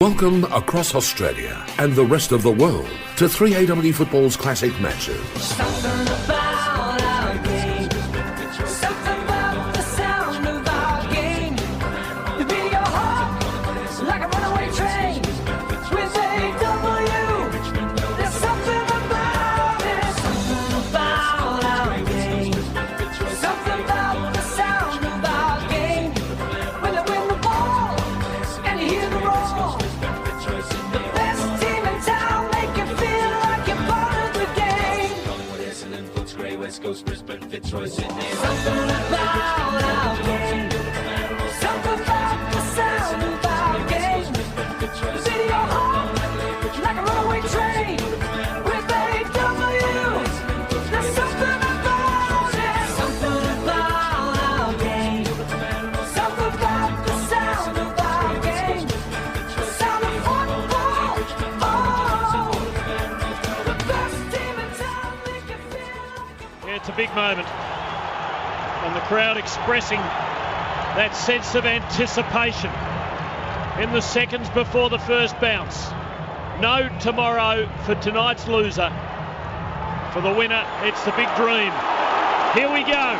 Welcome across Australia and the rest of the world to 3AW Football's classic matches. Something about our game. Something about the sound of our game. You beat your heart like a runaway train with AW. There's something about it. Something about our game. Something about the sound of our game. When they win the ball and you hear the roar. The best team in town make you feel like you're part of the game. Collingwood, Essendon, Foots, Grey, West Coast, Brisbane, Fitzroy, Sydney. Something about our game. Something about the sound of our game. You beat your heart like a runaway train with AW. There's something about it. Something about our game. Something about the sound of our game. The sound of football. Oh, the best team in town make you feel like Yeah, it's a big moment. And the crowd expressing that sense of anticipation in the seconds before the first bounce. No tomorrow for tonight's loser. For the winner, it's the big dream. Here we go.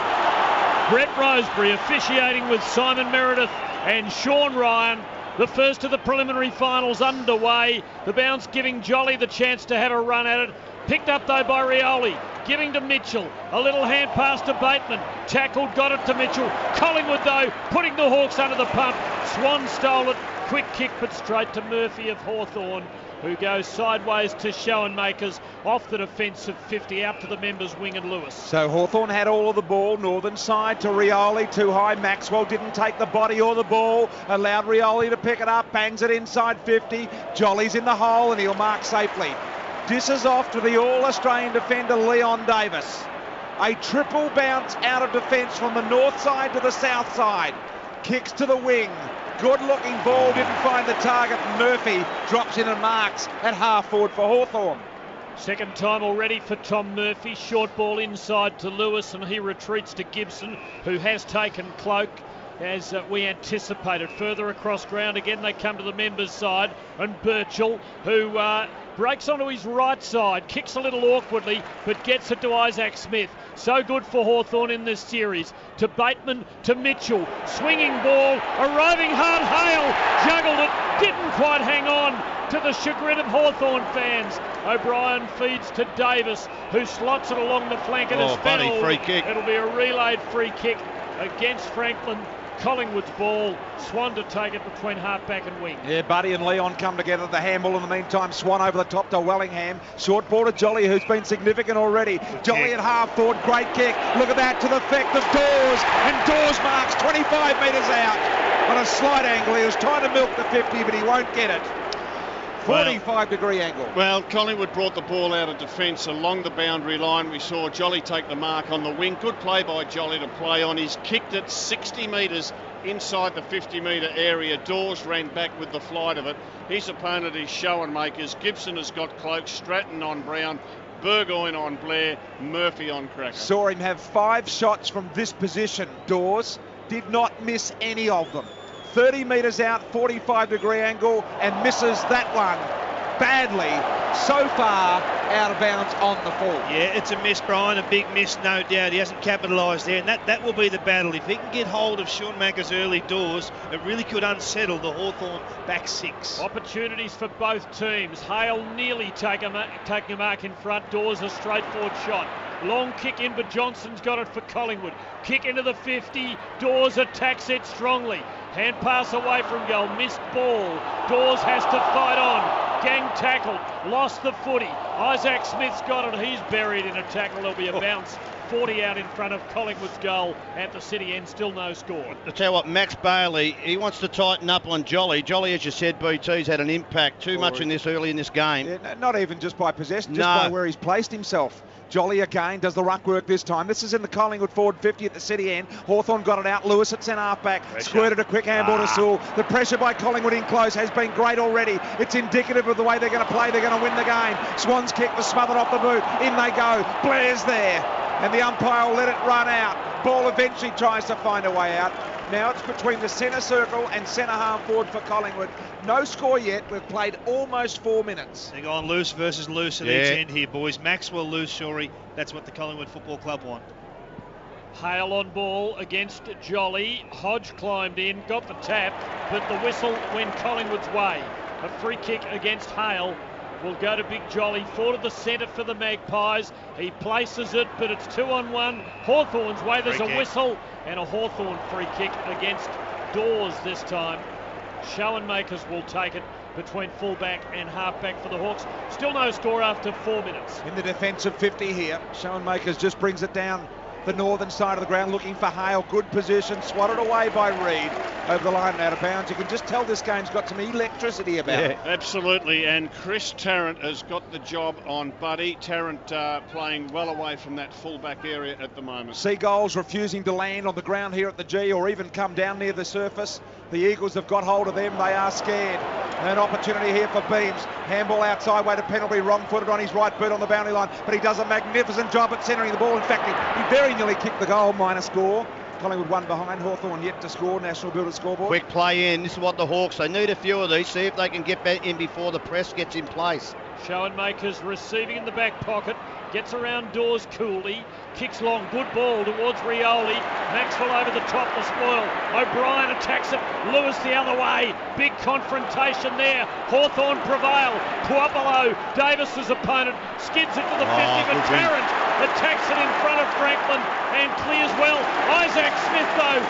Brett Rosebery officiating with Simon Meredith and Sean Ryan. The first of the preliminary finals underway. The bounce giving Jolly the chance to have a run at it. Picked up though by Rioli. Giving to Mitchell. A little hand pass to Bateman. Tackled, got it to Mitchell. Collingwood though, putting the Hawks under the pump. Swan stole it. Quick kick but straight to Murphy of Hawthorn, who goes sideways to Schoenmakers off the defensive 50 out to the members wing and Lewis. So Hawthorn had all of the ball, northern side to Rioli, too high. Maxwell didn't take the body or the ball, allowed Rioli to pick it up, bangs it inside 50. Jolly's in the hole and he'll mark safely. Disses off to the All-Australian defender Leon Davis. A triple bounce out of defence from the north side to the south side. Kicks to the wing. Good looking ball, didn't find the target. Murphy drops in and marks at half forward for Hawthorn. Second time already for Tom Murphy. Short ball inside to Lewis and he retreats to Gibson, who has taken cloak as we anticipated. Further across ground again they come to the members side, and Birchall, who breaks onto his right side, kicks a little awkwardly but gets it to Isaac Smith. So good for Hawthorn in this series. To Bateman, to Mitchell, swinging ball, arriving hard. Hale juggled it, didn't quite hang on, to the chagrin of Hawthorn fans. O'Brien feeds to Davis, who slots it along the flank and is fouled. Free kick. It'll be a relayed free kick against Franklin. Collingwood's ball. Swan to take it between half-back and wing. Yeah, Buddy and Leon come together. The handball in the meantime. Swan over the top to Wellingham. Short ball to Jolly, who's been significant already. Jolly at half forward. Great kick. Look at that to the effect of Dawes. And Dawes marks 25 metres out on a slight angle. He was trying to milk the 50, but he won't get it. 45-degree angle. Well, Collingwood brought the ball out of defence along the boundary line. We saw Jolly take the mark on the wing. Good play by Jolly to play on. He's kicked it 60 metres inside the 50-metre area. Dawes ran back with the flight of it. His opponent is Schoenmakers. Gibson has got cloak. Stratton on Brown. Burgoyne on Blair. Murphy on Cracker. Saw him have 5 shots from this position. Dawes did not miss any of them. 30 metres out, 45-degree angle, and misses that one badly. So far out of bounds on the full. Yeah, it's a miss, Brian, a big miss, no doubt. He hasn't capitalised there, and that will be the battle. If he can get hold of Schoenmakers' early doors, it really could unsettle the Hawthorn back 6. Opportunities for both teams. Hale nearly taking a mark in front. Dawes a straightforward shot. Long kick in, but Johnson's got it for Collingwood. Kick into the 50. Dawes attacks it strongly. Hand pass away from goal. Missed ball. Dawes has to fight on. Gang tackled. Lost the footy. Isaac Smith's got it. He's buried in a tackle. There'll be a bounce. 40 out in front of Collingwood's goal at the city end. Still no score. I'll tell you what, Max Bailey, he wants to tighten up on Jolly. Jolly, as you said, BT's had an impact too much early in this game. Yeah, not even just by possession, just by where he's placed himself. Jolly again does the ruck work this time. This is in the Collingwood forward 50 at the city end. Hawthorn got it out. Lewis at centre half back. Squirted a quick handball to Sewell. The pressure by Collingwood in close has been great already. It's indicative of the way they're going to play. They're going to win the game. Swan's kick was smothered off the boot. In they go. Blair's there. And the umpire will let it run out. Ball eventually tries to find a way out. Now it's between the centre circle and centre half forward for Collingwood. No score yet. We've played almost 4 minutes. They're going loose versus loose at each end here, boys. Maxwell loose, Shorey. That's what the Collingwood Football Club want. Hale on ball against Jolly. Hodge climbed in, got the tap, but the whistle went Collingwood's way. A free kick against Hale will go to Big Jolly, forward of the centre for the Magpies. He places it, but it's 2-on-1. Hawthorn's way. There's a whistle and a Hawthorn free kick against Dawes this time. Schoenmakers will take it between fullback and halfback for the Hawks. Still no score after 4 minutes. In the defensive 50 here, Schoenmakers just brings it down the northern side of the ground, looking for Hale. Good position, swatted away by Reid over the line and out of bounds. You can just tell this game's got some electricity about it. Absolutely, and Chris Tarrant has got the job on Buddy. Tarrant playing well away from that fullback area at the moment. Seagulls refusing to land on the ground here at the G or even come down near the surface. The Eagles have got hold of them. They are scared. An opportunity here for Beams. Handball outside, way to Pendlebury, wrong-footed on his right boot on the boundary line, but he does a magnificent job at centering the ball. In fact, he very nearly kicked the goal, minor score. Collingwood one behind, Hawthorn yet to score, National Builder scoreboard. Quick play in. This is what the Hawks, they need a few of these. See if they can get back in before the press gets in place. Schoenmakers receiving in the back pocket, gets around Dawes coolly, kicks long, good ball towards Rioli. Maxwell over the top, the spoil. O'Brien attacks it, Lewis the other way. Big confrontation there. Hawthorn prevail. Puopolo, Davis's opponent, skids it to the 50, but Tarrant attacks it in front of Franklin and clears well. Isaac Smith, though,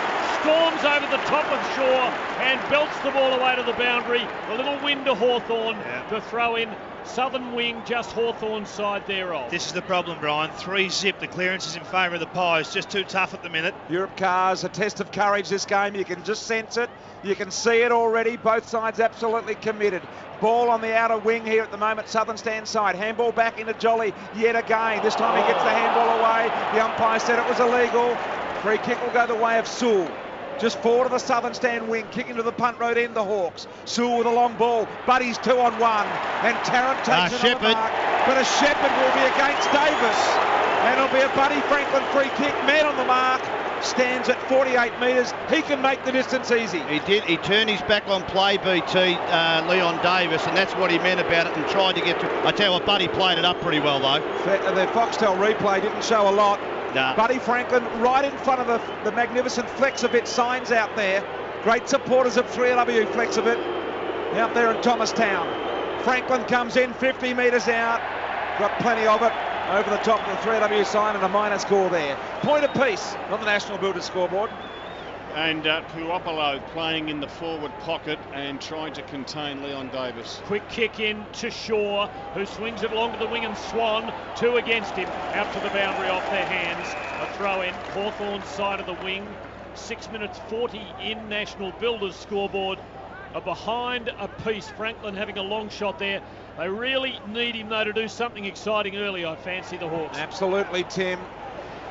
storms over the top of Shaw and belts the ball away to the boundary. A little wind to Hawthorn to throw in. Southern wing, just Hawthorn's side thereof. This is the problem, Brian. 3-zip. The clearance is in favour of the Pies. Just too tough at the minute. Europe Cars, a test of courage this game. You can just sense it. You can see it already. Both sides absolutely committed. Ball on the outer wing here at the moment. Southern stand side. Handball back into Jolly yet again. This time he gets the handball away. The umpire said it was illegal. Free kick will go the way of Sewell. Just forward of the Southern stand wing, kicking to the punt road end, the Hawks. Sewell with a long ball. Buddy's 2-on-1. And Tarrant takes it on the mark. But a Shepherd will be against Davis. And it'll be a Buddy Franklin free kick. Man on the mark. Stands at 48 metres. He can make the distance easy. He did. He turned his back on play, BT, Leon Davis, and that's what he meant about it and tried to get to. I tell you what, Buddy played it up pretty well, though. The Foxtel replay didn't show a lot. Nah. Buddy Franklin right in front of the magnificent Flexibit signs out there. Great supporters of 3AW Flexibit out there in Thomastown. Franklin comes in 50 metres out. Got plenty of it over the top of the 3AW sign and a minor score there. Point apiece on the National Builders scoreboard. And Puopolo playing in the forward pocket and trying to contain Leon Davis. Quick kick in to Shaw, who swings it along to the wing, and Swan, two against him, out to the boundary off their hands. A throw in, Hawthorn's side of the wing. 6 minutes 40 in National Builders scoreboard. A behind a piece, Franklin having a long shot there. They really need him, though, to do something exciting early, I fancy, the Hawks. Absolutely, Tim.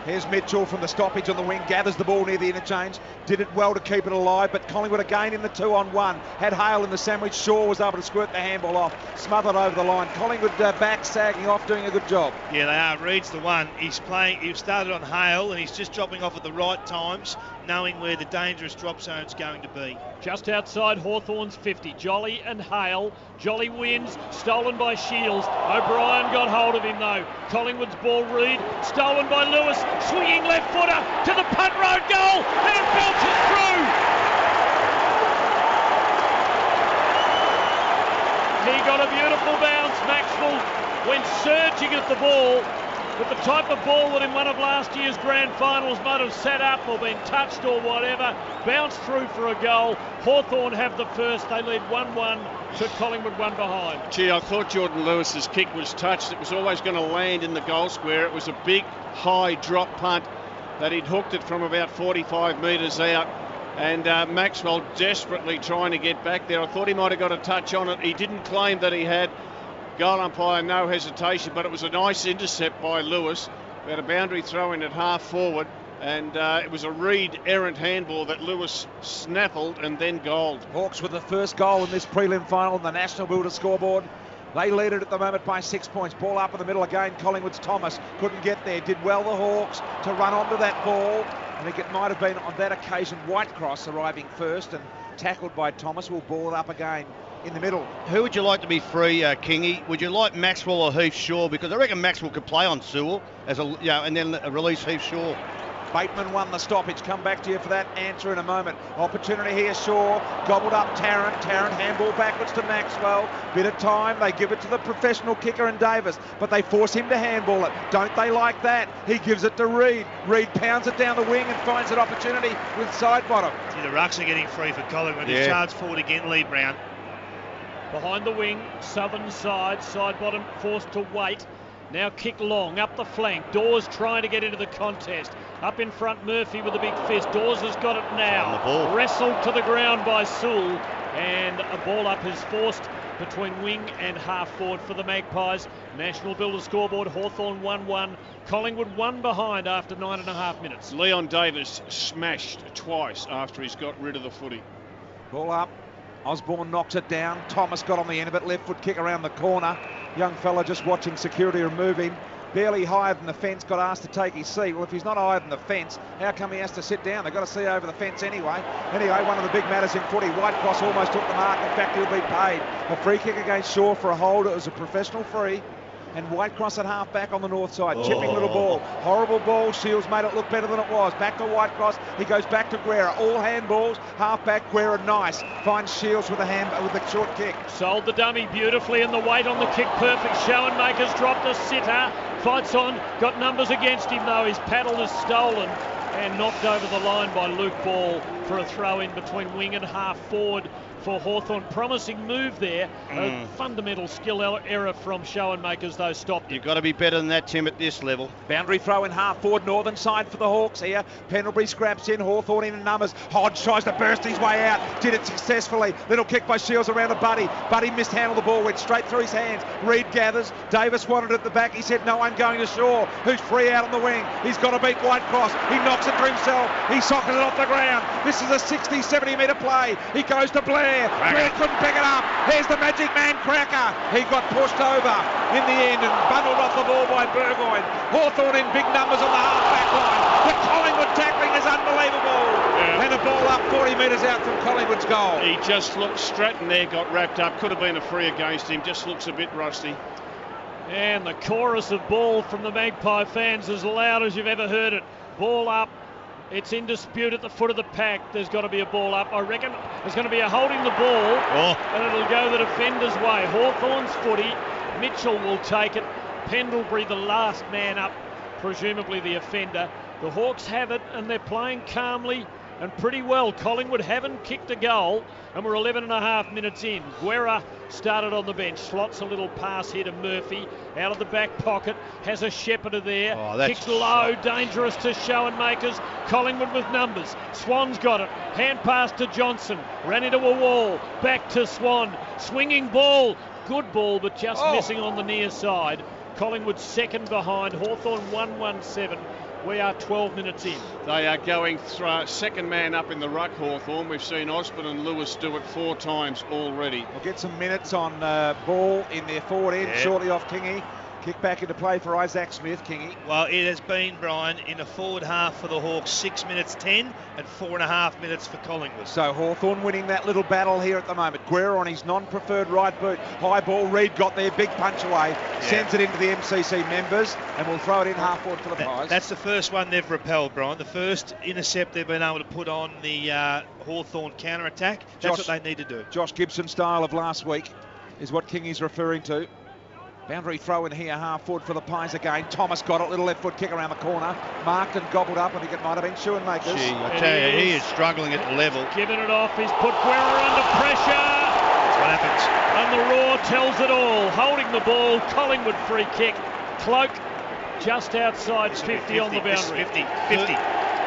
Here's Mitchell from the stoppage on the wing, gathers the ball near the interchange, did it well to keep it alive, but Collingwood again in the 2-on-1. Had Hale in the sandwich, Shaw was able to squirt the handball off, smothered over the line. Collingwood back sagging off, doing a good job. Yeah, they are. Reid's the one. He started on Hale and he's just dropping off at the right times, knowing where the dangerous drop zone's going to be. Just outside Hawthorn's 50, Jolly and Hale. Jolly wins, stolen by Shields. O'Brien got hold of him though. Collingwood's ball, Reid, stolen by Lewis, swinging left footer to the punt road goal, and it belches through. He got a beautiful bounce. Maxwell went surging at the ball. But the type of ball that in one of last year's grand finals might have sat up or been touched or whatever, bounced through for a goal. Hawthorn have the first. They lead 1-1 to Collingwood one behind. Gee, I thought Jordan Lewis's kick was touched. It was always going to land in the goal square. It was a big, high drop punt that he'd hooked it from about 45 metres out. And Maxwell desperately trying to get back there. I thought he might have got a touch on it. He didn't claim that he had. Goal umpire, no hesitation, but it was a nice intercept by Lewis. We had a boundary throw in at half forward, and it was a Reid errant handball that Lewis snaffled and then goaled. Hawks with the first goal in this prelim final on the National Builder scoreboard. They lead it at the moment by 6 points. Ball up in the middle again. Collingwood's Thomas couldn't get there. Did well, the Hawks, to run onto that ball. I think it might have been on that occasion Whitecross arriving first and tackled by Thomas. Will ball it up again in the middle. Who would you like to be free, Kingy? Would you like Maxwell or Heath Shaw? Because I reckon Maxwell could play on Sewell as a, and then release Heath Shaw. Bateman won the stoppage. Come back to you for that answer in a moment. Opportunity here, Shaw. Gobbled up Tarrant. Tarrant handball backwards to Maxwell. Bit of time. They give it to the professional kicker in Davis, but they force him to handball it. Don't they like that? He gives it to Reid. Reid pounds it down the wing and finds an opportunity with side bottom. See, the rucks are getting free for Collingwood. He charged forward again, Lee Brown. Behind the wing, southern side bottom forced to wait. Now kick long, up the flank. Dawes trying to get into the contest. Up in front, Murphy with a big fist. Dawes has got it now. Wrestled to the ground by Sewell. And a ball up is forced between wing and half forward for the Magpies. National Builder scoreboard, Hawthorn 1-1. Collingwood 1 behind after 9.5 minutes. Leon Davis smashed twice after he's got rid of the footy. Ball up. Osborne knocks it down. Thomas got on the end of it. Left foot kick around the corner. Young fella just watching security remove him. Barely higher than the fence, got asked to take his seat. Well, if he's not higher than the fence, how come he has to sit down? They've got to see over the fence anyway. Anyway, one of the big matters in footy. Whitecross almost took the mark. In fact, he'll be paid. A free kick against Shaw for a hold. It was a professional free. And Whitecross at half back on the north side. Chipping little ball. Horrible ball. Shields made it look better than it was. Back to Whitecross. He goes back to Guerra. All handballs. Half back. Guerra nice. Finds Shields with a short kick. Sold the dummy beautifully and the weight on the kick perfect. Schoenmakers dropped a sitter. Fights on. Got numbers against him though. His paddle is stolen and knocked over the line by Luke Ball for a throw in between wing and half forward for Hawthorn. Promising move there. A fundamental skill error from Schoenmakers though stopped. You've got to be better than that, Tim, at this level. Boundary throw in half forward, northern side for the Hawks here. Pendlebury scraps in, Hawthorn in numbers. Hodge tries to burst his way out, did it successfully. Little kick by Shields around to Buddy. Buddy mishandled the ball, went straight through his hands. Reid gathers. Davis wanted it at the back. He said, no, I'm going to Shaw, who's free out on the wing. He's got to beat Whitecross. He knocks it to himself. He sockets it off the ground. This is a 60, 70 metre play. He goes to Blair. Blair couldn't pick it up. Here's the magic man, Cracker. He got pushed over in the end and bundled off the ball by Burgoyne. Hawthorn in big numbers on the half-back line. The Collingwood tackling is unbelievable. Yeah. And a ball up 40 metres out from Collingwood's goal. He just looked, Stratton there got wrapped up. Could have been a free against him. Just looks a bit rusty. And the chorus of ball from the Magpie fans as loud as you've ever heard it. Ball up. It's in dispute at the foot of the pack. There's got to be a ball up. I reckon there's going to be a holding the ball and it'll go the defender's way. Hawthorn's footy. Mitchell will take it. Pendlebury, the last man up, presumably the offender. The Hawks have it and they're playing calmly and pretty well. Collingwood haven't kicked a goal and we're 11.5 minutes in. Guerra started on the bench, slots a little pass here to Murphy, out of the back pocket, has a Shepparder there, kicks low, dangerous to Schoenmakers. Collingwood with numbers. Swan's got it, hand pass to Johnson, ran into a wall, back to Swan, swinging ball, good ball but just missing on the near side. Collingwood second behind, Hawthorn 1-1-7. We are 12 minutes in. They are going second man up in the ruck, Hawthorn. We've seen Osborne and Lewis do it 4 times already. We'll get some minutes on ball in their forward end shortly off Kingy. Kick back into play for Isaac Smith, Kingy. Well, it has been, Brian, in the forward half for the Hawks, 6 minutes 10 and 4.5 minutes for Collingwood. So Hawthorn winning that little battle here at the moment. Guerra on his non-preferred right boot. High ball, Reid got there, big punch away. Sends it into the MCC members and we'll throw it in half forward for the Pies. That's the first one they've repelled, Brian. The first intercept they've been able to put on the Hawthorn counter-attack. That's what they need to do. Josh Gibson style of last week is what Kingy's referring to. Boundary throw in here, half forward for the Pies again. Thomas got it, little left foot kick around the corner. Marked and gobbled up. I think it might have been Schoenmakers. Gee, I tell you, he is struggling at the level. Giving it off, he's put Guerra under pressure. That's what happens. And the roar tells it all. Holding the ball, Collingwood free kick. Cloak just outside 50 on the boundary. 50.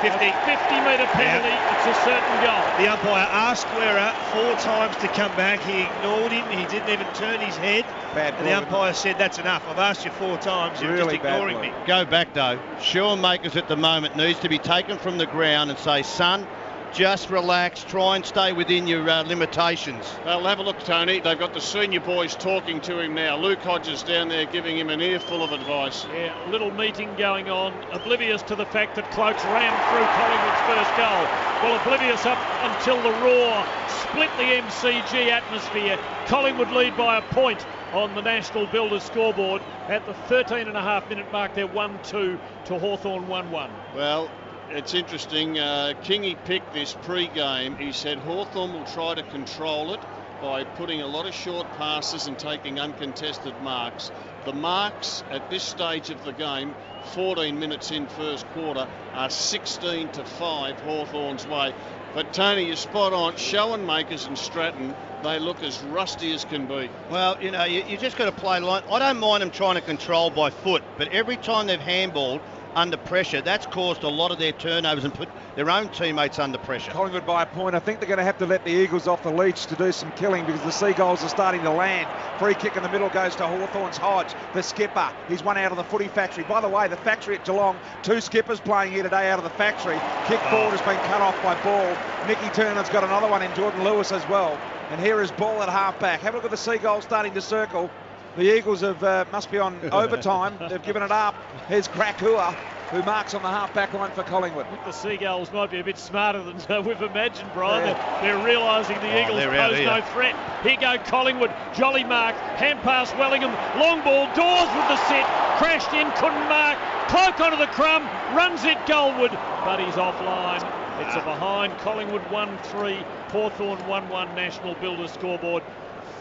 50-metre penalty, it's a certain goal. The umpire asked Guerra 4 times to come back. He ignored him. He didn't even turn his head. And the umpire said, that's enough. I've asked you 4 times. You're just ignoring me. Go back, though. Schoenmakers at the moment needs to be taken from the ground and say, son, Just relax, try and stay within your limitations. Well, have a look, Tony. They've got the senior boys talking to him now. Luke Hodges down there giving him an earful of advice. Yeah, a little meeting going on, oblivious to the fact that Cloakes ran through Collingwood's first goal. Well, oblivious up until the Roar split the MCG atmosphere. Collingwood lead by a point on the National Builders scoreboard. At the 13.5-minute mark, they're 1-2 to Hawthorn 1-1. Well, it's interesting. Kingy picked this pre-game. He said Hawthorn will try to control it by putting a lot of short passes and taking uncontested marks. The marks at this stage of the game, 14 minutes in first quarter, are 16-5 Hawthorn's way. But Tony, you're spot on. Schoenmakers and Stratton, they look as rusty as can be. Well, you know, you just got to play line. I don't mind them trying to control by foot, but every time they've handballed under pressure, that's caused a lot of their turnovers and put their own teammates under pressure. Collingwood by a point. I think they're going to have to let the Eagles off the leash to do some killing because the Seagulls are starting to land. Free kick in the middle goes to Hawthorn's Hodge, the skipper. He's one out of the footy factory. By the way, the factory at Geelong, 2 skippers playing here today out of the factory. Kick forward has been cut off by Ball. Mickey Turner's got another one in Jordan Lewis as well. And here is Ball at half-back. Have a look at the Seagulls starting to circle. The Eagles have must be on overtime. They've given it up. Here's Krakua, who marks on the half-back line for Collingwood. I think the Seagulls might be a bit smarter than we've imagined, Brian. Yeah. They're realising the Eagles pose no threat. Here go Collingwood. Jolly mark. Hand pass Wellingham. Long ball. Dawes with the sit. Crashed in. Couldn't mark. Cloak onto the crumb. Runs it Goldwood. But he's offline. It's a behind. Collingwood 1-3. Hawthorn 1-1 National Builders scoreboard.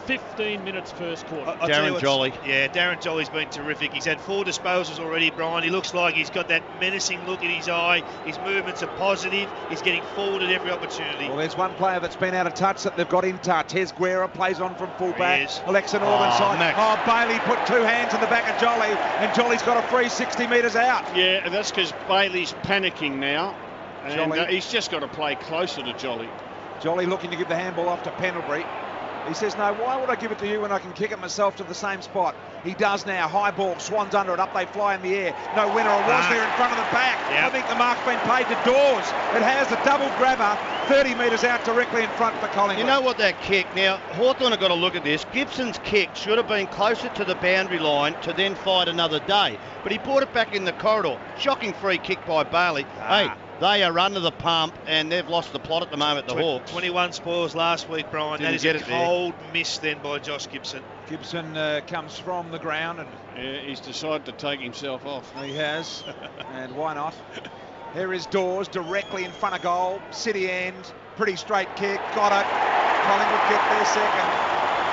15 minutes first quarter. Darren Jolly. Yeah, Darren Jolly's been terrific. He's had 4 disposals already, Brian. He looks like he's got that menacing look in his eye. His movements are positive. He's getting forward at every opportunity. Well, there's one player that's been out of touch that they've got in touch. Here's Guerra, plays on from fullback. Alexa Northern side. Bailey put 2 hands in the back of Jolly, and Jolly's got a free 60 metres out. Yeah, that's because Bailey's panicking now. And he's just got to play closer to Jolly. Jolly looking to give the handball off to Pendlebury. He says, no, why would I give it to you when I can kick it myself to the same spot? He does now. High ball, Swans under it, up they fly in the air. No winner, or was there in front of the back? Yep. I think the mark's been paid to Dawes. It has a double grabber, 30 metres out directly in front for Collingwood. You know what, that kick, now, Hawthorn have got to look at this. Gibson's kick should have been closer to the boundary line to then fight another day. But he brought it back in the corridor. Shocking free kick by Bailey. Hey, they are under the pump and they've lost the plot at the moment, the Hawks. 21 spoils last week, Brian. That is a cold miss then by Josh Gibson. Gibson comes from the ground and he's decided to take himself off. He has, and why not? Here is Dawes directly in front of goal, city end, pretty straight kick, got it. Collingwood get their second.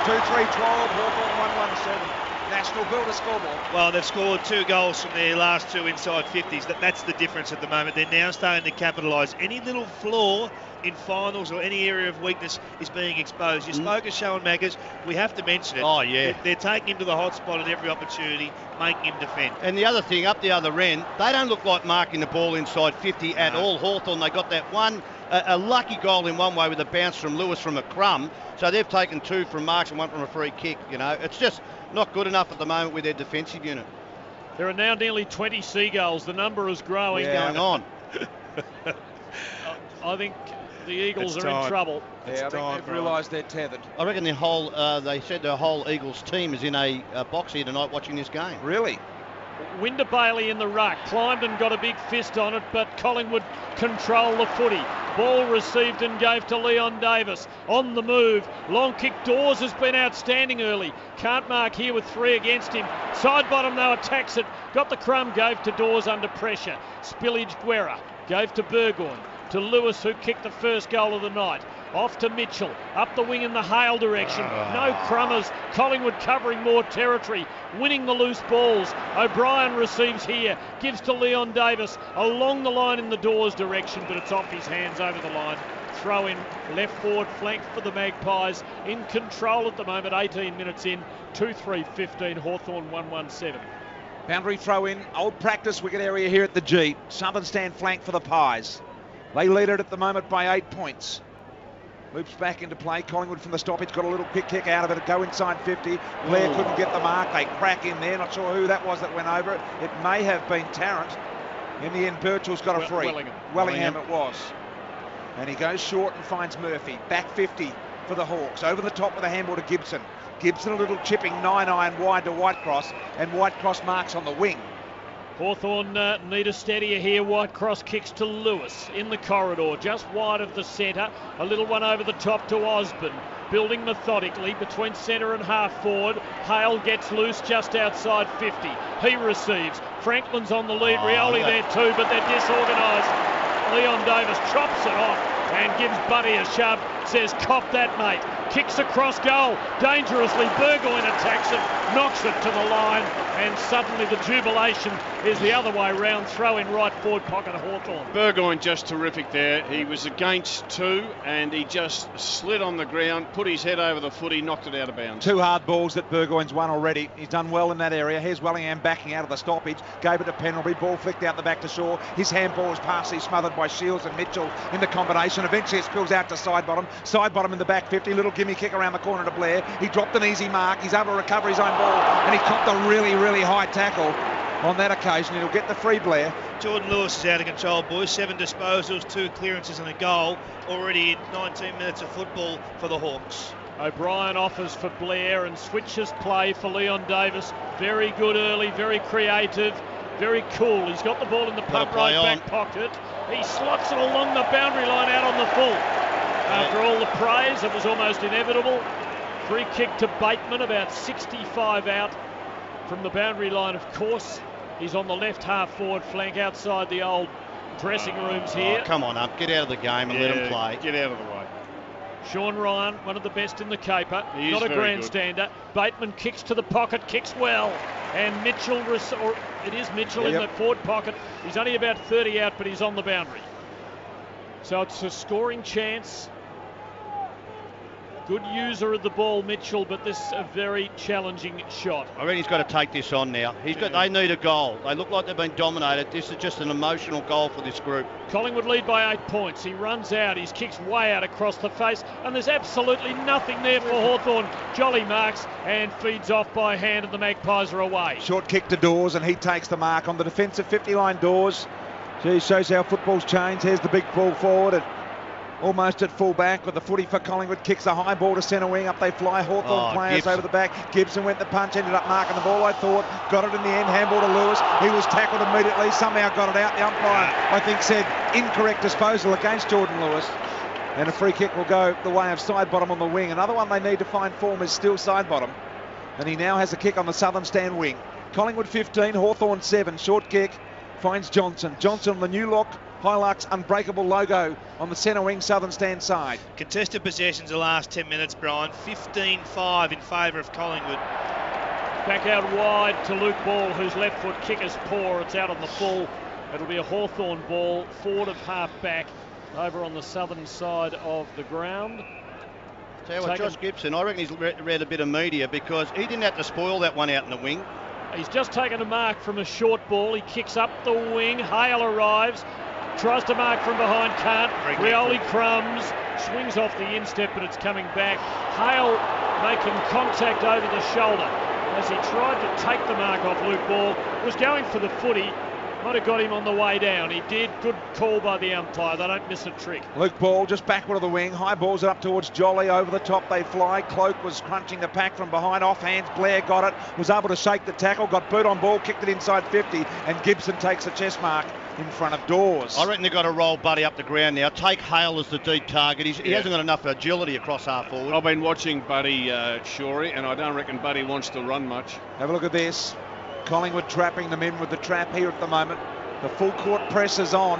2-3-12, Hawthorn 1-1-7. National Builder scoreboard. Well, they've scored 2 goals from their last 2 inside 50s. That's the difference at the moment. They're now starting to capitalise. Any little flaw in finals or any area of weakness is being exposed. You spoke of Schoenmakers. We have to mention it. Oh, yeah. They're taking him to the hot spot at every opportunity, making him defend. And the other thing, up the other end, they don't look like marking the ball inside 50 at all. Hawthorn, they got that one, a lucky goal in one way with a bounce from Lewis from a crumb. So they've taken 2 from marks and 1 from a free kick. You know, it's just not good enough at the moment with their defensive unit. There are now nearly 20 Seagulls. The number is growing. What's going on? I think the Eagles are in trouble. Yeah, I think they've realised they're tethered. I reckon the whole, they said the whole Eagles team is in a box here tonight watching this game. Really? Winder Bailey in the ruck. Climbed and got a big fist on it, but Collingwood control the footy. Ball received and gave to Leon Davis. On the move. Long kick. Dawes has been outstanding early. Can't mark here with 3 against him. Side bottom though attacks it. Got the crumb. Gave to Dawes under pressure. Spillage Guerra. Gave to Burgoyne. To Lewis, who kicked the first goal of the night. Off to Mitchell, up the wing in the Hale direction. No crummers. Collingwood covering more territory, winning the loose balls. O'Brien receives here, gives to Leon Davis along the line in the Dawes direction, but it's off his hands over the line. Throw in left forward flank for the Magpies. In control at the moment, 18 minutes in, 2-3-15, Hawthorn 1-1-7. Boundary throw in, old practice wicket area here at the G. Southern stand flank for the Pies. They lead it at the moment by 8 points. Loops back into play. Collingwood from the stoppage got a little quick kick out of it. Go inside 50. Blair couldn't get the mark. They crack in there. Not sure who that was that went over it. It may have been Tarrant. In the end, Birchall's got a free. Wellingham it was. And he goes short and finds Murphy. Back 50 for the Hawks. Over the top with a handball to Gibson. Gibson a little chipping 9-iron wide to Whitecross, and Whitecross marks on the wing. Hawthorn need a steadier here. Whitecross kicks to Lewis in the corridor, just wide of the centre. A little one over the top to Osborne. Building methodically between centre and half forward. Hale gets loose just outside 50. He receives. Franklin's on the lead. Rioli there too, but they're disorganised. Leon Davis chops it off and gives Buddy a shove. Says, cop that, mate. Kicks across goal. Dangerously, Burgoyne attacks it, knocks it to the line, and suddenly the jubilation is the other way round. Throw in right forward pocket of Hawthorn. Burgoyne just terrific there. He was against two and he just slid on the ground, put his head over the footy, knocked it out of bounds. 2 hard balls that Burgoyne's won already. He's done well in that area. Here's Wellingham backing out of the stoppage. Gave it to Pendlebury. Ball flicked out the back to Shaw. His handball was partially smothered by Shields and Mitchell in the combination. Eventually it spills out to Sidebottom. Sidebottom in the back 50. Little gimme kick around the corner to Blair. He dropped an easy mark. He's able to recover his own ball and he copped a really, really high tackle on that occasion. He'll get the free, Blair. Jordan Lewis is out of control, boys. 7 disposals, 2 clearances and a goal. Already in 19 minutes of football for the Hawks. O'Brien offers for Blair and switches play for Leon Davis. Very good early, very creative, very cool. He's got the ball in the pump right back pocket. He slots it along the boundary line out on the full. After all the praise, it was almost inevitable. Free kick to Bateman, about 65 out from the boundary line, of course. He's on the left half forward flank outside the old dressing rooms here. Come on up, get out of the game and let him play. Get out of the way. Sean Ryan, one of the best in the caper, He not is a very grandstander. Bateman kicks to the pocket, kicks well, and Mitchell, it is Mitchell in the forward pocket. He's only about 30 out, but he's on the boundary. So it's a scoring chance. Good user of the ball, Mitchell, but this is a very challenging shot. I reckon he's got to take this on now. They need a goal. They look like they've been dominated. This is just an emotional goal for this group. Collingwood lead by 8 points. He runs out. His kick's way out across the face, and there's absolutely nothing there for Hawthorn. Jolly marks and feeds off by hand, and the Magpies are away. Short kick to Dawes, and he takes the mark on the defensive 50-line. Dawes. Gee, shows how football's changed. Here's the big ball forward. And almost at full back with the footy for Collingwood. Kicks a high ball to centre wing. Up they fly. Hawthorn players Gibson over the back. Gibson went the punch, ended up marking the ball, I thought. Got it in the end. Handball to Lewis. He was tackled immediately. Somehow got it out. The umpire, I think, said incorrect disposal against Jordan Lewis. And a free kick will go the way of Sidebottom on the wing. Another one they need to find form is still Sidebottom. And he now has a kick on the southern stand wing. Collingwood 15, Hawthorn 7. Short kick finds Johnson. Johnson on the new look. Hilux unbreakable logo on the centre wing southern stand side. Contested possessions the last 10 minutes, Brian. 15-5 in favour of Collingwood. Back out wide to Luke Ball, whose left foot kick is poor. It's out on the full. It'll be a Hawthorn ball, forward of half back, over on the southern side of the ground. Tell you what, Josh Gibson, I reckon he's read a bit of media because he didn't have to spoil that one out in the wing. He's just taken a mark from a short ball. He kicks up the wing. Hale arrives. Tries to mark from behind, can't. Rioli crumbs, swings off the instep, but it's coming back. Hale making contact over the shoulder as he tried to take the mark off Luke Ball. Was going for the footy. Might have got him on the way down. He did. Good call by the umpire. They don't miss a trick. Luke Ball just backward of the wing. High balls it up towards Jolly. Over the top they fly. Cloak was crunching the pack from behind. Off hands. Blair got it. Was able to shake the tackle. Got boot on ball. Kicked it inside 50. And Gibson takes a chest mark in front of Dawes. I reckon they've got to roll Buddy up the ground now. Take Hale as the deep target. He hasn't got enough agility across half forward. I've been watching Buddy Shorey, and I don't reckon Buddy wants to run much. Have a look at this. Collingwood trapping them in with the trap here at the moment. The full court press is on.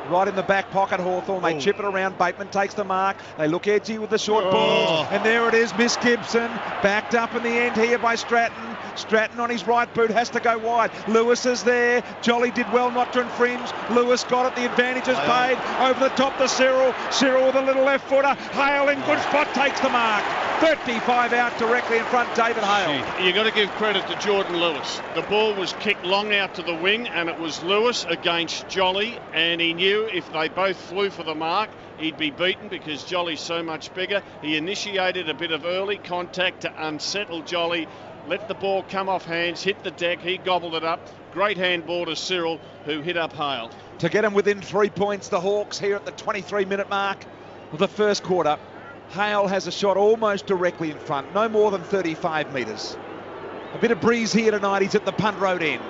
Right in the back pocket, Hawthorn. They chip it around. Bateman takes the mark. They look edgy with the short balls. And there it is, Miss Gibson. Backed up in the end here by Stratton. Stratton on his right boot has to go wide. Lewis is there. Jolly did well not to infringe. Lewis got it. The advantage is paid. Over the top to Cyril. Cyril with a little left footer. Hale in good spot takes the mark. 35 out directly in front, David Hale. You got to give credit to Jordan Lewis. The ball was kicked long out to the wing, and it was Lewis against Jolly, and he knew if they both flew for the mark, he'd be beaten because Jolly's so much bigger. He initiated a bit of early contact to unsettle Jolly, let the ball come off hands, hit the deck, he gobbled it up. Great handball to Cyril, who hit up Hale. To get him within 3 points, the Hawks here at the 23-minute mark of the first quarter. Hale has a shot almost directly in front, no more than 35 metres. A bit of breeze here tonight. He's at the punt road end.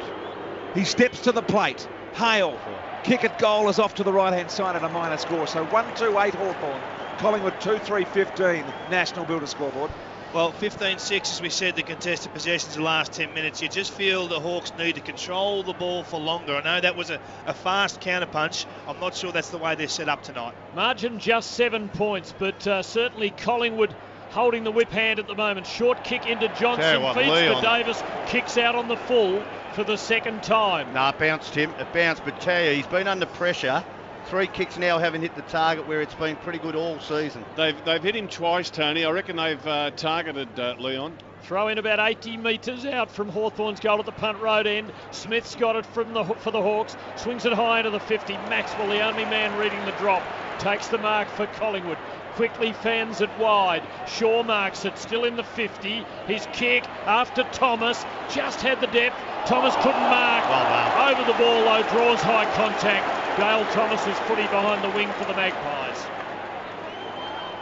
He steps to the plate. Hale, kick at goal is off to the right-hand side at a minor score. So 1-2-8 Hawthorn. Collingwood 2-3-15 National Builder scoreboard. Well, 15-6, as we said, the contested possessions the last 10 minutes. You just feel the Hawks need to control the ball for longer. I know that was a fast counter-punch. I'm not sure that's the way they're set up tonight. Margin just 7 points, but certainly Collingwood holding the whip hand at the moment. Short kick into Johnson, feeds to Davis, kicks out on the full for the second time. No, it bounced, Tim. It bounced, but tell you, he's been under pressure. 3 kicks now haven't hit the target where it's been pretty good all season. They've hit him twice, Tony. I reckon they've targeted Leon. Throw in about 80 metres out from Hawthorn's goal at the punt road end. Smith's got it for the Hawks. Swings it high into the 50. Maxwell, the only man reading the drop, takes the mark for Collingwood. Quickly fans it wide. Shaw marks it, still in the 50. His kick after Thomas. Just had the depth. Thomas couldn't mark. Well, over the ball though, draws high contact. Dale Thomas's footy behind the wing for the Magpies.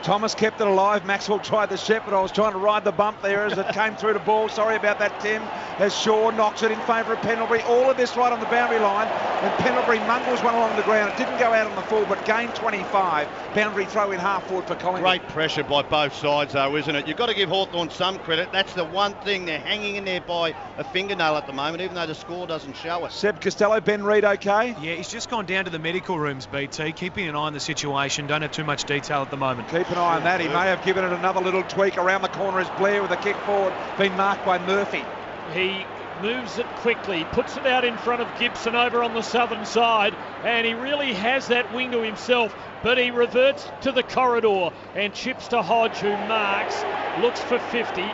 Thomas kept it alive. Maxwell tried the shot, but I was trying to ride the bump there as it came through the ball. Sorry about that, Tim. As Shaw knocks it in favour of Pendlebury. All of this right on the boundary line. And Pendlebury mungles one along the ground. It didn't go out on the full, but gained 25. Boundary throw in half forward for Collingwood. Great pressure by both sides, though, isn't it? You've got to give Hawthorn some credit. That's the one thing. They're hanging in there by a fingernail at the moment, even though the score doesn't show it. Seb Costello, Ben Reid okay? Yeah, he's just gone down to the medical rooms, BT, keeping an eye on the situation. Don't have too much detail at the moment. Keep an eye on that. He may have given it another little tweak. Around the corner is Blair with a kick forward, been marked by Murphy. He moves it quickly, puts it out in front of Gibson over on the southern side, and he really has that wing to himself, but he reverts to the corridor and chips to Hodge, who marks, looks for 50,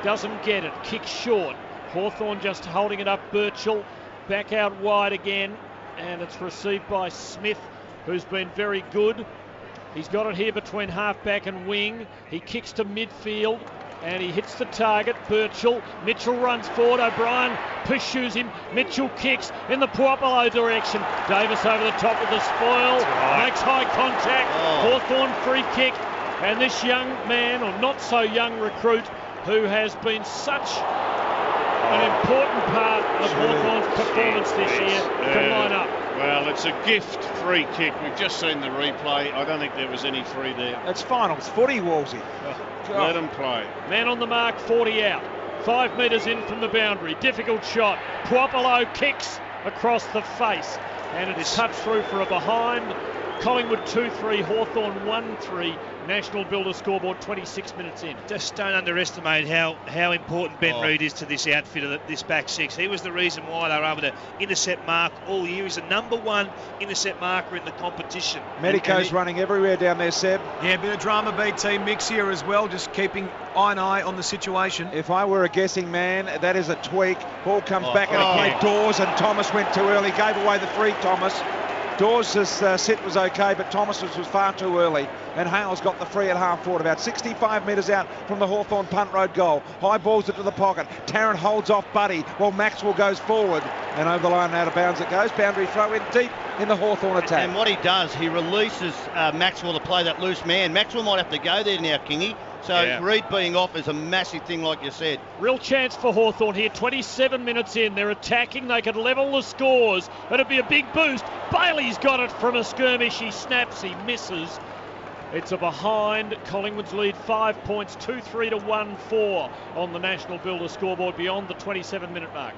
doesn't get it, kicks short. Hawthorn just holding it up. Birchall back out wide again, and it's received by Smith, who's been very good. He's got it here between half-back and wing. He kicks to midfield and he hits the target. Birchall. Mitchell runs forward. O'Brien pursues him. Mitchell kicks in the Puopolo direction. Davis over the top with the spoil. Makes high contact. Hawthorn free kick. And this young man, or not so young recruit, who has been such an important part of Hawthorn's performance this year, can line up. Well, it's a gift free kick. We've just seen the replay. I don't think there was any free there. It's finals footy, Wolsey. Let him play. Man on the mark, 40 out. 5 metres in from the boundary. Difficult shot. Puopolo kicks across the face. And it's touched through for a behind. Collingwood 2-3, Hawthorn 1-3. National Builder scoreboard 26 minutes in. Just don't underestimate how important Ben Reid is to this outfit of this back six. He was the reason why they were able to intercept mark all year. He's the #1 intercept marker in the competition. Medico's running everywhere down there, Seb. Yeah, a bit of drama BT mix here as well, just keeping an eye on the situation. If I were a guessing man, that is a tweak. Ball comes back into play. Dawes, and Thomas went too early. Gave away the free, Thomas. Dawes' sit was okay, but Thomas's was far too early. And Hale's got the free at half forward, about 65 metres out from the Hawthorn punt road goal. High balls it to the pocket. Tarrant holds off Buddy while Maxwell goes forward. And over the line and out of bounds it goes. Boundary throw in deep in the Hawthorn attack. And what he does, he releases Maxwell to play that loose man. Maxwell might have to go there now, Kingy. So Reid being off is a massive thing, like you said. Real chance for Hawthorn here. 27 minutes in. They're attacking. They could level the scores. It'd be a big boost. Bailey's got it from a skirmish. He snaps. He misses. It's a behind. Collingwood's lead 5 points. 2-3 to 1-4 on the National Builder scoreboard beyond the 27-minute mark.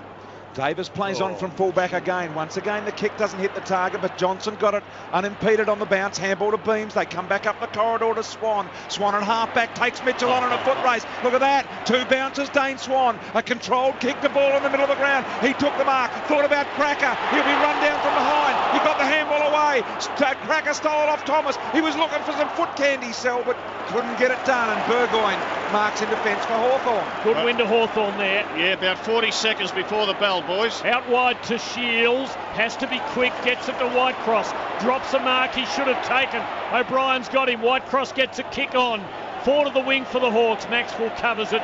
Davis plays on from fullback again. Once again, the kick doesn't hit the target, but Johnson got it unimpeded on the bounce. Handball to Beams. They come back up the corridor to Swan. Swan and halfback takes Mitchell on in a foot race. Look at that. 2 bounces, Dane Swan. A controlled kick, the ball in the middle of the ground. He took the mark. Thought about Cracker. He'll be run down from behind. He got the handball away. Cracker stole it off Thomas. He was looking for some foot candy, Sel, but couldn't get it done. And Burgoyne marks in defence for Hawthorn. Good win to Hawthorn there. Yeah, about 40 seconds before the bell, boys. Out wide to Shields, has to be quick, gets it to Whitecross, drops a mark he should have taken. O'Brien's got him, Whitecross gets a kick on. Forward of the wing for the Hawks, Maxwell covers it.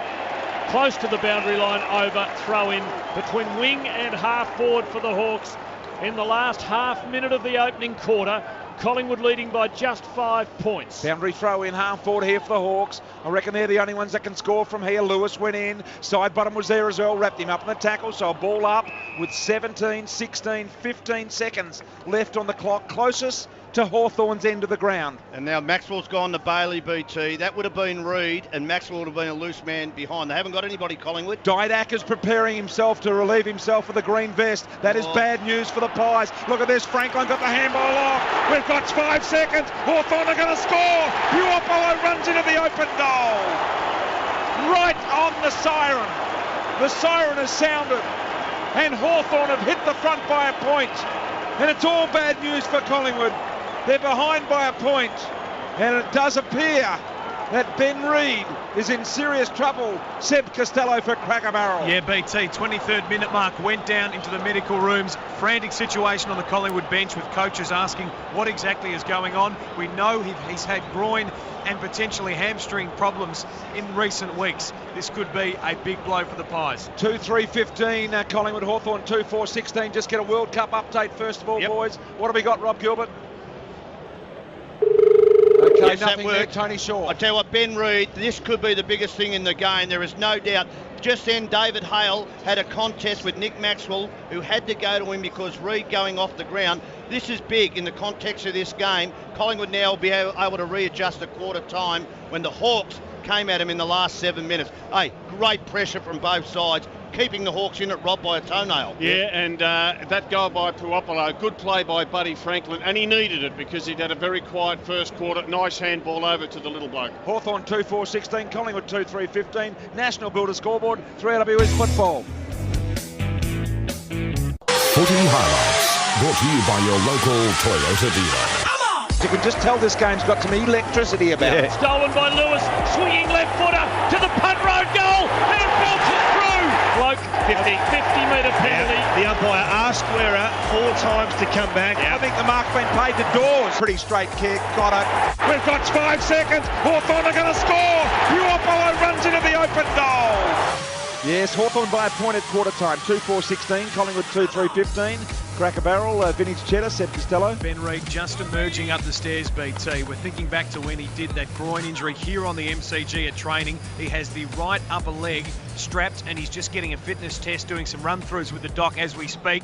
close to the boundary line, over, throw in between wing and half forward for the Hawks in the last half minute of the opening quarter. Collingwood leading by just 5 points. Boundary throw in, half forward here for the Hawks. I reckon they're the only ones that can score from here. Lewis went in, side bottom was there as well, wrapped him up in the tackle, so a ball up with 17, 16, 15 seconds left on the clock, closest to Hawthorn's end of the ground. And now Maxwell's gone to Bailey, BT. That would have been Reed, and Maxwell would have been a loose man behind. They haven't got anybody, Collingwood. Didak is preparing himself to relieve himself of the green vest. That is bad news for the Pies. Look at this, Franklin got the handball off. We've got 5 seconds. Hawthorn are going to score. Puopolo runs into the open goal. Right on the siren. The siren has sounded, and Hawthorn have hit the front by a point. And it's all bad news for Collingwood. They're behind by a point, and it does appear that Ben Reid is in serious trouble. Seb Costello for Cracker Barrel. Yeah, BT, 23rd minute mark, went down into the medical rooms. Frantic situation on the Collingwood bench with coaches asking what exactly is going on. We know he's had groin and potentially hamstring problems in recent weeks. This could be a big blow for the Pies. 2-3-15, Collingwood, Hawthorn 2-4-16. Just get a World Cup update first of all, boys. What have we got, Rob Gilbert? Okay, Yes, nothing that there, worked. Tony Shaw. I tell you what, Ben Reid, this could be the biggest thing in the game. There is no doubt. Just then, David Hale had a contest with Nick Maxwell, who had to go to him because Reid going off the ground. This is big in the context of this game. Collingwood now will be able to readjust at quarter time when the Hawks came at him in the last 7 minutes. Hey, great pressure from both sides, keeping the Hawks in it, robbed by a toenail. Yeah, and that goal by Puopolo, good play by Buddy Franklin, and he needed it because he'd had a very quiet first quarter. Nice handball over to the little bloke. Hawthorn 2-4-16, Collingwood 2-3-15. National Builder scoreboard, 3AWS football. Footy highlights brought to you by your local Toyota dealer. You can just tell this game's got some electricity about it. Stolen by Lewis, swinging left footer to the punt road goal, and it belted through. Bloke, 50-metre penalty. The umpire asked Guerra 4 times to come back. I think the mark's been paid to Dawes. Pretty straight kick, got it. We've got 5 seconds. Hawthorn are going to score. Puopolo runs into the open goal. Yes, Hawthorn by a point at quarter time. 2-4-16, Collingwood 2-3-15. Cracker Barrel, vintage cheddar, Seb Costello. Ben Reid just emerging up the stairs, BT. We're thinking back to when he did that groin injury here on the MCG at training. He has the right upper leg strapped and he's just getting a fitness test, doing some run-throughs with the doc as we speak.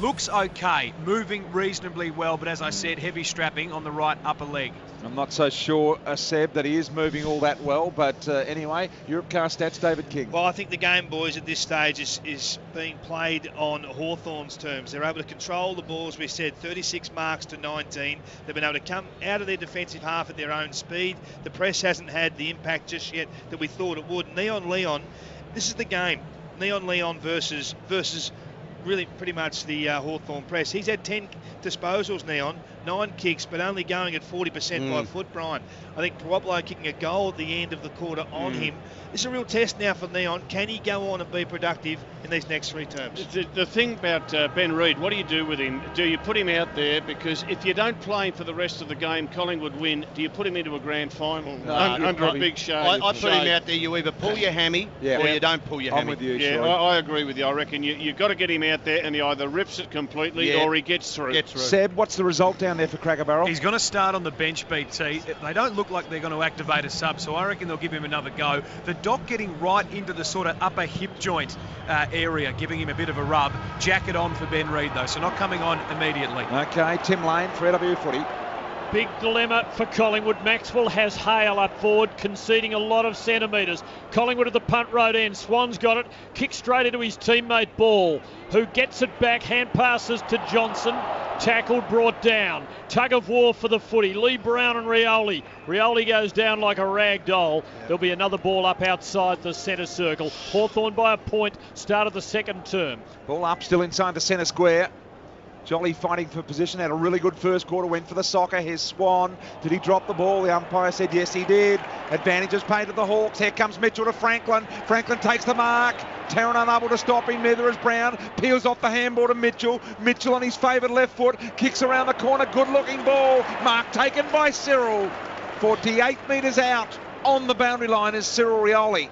Looks okay, moving reasonably well, but as I said, heavy strapping on the right upper leg. I'm not so sure, Seb, that he is moving all that well, but anyway, Europcar stats, David King. Well, I think the game, boys, at this stage is being played on Hawthorn's terms. They're able to control the ball, as we said, 36 marks to 19. They've been able to come out of their defensive half at their own speed. The press hasn't had the impact just yet that we thought it would. Neon Leon, this is the game. Neon Leon versus really pretty much the Hawthorn press. He's had 10 disposals, Neon, 9 kicks, but only going at 40% by foot, Brian. I think Puopolo kicking a goal at the end of the quarter on him. This is a real test now for Neon. Can he go on and be productive in these next 3 terms? The thing about Ben Reid, what do you do with him? Do you put him out there? Because if you don't play him for the rest of the game, Collingwood win. Do you put him into a grand final under a big show? I put him out there. You either pull your hammy or you don't pull your hammy. I'm with you, Yeah, I agree with you. I reckon you've got to get him out there and he either rips it completely or he gets through. Seb, what's the result down there for Cracker Barrel? He's going to start on the bench, BT. They don't look like they're going to activate a sub, so I reckon they'll give him another go. The doc getting right into the sort of upper hip joint area, giving him a bit of a rub. Jacket on for Ben Reid, though, so not coming on immediately. Okay, Tim Lane for AW Footy. Big dilemma for Collingwood. Maxwell has Hale up forward, conceding a lot of centimetres. Collingwood at the punt road end. Swan's got it. Kick straight into his teammate Ball, who gets it back. Hand passes to Johnson. Tackled, brought down. Tug of war for the footy. Lee Brown and Rioli. Rioli goes down like a rag doll. There'll be another ball up outside the centre circle. Hawthorn by a point. Start of the second term. Ball up, still inside the centre square. Jolly fighting for position, had a really good first quarter, went for the soccer. Here's Swan. Did he drop the ball? The umpire said yes, he did. Advantages paid to the Hawks. Here comes Mitchell to Franklin. Franklin takes the mark. Tarrant unable to stop him, neither is Brown. Peels off the handball to Mitchell. Mitchell on his favoured left foot. Kicks around the corner. Good looking ball. Mark taken by Cyril. 48 metres out on the boundary line is Cyril Rioli.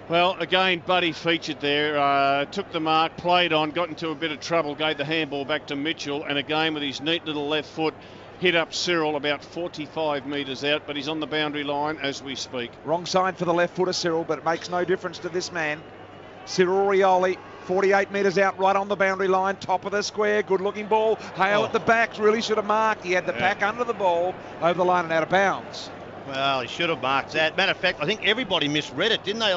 Well, again, Buddy featured there, took the mark, played on, got into a bit of trouble, gave the handball back to Mitchell, and again with his neat little left foot, hit up Cyril about 45 metres out, but he's on the boundary line as we speak. Wrong side for the left footer, Cyril, but it makes no difference to this man. Cyril Rioli, 48 metres out, right on the boundary line, top of the square, good-looking ball. Hale at the back, really should have marked. He had the pack under the ball, over the line and out of bounds. Well, he should have marked that. Matter of fact, I think everybody misread it, didn't they?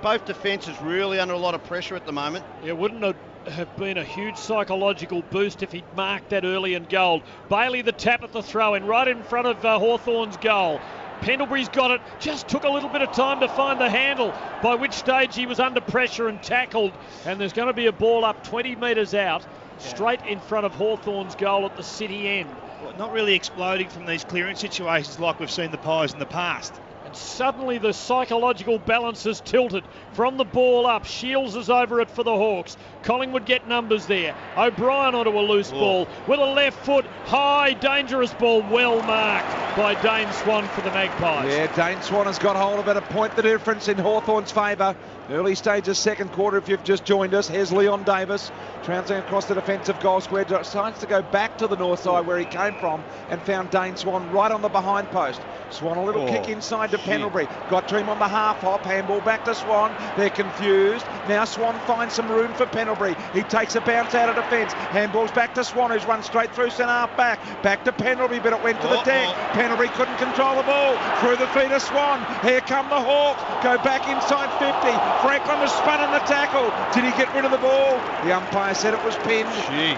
Both defences really under a lot of pressure at the moment. It wouldn't have been a huge psychological boost if he'd marked that early in goal. Bailey the tap at the throw-in, right in front of Hawthorn's goal. Pendlebury's got it, just took a little bit of time to find the handle, by which stage he was under pressure and tackled, and there's going to be a ball up 20 metres out, straight in front of Hawthorn's goal at the City end. Well, not really exploding from these clearance situations like we've seen the Pies in the past. And suddenly the psychological balance is tilted from the ball up. Shields is over it for the Hawks. Collingwood get numbers there. O'Brien onto a loose ball with a left foot. High, dangerous ball, well marked by Dane Swan for the Magpies. Yeah, Dane Swan has got hold of it, a point the difference in Hawthorn's favour. Early stages, second quarter, if you've just joined us. Here's Leon Davis, trouncing across the defensive goal square. Decides to go back to the north side where he came from and found Dane Swan right on the behind post. Swan a little kick inside to Pendlebury. Got to him on the half hop. Handball back to Swan. They're confused. Now Swan finds some room for Pendlebury. He takes a bounce out of defence. Handball's back to Swan, who's run straight through centre half back. Back to Pendlebury, but it went to the deck. Pendlebury couldn't control the ball. Through the feet of Swan. Here come the Hawks. Go back inside 50. Franklin was spun in the tackle. Did he get rid of the ball? The umpire said it was pinned.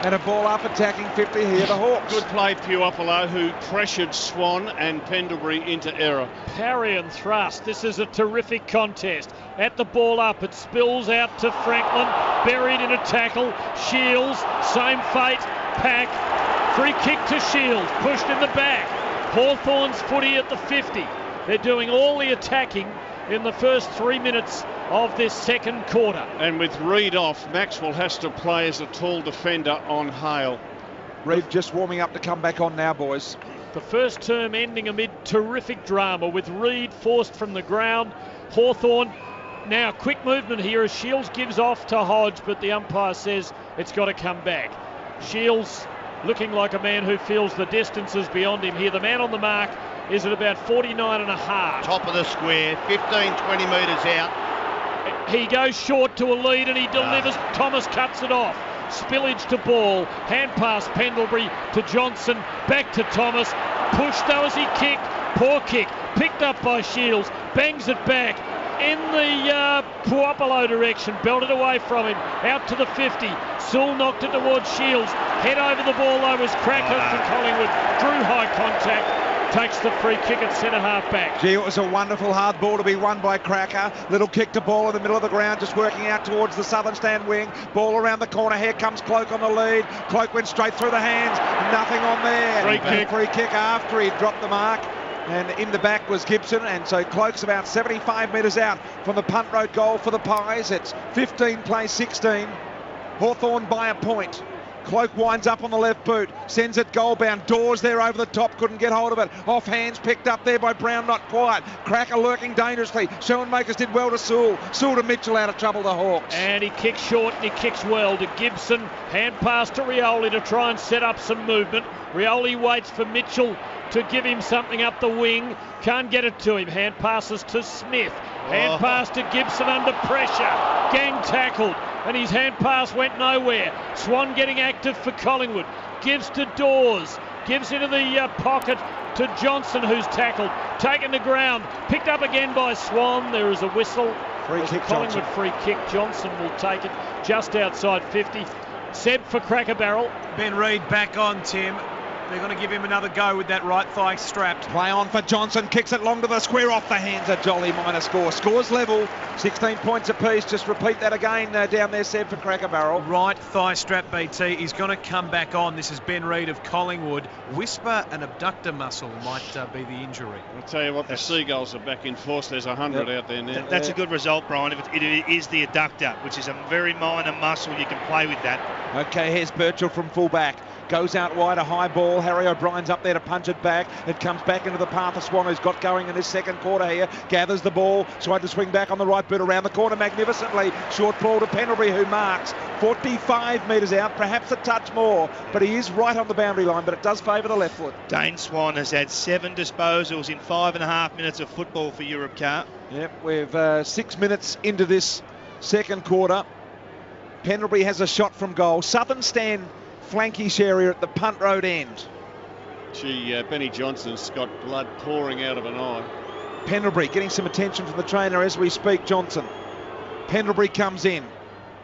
And a ball up attacking 50 here, the Hawks. Good play, Puopolo, who pressured Swan and Pendlebury into error. Parry and thrust. This is a terrific contest. At the ball up, it spills out to Franklin. Buried in a tackle. Shields, same fate. Pack. Free kick to Shields. Pushed in the back. Hawthorn's footy at the 50. They're doing all the attacking in the first 3 minutes of this second quarter. And with Reid off, Maxwell has to play as a tall defender on Hale. Reid just warming up to come back on now, boys. The first term ending amid terrific drama with Reid forced from the ground. Hawthorn now quick movement here as Shields gives off to Hodge, but the umpire says it's got to come back. Shields looking like a man who feels the distance is beyond him here. The man on the mark is at about 49.5. Top of the square, 15, 20 metres out. He goes short to a lead and he delivers. Thomas cuts it off. Spillage to ball. Hand pass Pendlebury to Johnson. Back to Thomas. Pushed though as he kicked. Poor kick. Picked up by Shields. Bangs it back in the Puopolo direction. Belted away from him. Out to the 50. Sewell knocked it towards Shields. Head over the ball though was Cracker for Collingwood. Drew high contact. Takes the free kick at centre half back. Gee, it was a wonderful hard ball to be won by Cracker. Little kick to ball in the middle of the ground, just working out towards the southern stand wing. Ball around the corner. Here comes Cloak on the lead. Cloak went straight through the hands. Nothing on there. Free kick after he dropped the mark. And in the back was Gibson, and so Cloak's about 75 metres out from the punt road goal for the Pies. It's 15 plays 16. Hawthorn by a point. Cloak winds up on the left boot, sends it goal bound. Dawes there over the top, couldn't get hold of it. Off hands, picked up there by Brown, not quite. Cracker lurking dangerously. Schoenmakers did well to Sewell. Sewell to Mitchell, out of trouble, the Hawks. And he kicks short and he kicks well to Gibson. Hand pass to Rioli to try and set up some movement. Rioli waits for Mitchell to give him something up the wing. Can't get it to him. Hand passes to Smith. Hand pass to Gibson under pressure. Gang tackled. And his hand pass went nowhere. Swan getting active for Collingwood. Gives to Dawes. Gives into the pocket to Johnson, who's tackled. Taken to ground. Picked up again by Swan. There is a whistle. Free kick, Collingwood Johnson. free kick. Johnson will take it just outside 50. Seb for Cracker Barrel. Ben Reid back on, Tim. They're going to give him another go with that right thigh strapped. Play on for Johnson, kicks it long to the square, off the hands of Jolly, minor score. Scores level, 16 points apiece. Just repeat that again down there, Seb, for Cracker Barrel. Right thigh strap, BT. He's going to come back on. This is Ben Reid of Collingwood. Whisper and abductor muscle might be the injury. I'll tell you what, the Seagulls are back in force. There's 100 out there now. That's a good result, Brian. If it is the adductor, which is a very minor muscle, you can play with that. Okay, here's Birchall from fullback. Goes out wide, a high ball. Harry O'Brien's up there to punch it back. It comes back into the path of Swan, who's got going in his second quarter here. Gathers the ball, tried to swing back on the right boot around the corner magnificently. Short ball to Pendlebury, who marks 45 metres out, perhaps a touch more, but he is right on the boundary line, but it does favour the left foot. Dane Swan has had 7 disposals in 5.5 minutes of football for Europcar. Yep, we've 6 minutes into this second quarter. Pendlebury has a shot from goal. Southern stand flankish area at the punt road end. Gee, Benny Johnson's got blood pouring out of an eye. Pendlebury getting some attention from the trainer as we speak. Johnson. Pendlebury comes in.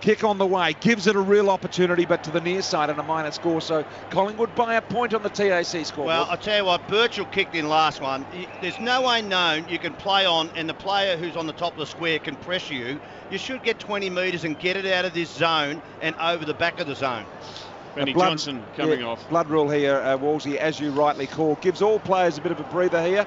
Kick on the way, gives it a real opportunity, but to the near side and a minor score. So Collingwood by a point on the TAC scoreboard. Well, I'll tell you what, Birchall kicked in last one. There's no way known you can play on, and the player who's on the top of the square can pressure you. You should get 20 metres and get it out of this zone and over the back of the zone. Benny Johnson coming off. Blood rule here, Wolsey, as you rightly call. Gives all players a bit of a breather here.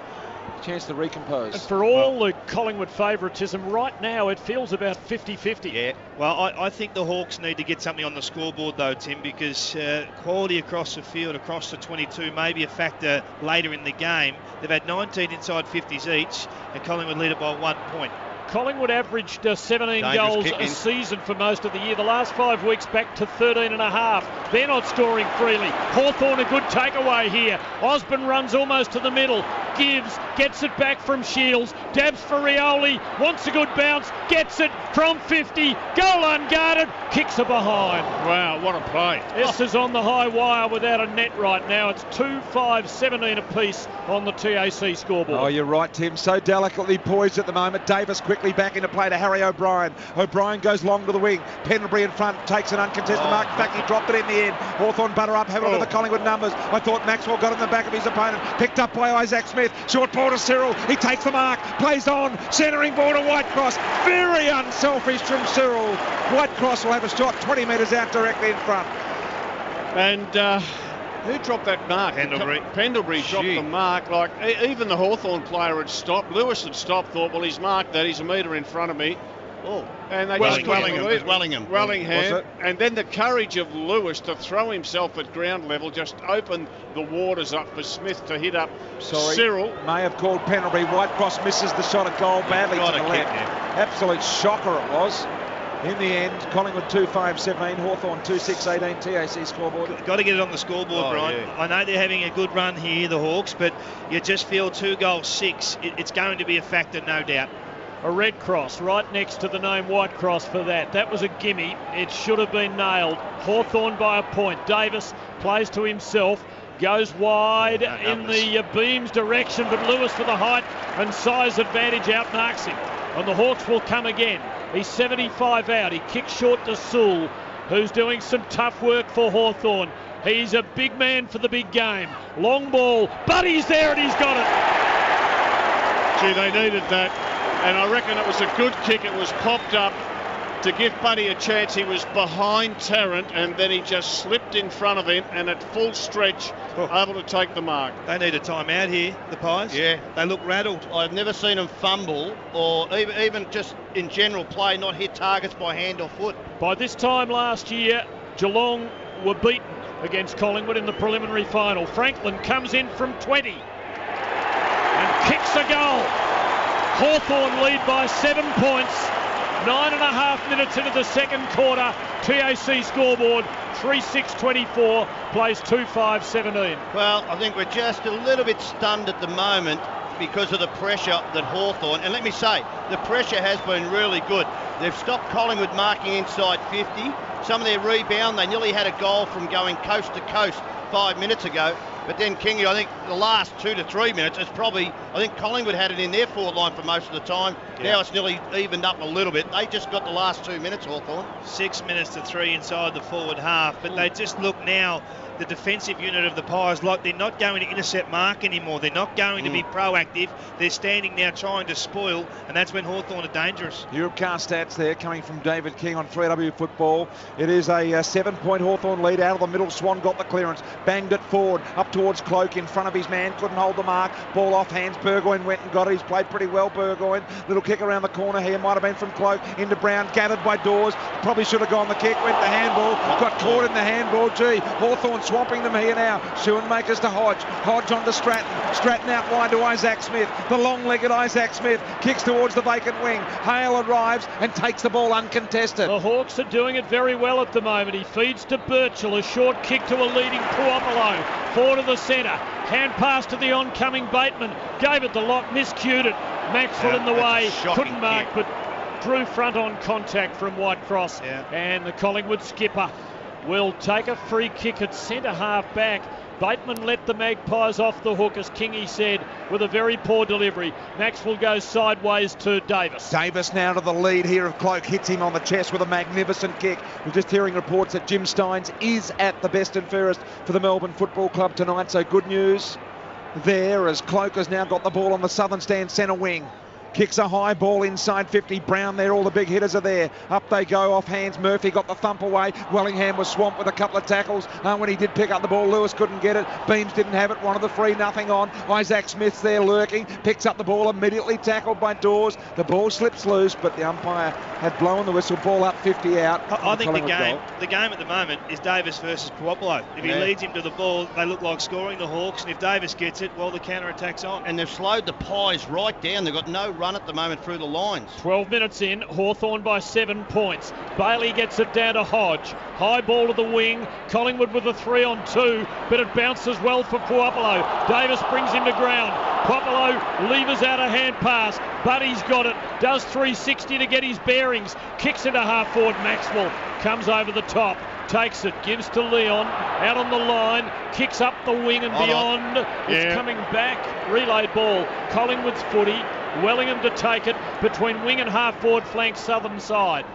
Chance to recompose. And for all the Collingwood favouritism, right now it feels about 50-50. Yeah, well, I think the Hawks need to get something on the scoreboard though, Tim, because quality across the field, across the 22, may be a factor later in the game. They've had 19 inside 50s each, and Collingwood lead it by 1 point. Collingwood averaged 17 Dangerous goals kick a in. season for most of the year. The last 5 weeks back to 13.5. They're not scoring freely. Hawthorn a good takeaway here. Osborne runs almost to the middle. Gives, gets it back from Shields. Dabs for Rioli. Wants a good bounce. Gets it from 50. Goal unguarded. Kicks it behind. Wow, what a play. This is on the high wire without a net right now. It's 2-5-17 apiece on the TAC scoreboard. Oh, you're right, Tim. So delicately poised at the moment. Davis quickly back into play to Harry O'Brien. O'Brien goes long to the wing. Pendlebury in front, takes an uncontested mark. In fact, he dropped it in the end. Hawthorn butter up. Have a look at the Collingwood numbers. I thought Maxwell got in the back of his opponent. Picked up by Isaac Smith. Short ball to Cyril. He takes the mark. Plays on. Centering ball to Whitecross. Very unselfish from Cyril. Whitecross will have a shot 20 metres out directly in front. And who dropped that mark? Pendlebury dropped the mark. Like even the Hawthorn player had stopped. Lewis had stopped. Thought, well, he's marked that. He's a metre in front of me. Oh, and they Wellingham. Wellingham. And then the courage of Lewis to throw himself at ground level just opened the waters up for Smith to hit up Cyril. May have called Pendlebury. Whitecross misses the shot at goal badly to the left. Absolute shocker it was. In the end, Collingwood 2-5-17, Hawthorn 2-6-18, TAC scoreboard. Got to get it on the scoreboard, Brian. Yeah. I know they're having a good run here, the Hawks, but you just feel 2 goals 6. It's going to be a factor, no doubt. A red cross right next to the name Whitecross for that. That was a gimme. It should have been nailed. Hawthorn by a point. Davis plays to himself. Goes wide in the beam's direction, but Lewis for the height and size advantage outmarks him. And the Hawks will come again. He's 75 out. He kicks short to Sewell, who's doing some tough work for Hawthorn. He's a big man for the big game. Long ball. Buddy's there and he's got it. Gee, they needed that. And I reckon it was a good kick. It was popped up to give Buddy a chance. He was behind Tarrant and then he just slipped in front of him and at full stretch able to take the mark. They need a timeout here, the Pies. Yeah. They look rattled. I've never seen them fumble or even just in general play not hit targets by hand or foot. By this time last year, Geelong were beaten against Collingwood in the preliminary final. Franklin comes in from 20 and kicks a goal. Hawthorn lead by 7 points. 9.5 minutes into the second quarter. TAC scoreboard 3-6-24, plays 2-5-17. Well, I think we're just a little bit stunned at the moment because of the pressure that Hawthorn, and let me say, the pressure has been really good. They've stopped Collingwood marking inside 50. Some of their rebound, they nearly had a goal from going coast to coast 5 minutes ago. But then, Kingy, I think the last 2 to 3 minutes, it's probably, I think Collingwood had it in their forward line for most of the time. Yeah. Now it's nearly evened up a little bit. They just got the last 2 minutes, Hawthorn. 6 minutes to 3 inside the forward half, but they just look now, the defensive unit of the Pies, like they're not going to intercept mark anymore. They're not going to be proactive. They're standing now trying to spoil, and that's when Hawthorn are dangerous. Europcar stats there coming from David King on 3W Football. It is a 7-point Hawthorn lead out of the middle. Swan got the clearance, banged it forward, up towards Cloak in front of his man, couldn't hold the mark. Ball off hands, Burgoyne went and got it. He's played pretty well, Burgoyne. Little kick kick around the corner here. Might have been from Cloak into Brown, gathered by Dawes. Probably should have gone the kick, went the handball, got caught in the handball. Gee, Hawthorn swamping them here now. Schoenmakers to Hodge. Hodge on to Stratton. Stratton out wide to Isaac Smith. The long-legged Isaac Smith kicks towards the vacant wing. Hale arrives and takes the ball uncontested. The Hawks are doing it very well at the moment. He feeds to Birchall, a short kick to a leading Puopolo. Forward to the centre. Hand pass to the oncoming Bateman. Gave it the lot, miscued it. Maxwell in the way. Couldn't mark, but drew front on contact from Whitecross. And the Collingwood skipper will take a free kick at centre half back. Bateman let the Magpies off the hook, as Kingy said, with a very poor delivery. Maxwell goes sideways to Davis. Davis now to the lead here of Cloak, hits him on the chest with a magnificent kick. We're just hearing reports that Jim Steins is at the best and fairest for the Melbourne Football Club tonight, so good news there as Cloak has now got the ball on the southern stand centre wing. Kicks a high ball inside 50. Brown there, all the big hitters are there. Up they go, off hands. Murphy got the thump away. Wellingham was swamped with a couple of tackles. When he did pick up the ball, Lewis couldn't get it. Beams didn't have it. One of the three, nothing on. Isaac Smith's there lurking. Picks up the ball, immediately tackled by Dawes. The ball slips loose, but the umpire had blown the whistle. Ball up, 50 out. I think the game at the moment is Davis versus Puopolo. If he leads him to the ball, they look like scoring, the Hawks. And if Davis gets it, well, the counter-attack's on. And they've slowed the Pies right down. They've got no run at the moment through the lines. 12 minutes in, Hawthorn by 7 points. Bailey gets it down to Hodge. High ball to the wing. Collingwood with a 3-on-2, but it bounces well for Puopolo. Davis brings him to ground. Puopolo levers out a hand pass. Buddy's got it. Does 360 to get his bearings. Kicks into half forward. Maxwell comes over the top. Takes it, gives to Leon, out on the line, kicks up the wing and beyond. It's coming back, relayed ball. Collingwood's footy, Wellingham to take it between wing and half forward flank southern side.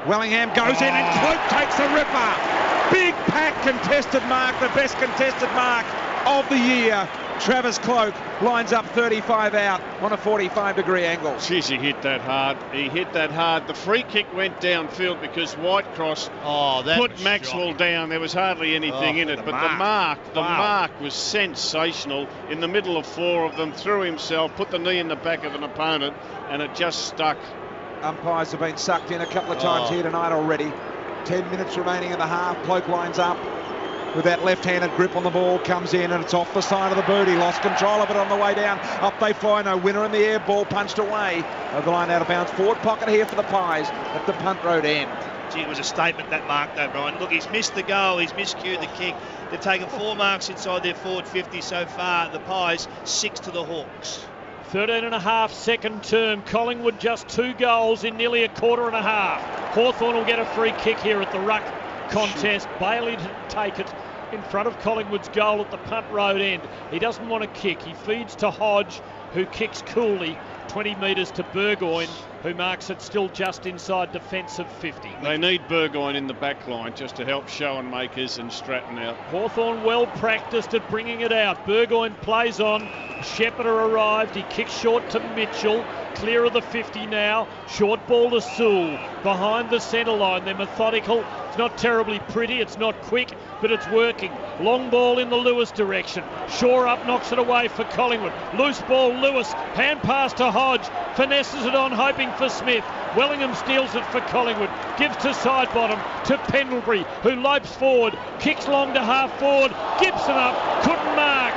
Wellingham goes in and Cloak takes a ripper. Big pack contested mark, the best contested mark of the year. Travis Cloak lines up 35 out on a 45-degree angle. Jeez, he hit that hard. He hit that hard. The free kick went downfield because Whitecross put Maxwell down. There was hardly anything in it, but the mark was sensational. In the middle of four of them, threw himself, put the knee in the back of an opponent, and it just stuck. Umpires have been sucked in a couple of times here tonight already. 10 minutes remaining in the half. Cloak lines up with that left-handed grip on the ball, comes in and it's off the side of the boot. He lost control of it on the way down. Up they fly, no winner in the air, ball punched away. Over the line out of bounds, forward pocket here for the Pies at the punt road end. Gee, it was a statement, that mark though, Brian. Look, he's missed the goal, he's miscued the kick. They've taken 4 marks inside their forward 50 so far. The Pies, 6 to the Hawks. 13.5 second term. Collingwood just 2 goals in nearly a quarter and a half. Hawthorn will get a free kick here at the ruck contest. Bailey to take it in front of Collingwood's goal at the punt road end. He doesn't want to kick. He feeds to Hodge, who kicks coolly 20 metres to Burgoyne, who marks it still just inside defensive 50. They need Burgoyne in the back line just to help Schoenmakers and Stratton out. Hawthorn well practiced at bringing it out. Burgoyne plays on. Shepherd arrived. He kicks short to Mitchell. Clear of the 50 now. Short ball to Sewell. Behind the centre line. They're methodical. It's not terribly pretty. It's not quick, but it's working. Long ball in the Lewis direction. Shaw up, knocks it away for Collingwood. Loose ball, Lewis. Hand pass to Hodge. Finesses it on, hoping for Smith. Wellingham steals it for Collingwood. Gives to side bottom to Pendlebury, who lopes forward. Kicks long to half forward. Gibson up. Couldn't mark.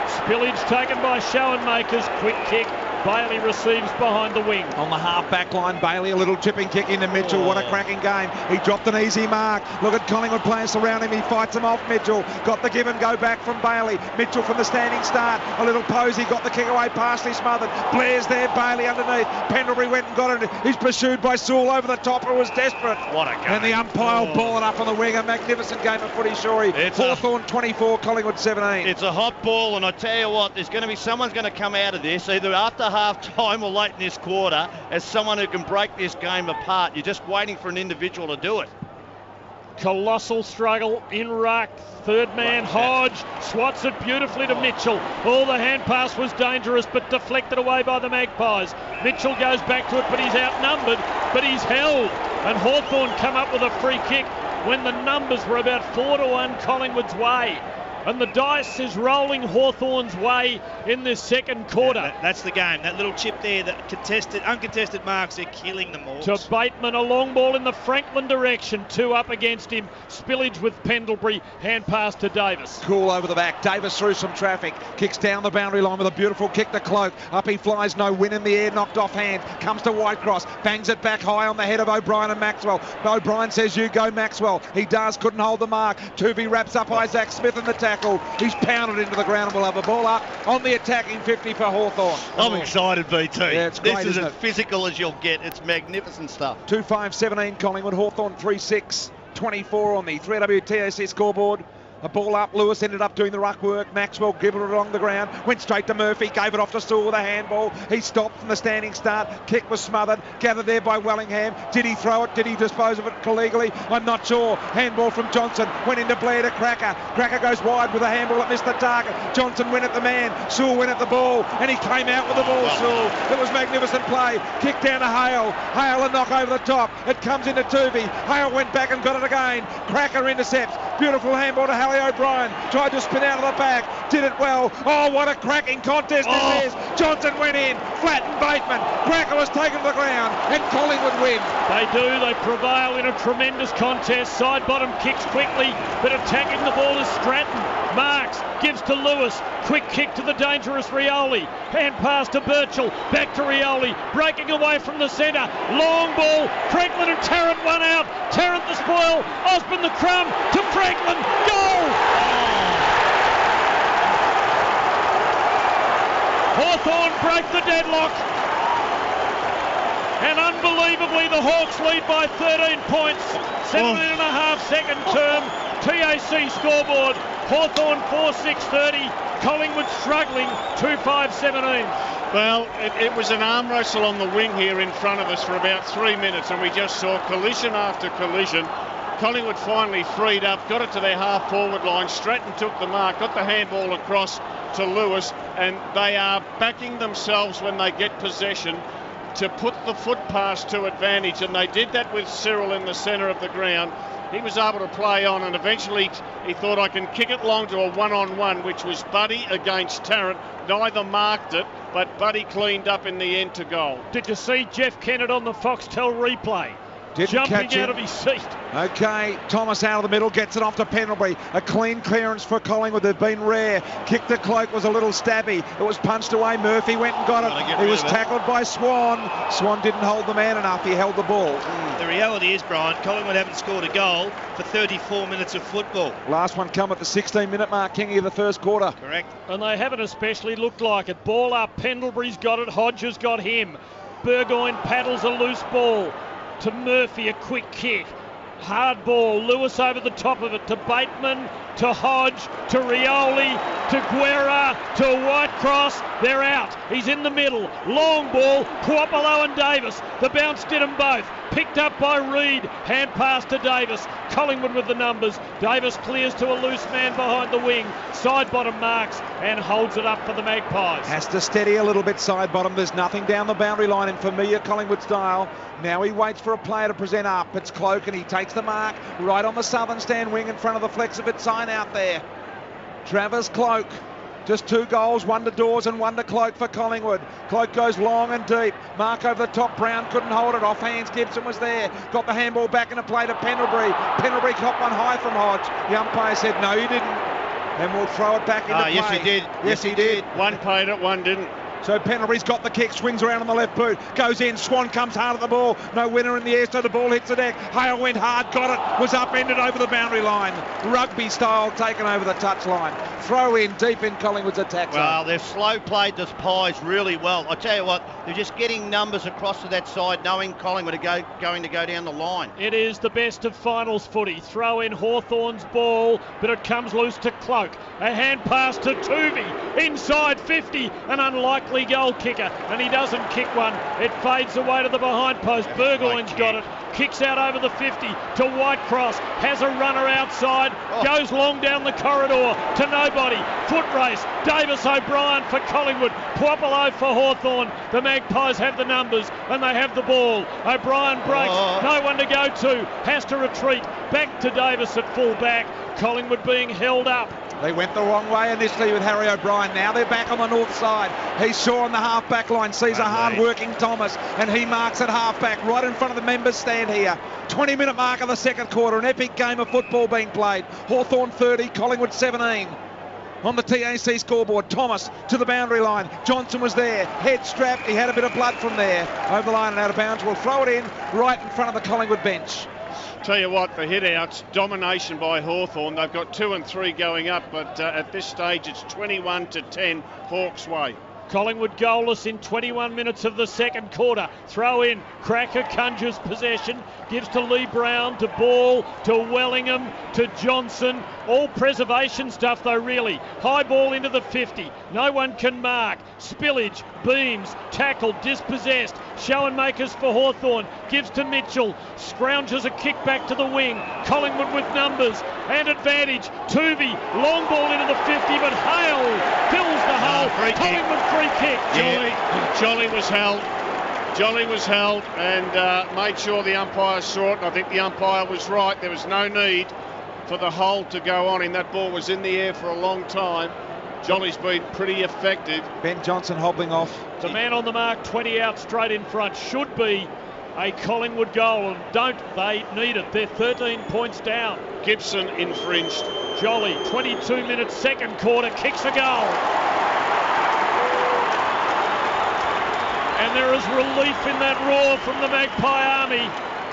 Spillage taken by Schoenmakers. Quick kick. Bailey receives behind the wing. On the half back line, Bailey, a little chipping kick into Mitchell. What a cracking game. He dropped an easy mark. Look at Collingwood players surrounding him. He fights him off, Mitchell. Got the give and go back from Bailey. Mitchell from the standing start. A little posy, got the kick away, partially smothered. Blair's there, Bailey underneath. Pendlebury went and got it. He's pursued by Sewell over the top, who was desperate. What a game. And the umpire will ball it up on the wing. A magnificent game of footy, Shorey. Hawthorn 24, Collingwood 17. It's a hot ball, and I tell you what, there's going to be someone's going to come out of this, either after half-time or late in this quarter, as someone who can break this game apart. You're just waiting for an individual to do it. Colossal struggle in ruck. Third man, Hodge, swats it beautifully to Mitchell. Oh, the hand pass was dangerous, but deflected away by the Magpies. Mitchell goes back to it, but he's outnumbered, but he's held. And Hawthorn come up with a free kick when the numbers were about 4-1 Collingwood's way. and the dice is rolling Hawthorn's way in this second quarter. Yeah, that's the game. That little chip there, that uncontested marks, they're killing them all. To Bateman, a long ball in the Franklin direction. 2 up against him. Spillage with Pendlebury. Hand pass to Davis. Cool over the back. Davis through some traffic. Kicks down the boundary line with a beautiful kick to Cloak. Up he flies, no win in the air, knocked off hand. Comes to Whitecross. Bangs it back high on the head of O'Brien and Maxwell. O'Brien says, you go, Maxwell. He does, couldn't hold the mark. Tuvey wraps up Isaac Smith in the tackle. He's pounded into the ground and will have the ball up on the attacking 50 for Hawthorn. I'm excited, BT. Yeah, it's great, this is isn't as it? physical as you'll get. It's magnificent stuff. 2-5-17 Collingwood. Hawthorn 3-6. 24 on the 3WTAC scoreboard. A ball up, Lewis ended up doing the ruck work. Maxwell dribbled it along the ground, went straight to Murphy, gave it off to Sewell with a handball. He stopped from the standing start, kick was smothered, gathered there by Wellingham. Did he throw it? Did he dispose of it illegally? I'm not sure. Handball from Johnson, went into Blair to Cracker. Cracker goes wide with a handball that missed the target. Johnson went at the man, Sewell went at the ball, and he came out with the ball, Sewell. It was magnificent play. Kick down to Hale. Hale a knock over the top. It comes into Tuvey. Hale went back and got it again. Cracker intercepts. Beautiful handball to Hallie O'Brien. Tried to spin out of the back. Did it well. Oh, what a cracking contest this is. Johnson went in. Flattened Bateman. Cracker was taken to the ground. And Collingwood win. They do. They prevail in a tremendous contest. Side bottom kicks quickly, but attacking the ball is Stratton. Marks gives to Lewis. Quick kick to the dangerous Rioli. Hand pass to Birchall. Back to Rioli. Breaking away from the centre. Long ball. Franklin and Tarrant one out. Tarrant the spoil. Osborne the crumb to Franklin. Goal! Hawthorn break the deadlock. And unbelievably, the Hawks lead by 13 points. 7.5 second term. TAC scoreboard. Hawthorn 4-6-30. Collingwood struggling 2-5-17. Well, it was an arm wrestle on the wing here in front of us for about 3 minutes, and we just saw collision after collision. Collingwood finally freed up, got it to their half-forward line. Stratton took the mark, got the handball across to Lewis, and they are backing themselves when they get possession to put the foot pass to advantage, and they did that with Cyril in the centre of the ground. He was able to play on, and eventually he thought, I can kick it long to a one-on-one, which was Buddy against Tarrant. Neither marked it, but Buddy cleaned up in the end to goal. Did you see Jeff Kennett on the Foxtel replay? Didn't Jumping catch out him. of his seat. Okay, Thomas out of the middle, gets it off to Pendlebury. A clean clearance for Collingwood. They've been rare. Kick to Cloak was a little stabby. It was punched away. Murphy went and got it. He was tackled by Swan. Swan didn't hold the man enough. He held the ball. The reality is, Brian, Collingwood haven't scored a goal for 34 minutes of football. Last one come at the 16-minute mark, Kingy, of the first quarter. Correct. And they haven't especially looked like it. Ball up. Pendlebury's got it. Hodges got him. Burgoyne paddles a loose ball to Murphy, a quick kick. Hard ball, Lewis over the top of it to Bateman, to Hodge, to Rioli, to Guerra, to Whitecross. They're out. He's in the middle. Long ball, Puopolo and Davis. The bounce did them both. Picked up by Reed. Hand pass to Davis. Collingwood with the numbers. Davis clears to a loose man behind the wing. Side bottom marks and holds it up for the Magpies. Has to steady a little bit side bottom. There's nothing down the boundary line in familiar Collingwood style. Now he waits for a player to present up. It's Cloak, and he takes the mark right on the southern stand wing in front of the flex of it sign out there. Travers Cloak. Just 2 goals, 1 to Dawes and 1 to Cloak for Collingwood. Cloak goes long and deep. Mark over the top. Brown couldn't hold it. Off hands. Gibson was there. Got the handball back into play to Pendlebury. Pendlebury caught one high from Hodge. The umpire said, no, you didn't. And we'll throw it back into play. Yes, he did. Yes, he did. One paid it, one didn't. So Pendlebury's got the kick, swings around on the left boot, goes in, Swan comes hard at the ball, no winner in the air, so the ball hits the deck. Hale went hard, got it, was upended over the boundary line. Rugby style taken over the touchline. Throw in deep in Collingwood's attack zone. Well, they've slow played this Pies really well. I tell you what, they're just getting numbers across to that side, knowing Collingwood are going to go down the line. It is the best of finals footy. Throw in Hawthorn's ball, but it comes loose to Cloak. A hand pass to Tuvey, inside 50, an unlikely likely goal kicker, and he doesn't kick one. It fades away to the behind post. Burgoyne's got it. Kicks out over the 50 to Whitecross. Has a runner outside. Goes long down the corridor to nobody. Foot race. Davis O'Brien for Collingwood. Puopolo for Hawthorn. The Magpies have the numbers and they have the ball. O'Brien breaks. No one to go to. Has to retreat. Back to Davis at full back. Collingwood being held up. They went the wrong way initially with Harry O'Brien. Now they're back on the north side. He's Shaw on the half-back line. Sees a hard-working Thomas, and he marks at half-back right in front of the members' stand here. 20-minute mark of the second quarter. An epic game of football being played. Hawthorn 30, Collingwood 17. On the TAC scoreboard, Thomas to the boundary line. Johnson was there, head strapped. He had a bit of blood from there. Over the line and out of bounds. We'll throw it in right in front of the Collingwood bench. Tell you what, for hit-outs, domination by Hawthorn. They've got 2 and 3 going up, but at this stage it's 21-10 Hawks way. Collingwood goalless in 21 minutes of the second quarter. Throw in. Cracker conjures possession. Gives to Lee Brown, to Ball, to Wellingham, to Johnson. All preservation stuff though, really. High ball into the 50. No one can mark. Spillage. Beams. Tackled. Dispossessed. Schoenmakers for Hawthorn. Gives to Mitchell. Scrounges a kick back to the wing. Collingwood with numbers and advantage. Tuvey. Long ball into the 50, but Hale fills the hole. Collingwood free kick. Jolly was held. Jolly was held and made sure the umpire saw it. And I think the umpire was right. There was no need for the hold to go on him. That ball was in the air for a long time. Jolly's been pretty effective. Ben Johnson hobbling off. The man on the mark, 20 out straight in front. Should be a Collingwood goal, and don't they need it? They're 13 points down. Gibson infringed. Jolly, 22 minutes, second quarter, kicks a goal. And there is relief in that roar from the Magpie Army.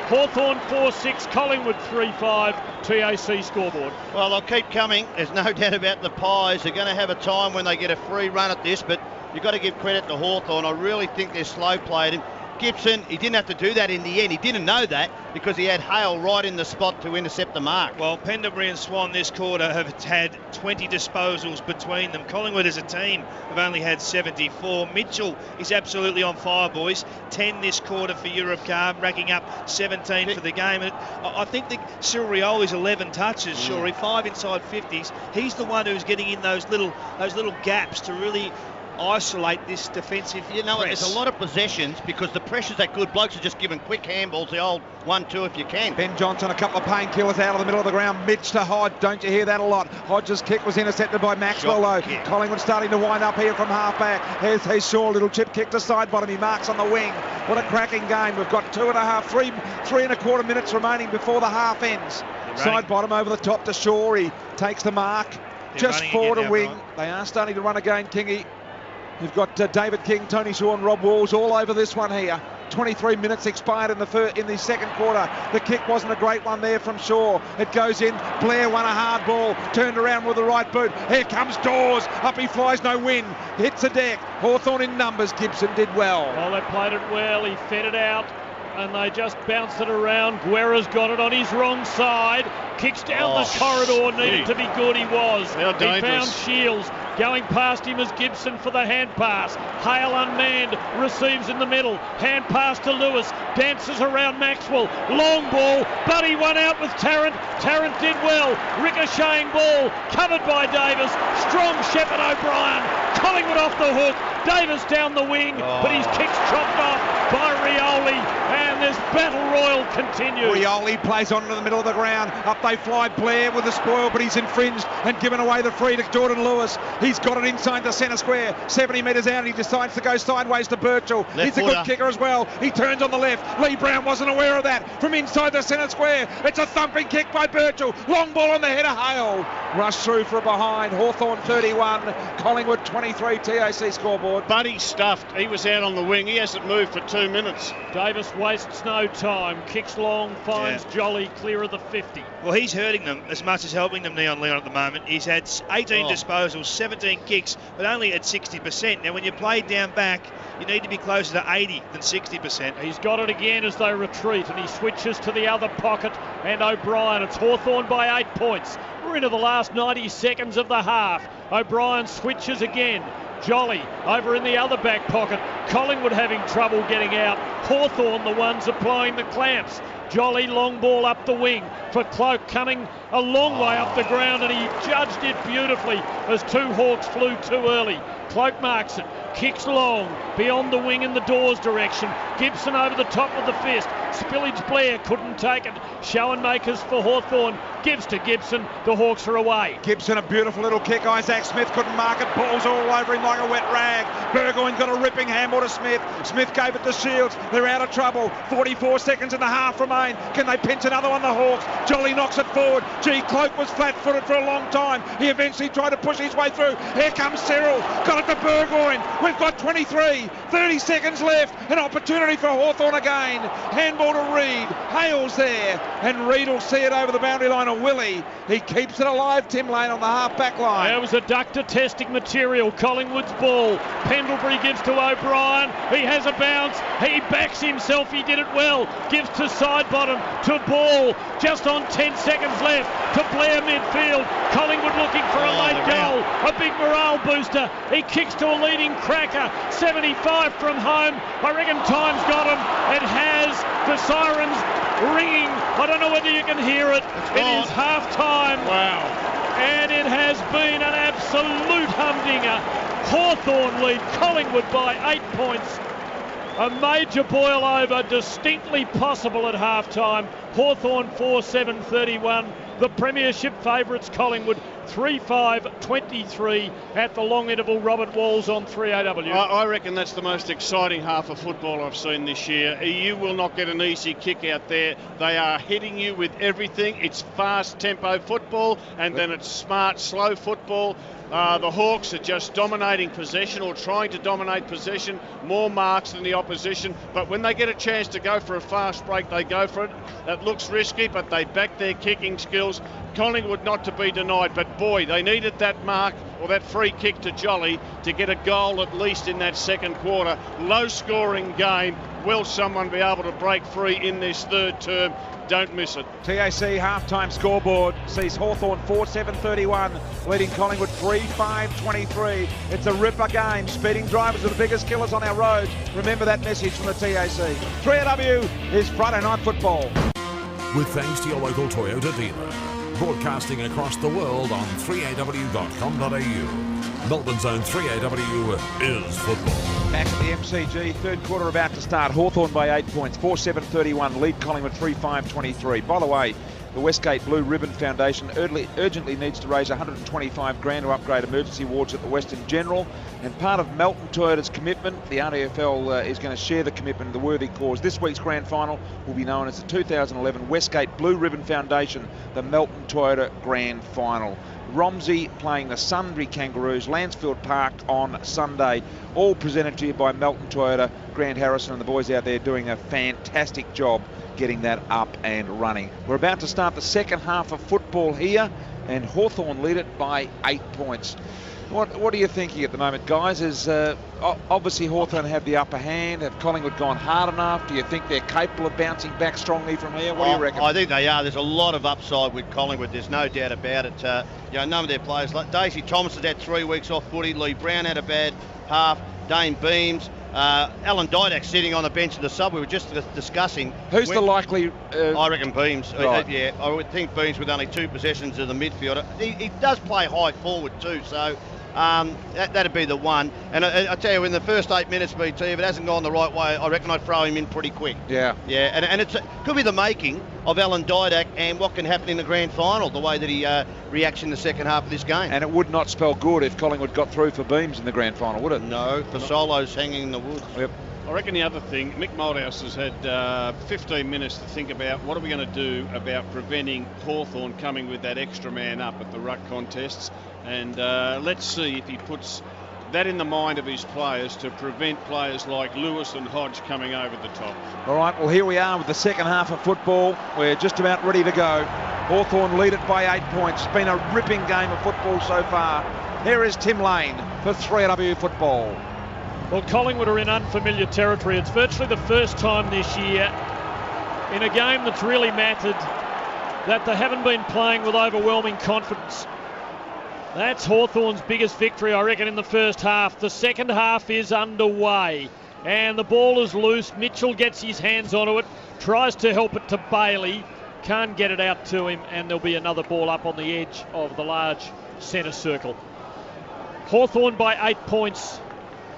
Hawthorn 4-6, Collingwood 3-5, TAC scoreboard. Well, they'll keep coming. There's no doubt about the Pies. They're going to have a time when they get a free run at this, but you've got to give credit to Hawthorn. I really think they're slow played him. Gibson, he didn't have to do that in the end. He didn't know that because he had Hale right in the spot to intercept the mark. Well, Pendlebury and Swan this quarter have had 20 disposals between them. Collingwood as a team have only had 74. Mitchell is absolutely on fire, boys. 10 this quarter for Europcar, racking up 17 for the game. And I think that Cyril Rioli's 11 touches, Shorey, 5 inside 50s. He's the one who's getting in those little gaps to really isolate this defensive press. There's a lot of possessions because the pressure's that good. Blokes are just giving quick handballs, the old 1-2 if you can. Ben Johnson, a couple of painkillers out of the middle of the ground. Mitch to Hodge. Don't you hear that a lot? Hodge's kick was intercepted by Maxwell though. Collingwood starting to wind up here from half back. Here's Shaw, little chip kick to side bottom. He marks on the wing. What a cracking game. We've got 3.25 minutes remaining before the half ends. Side bottom over the top to Shaw. He takes the mark. Just forward to wing. They are starting to run again, Kingy. You've got David King, Tony Shaw and Rob Walls all over this one here. 23 minutes expired in the second quarter. The kick wasn't a great one there from Shaw. It goes in. Blair won a hard ball. Turned around with the right boot. Here comes Dawes. Up he flies, no win. Hits the deck. Hawthorn in numbers. Gibson did well. Well, they played it well. He fed it out. And they just bounced it around. Guerra's got it on his wrong side. Kicks down the corridor. Needed to be good. He was. He found Shields. Going past him as Gibson for the hand pass. Hale unmanned. Receives in the middle. Hand pass to Lewis. Dances around Maxwell. Long ball. But he won out with Tarrant. Tarrant did well. Ricocheting ball. Covered by Davis. Strong Shepherd O'Brien. Collingwood off the hook. Davis down the wing. But his kick's chopped off by Rioli. And this battle royal continues. Rioli plays on to the middle of the ground. Up they fly. Blair with the spoil, but he's infringed and given away the free to Jordan Lewis. He's got it inside the centre square. 70 metres out, and he decides to go sideways to Birchall. He's a good kicker as well. He turns on the left. Lee Brown wasn't aware of that. From inside the centre square, it's a thumping kick by Birchall. Long ball on the head of Hale. Rush through for a behind. Hawthorn 31, Collingwood 23, TAC scoreboard. Buddy stuffed. He was out on the wing. He hasn't moved for 2 minutes. Davis wastes no time. Kicks long, finds Jolly clear of the 50. Well, he's hurting them as much as helping them, Neon Leon, at the moment. He's had 18 disposals, 17 kicks, but only at 60%. Now, when you play down back, you need to be closer to 80 than 60%. He's got it again as they retreat, and he switches to the other pocket, and O'Brien. It's Hawthorn by 8 points. We're into the last 90 seconds of the half. O'Brien switches again. Jolly over in the other back pocket. Collingwood having trouble getting out. Hawthorn the ones applying the clamps. Jolly long ball up the wing for Cloak, coming a long way up the ground, and he judged it beautifully as two Hawks flew too early. Cloak marks it, kicks long, beyond the wing in the Dawes direction. Gibson over the top with the fist. Spillage Blair couldn't take it. Schoenmakers for Hawthorn. Gives to Gibson. The Hawks are away. Gibson, a beautiful little kick. Isaac Smith couldn't mark it. Balls all over him like a wet rag. Burgoyne got a ripping handball to Smith. Smith gave it to Shields. They're out of trouble. 44 seconds and a half remain. Can they pinch another one, the Hawks? Jolly knocks it forward. Cloak was flat-footed for a long time. He eventually tried to push his way through. Here comes Cyril. Got it to Burgoyne. We've got 23. 30 seconds left. An opportunity for Hawthorn again. Handball to Reid. Hale's there. And Reid will see it over the boundary line of Willie. He keeps it alive, Tim Lane, on the half-back line. There was a ductor testing material. Collingwood's ball. Pendlebury gives to O'Brien. He has a bounce. He backs himself. He did it well. Gives to side bottom to Ball. Just on 10 seconds left to Blair midfield. Collingwood looking for a late goal. A big morale booster. He kicks to a leading cracker. 75 from home. I reckon time's got him. It has. The sirens ringing. I don't know whether you can hear it. It is half-time. Wow. And it has been an absolute humdinger. Hawthorn lead Collingwood by 8 points. A major boil over, distinctly possible at half-time. Hawthorn 4-7-31. The premiership favourites Collingwood 3-5-23 at the long interval. Robert Walls on 3AW. I reckon that's the most exciting half of football I've seen this year. You will not get an easy kick out there. They are hitting you with everything. It's fast tempo football, and then it's smart, slow football. The Hawks are just dominating possession, or trying to dominate possession, more marks than the opposition, but when they get a chance to go for a fast break, they go for it. That looks risky, but they back their kicking skills. Collingwood not to be denied, but boy, they needed that mark or that free kick to Jolly to get a goal at least in that second quarter. Low scoring game. Will someone be able to break free in this third term? Don't miss it. TAC half-time scoreboard sees Hawthorn 4-7-31, leading Collingwood 3-5-23. It's a ripper game. Speeding drivers are the biggest killers on our roads. Remember that message from the TAC. 3AW is Friday Night Football. With thanks to your local Toyota dealer. Broadcasting across the world on 3aw.com.au. Melbourne's own 3AW is football. Back at the MCG, third quarter about to start. Hawthorn by 8 points, 4-7-31, lead Collingwood 3-5-23. By the way, the Westgate Blue Ribbon Foundation urgently needs to raise $125,000 to upgrade emergency wards at the Western General. And part of Melton Toyota's commitment, the AFL is going to share the commitment of the worthy cause. This week's grand final will be known as the 2011 Westgate Blue Ribbon Foundation, the Melton Toyota Grand Final. Romsey playing the Sundry Kangaroos, Lansfield Park on Sunday. All presented to you by Melton Toyota. Grant Harrison and the boys out there doing a fantastic job getting that up and running. We're about to start the second half of football here, and Hawthorn lead it by 8 points. What are you thinking at the moment, guys? Is obviously Hawthorn have the upper hand. Have Collingwood gone hard enough? Do you think they're capable of bouncing back strongly from here? What do you reckon? I think they are. There's a lot of upside with Collingwood. There's no doubt about it. None of their players, like Daisy Thomas has had 3 weeks off footy. Lee Brown had a bad half. Dane Beams. Alan Didak sitting on the bench of the sub. We were just discussing. Who's the likely... I reckon Beams. Right. Yeah, I would think Beams with only 2 possessions of the midfielder. He does play high forward too, so... that'd be the one. And I tell you, in the first 8 minutes, BT, if it hasn't gone the right way, I reckon I'd throw him in pretty quick. Yeah. Yeah, and it could be the making of Alan Didak and what can happen in the grand final, the way that he reacts in the second half of this game. And it would not spell good if Collingwood got through for Beams in the grand final, would it? No, for Solos hanging in the woods. Yep. I reckon the other thing, Mick Malthouse has had 15 minutes to think about what are we going to do about preventing Hawthorn coming with that extra man up at the ruck contests. And let's see if he puts that in the mind of his players to prevent players like Lewis and Hodge coming over the top. All right, well, here we are with the second half of football. We're just about ready to go. Hawthorn lead it by 8 points. It's been a ripping game of football so far. Here is Tim Lane for 3AW Football. Well, Collingwood are in unfamiliar territory. It's virtually the first time this year in a game that's really mattered that they haven't been playing with overwhelming confidence. That's Hawthorn's biggest victory, I reckon, in the first half. The second half is underway, and the ball is loose. Mitchell gets his hands onto it, tries to help it to Bailey, can't get it out to him, and there'll be another ball up on the edge of the large centre circle. Hawthorn by 8 points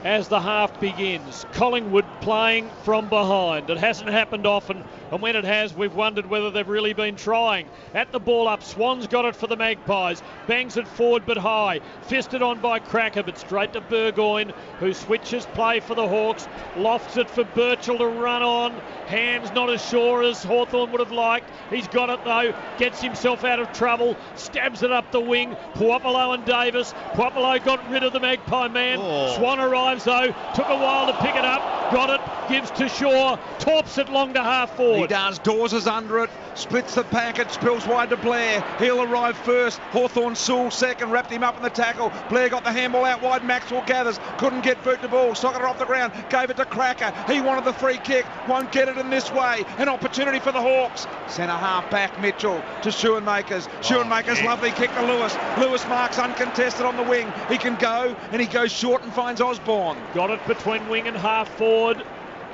as the half begins. Collingwood playing from behind. It hasn't happened often, and when it has, we've wondered whether they've really been trying. At the ball up, Swan's got it for the Magpies. Bangs it forward but high. Fisted on by Cracker, but straight to Burgoyne, who switches play for the Hawks. Lofts it for Birchall to run on. Hands not as sure as Hawthorn would have liked. He's got it though. Gets himself out of trouble. Stabs it up the wing. Puopolo and Davis. Puopolo got rid of the Magpie man. Swan arrives though. Took a while to pick it up. Got it. Gives to Shaw. Torps it long to half forward. He does. Dawes is under it. Splits the packet. Spills wide to Blair. He'll arrive first. Hawthorn Sewell second. Wrapped him up in the tackle. Blair got the handball out wide. Maxwell gathers. Couldn't get boot the ball. Socketed off the ground. Gave it to Cracker. He wanted the free kick. Won't get it in this way. An opportunity for the Hawks. Centre half back Mitchell to Schoenmakers. Schoenmakers lovely kick to Lewis. Lewis marks uncontested on the wing. He can go, and he goes short and finds Osborne. Got it between wing and half forward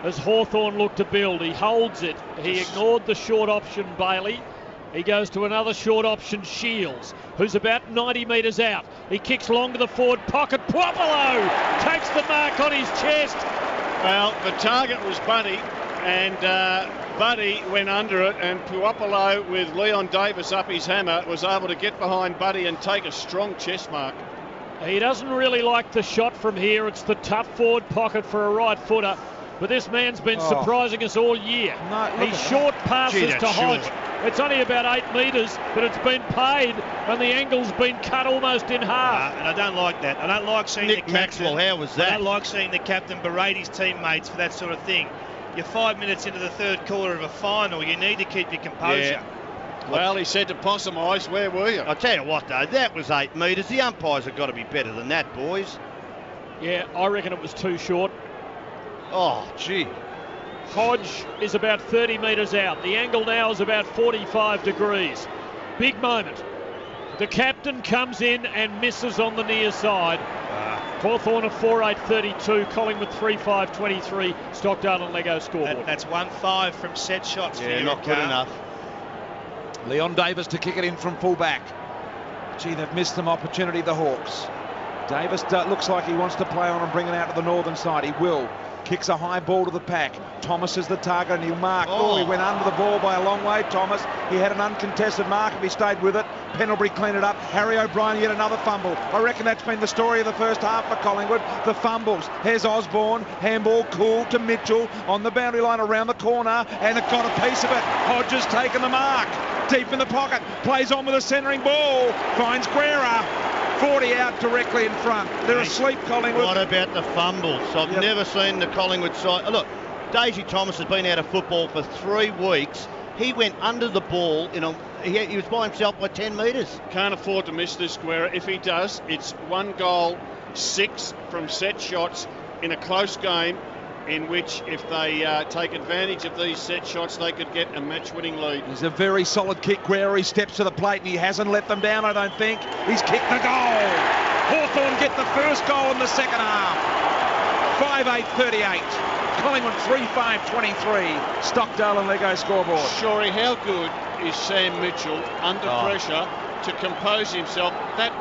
as Hawthorn looked to build. He holds it. He ignored the short option, Bailey. He goes to another short option, Shields, who's about 90 metres out. He kicks long to the forward pocket. Puopolo takes the mark on his chest. Well, the target was Buddy, and Buddy went under it, and Puopolo, with Leon Davis up his hammer, was able to get behind Buddy and take a strong chest mark. He doesn't really like the shot from here. It's the tough forward pocket for a right footer. But this man's been surprising us all year. He short passes to Hodge. It's only about 8 metres, but it's been paid, and the angle's been cut almost in half. And I don't like that. I don't like seeing Nick the captain. Maxwell, how was that? I don't like seeing the captain berate his teammates for that sort of thing. You're 5 minutes into the third quarter of a final. You need to keep your composure. Yeah. Well, he said to Possum Eyes, where were you? I'll tell you what, though, that was 8 metres. The umpires have got to be better than that, boys. Yeah, I reckon it was too short. Oh, gee. Hodge is about 30 metres out. The angle now is about 45 degrees. Big moment. The captain comes in and misses on the near side. Hawthorn at 4.8.32, Collingwood 3.5.23, Stockdale and Lego scoreboard. That's 1-5 from set shots for you. Not good enough. Leon Davis to kick it in from fullback. Gee, they've missed some opportunity, the Hawks. Davis looks like he wants to play on and bring it out to the northern side. He will. Kicks a high ball to the pack. Thomas is the target, and he'll mark. He went under the ball by a long way, Thomas. He had an uncontested mark if he stayed with it. Pendlebury cleaned it up. Harry O'Brien yet another fumble. I reckon that's been the story of the first half for Collingwood. The fumbles. Here's Osborne. Handball cool to Mitchell on the boundary line around the corner, and it got a piece of it. Hodges taken the mark. Deep in the pocket. Plays on with a centering ball. Finds Guerra. 40 out directly in front. They're asleep, Collingwood. What about the fumbles? I've never seen the Collingwood side. Look, Daisy Thomas has been out of football for 3 weeks. He went under the ball. He was by himself by 10 metres. Can't afford to miss this, Guerra. If he does, it's 1 goal, 6 from set shots in a close game, in which if they take advantage of these set shots, they could get a match-winning lead. He's a very solid kick. Guerra, he steps to the plate and he hasn't let them down, I don't think. He's kicked the goal. Hawthorn get the first goal in the second half. 5.8.38. Collingwood 3.5.23. Stockdale and Lego scoreboard. Shorey, how good is Sam Mitchell under pressure to compose himself? That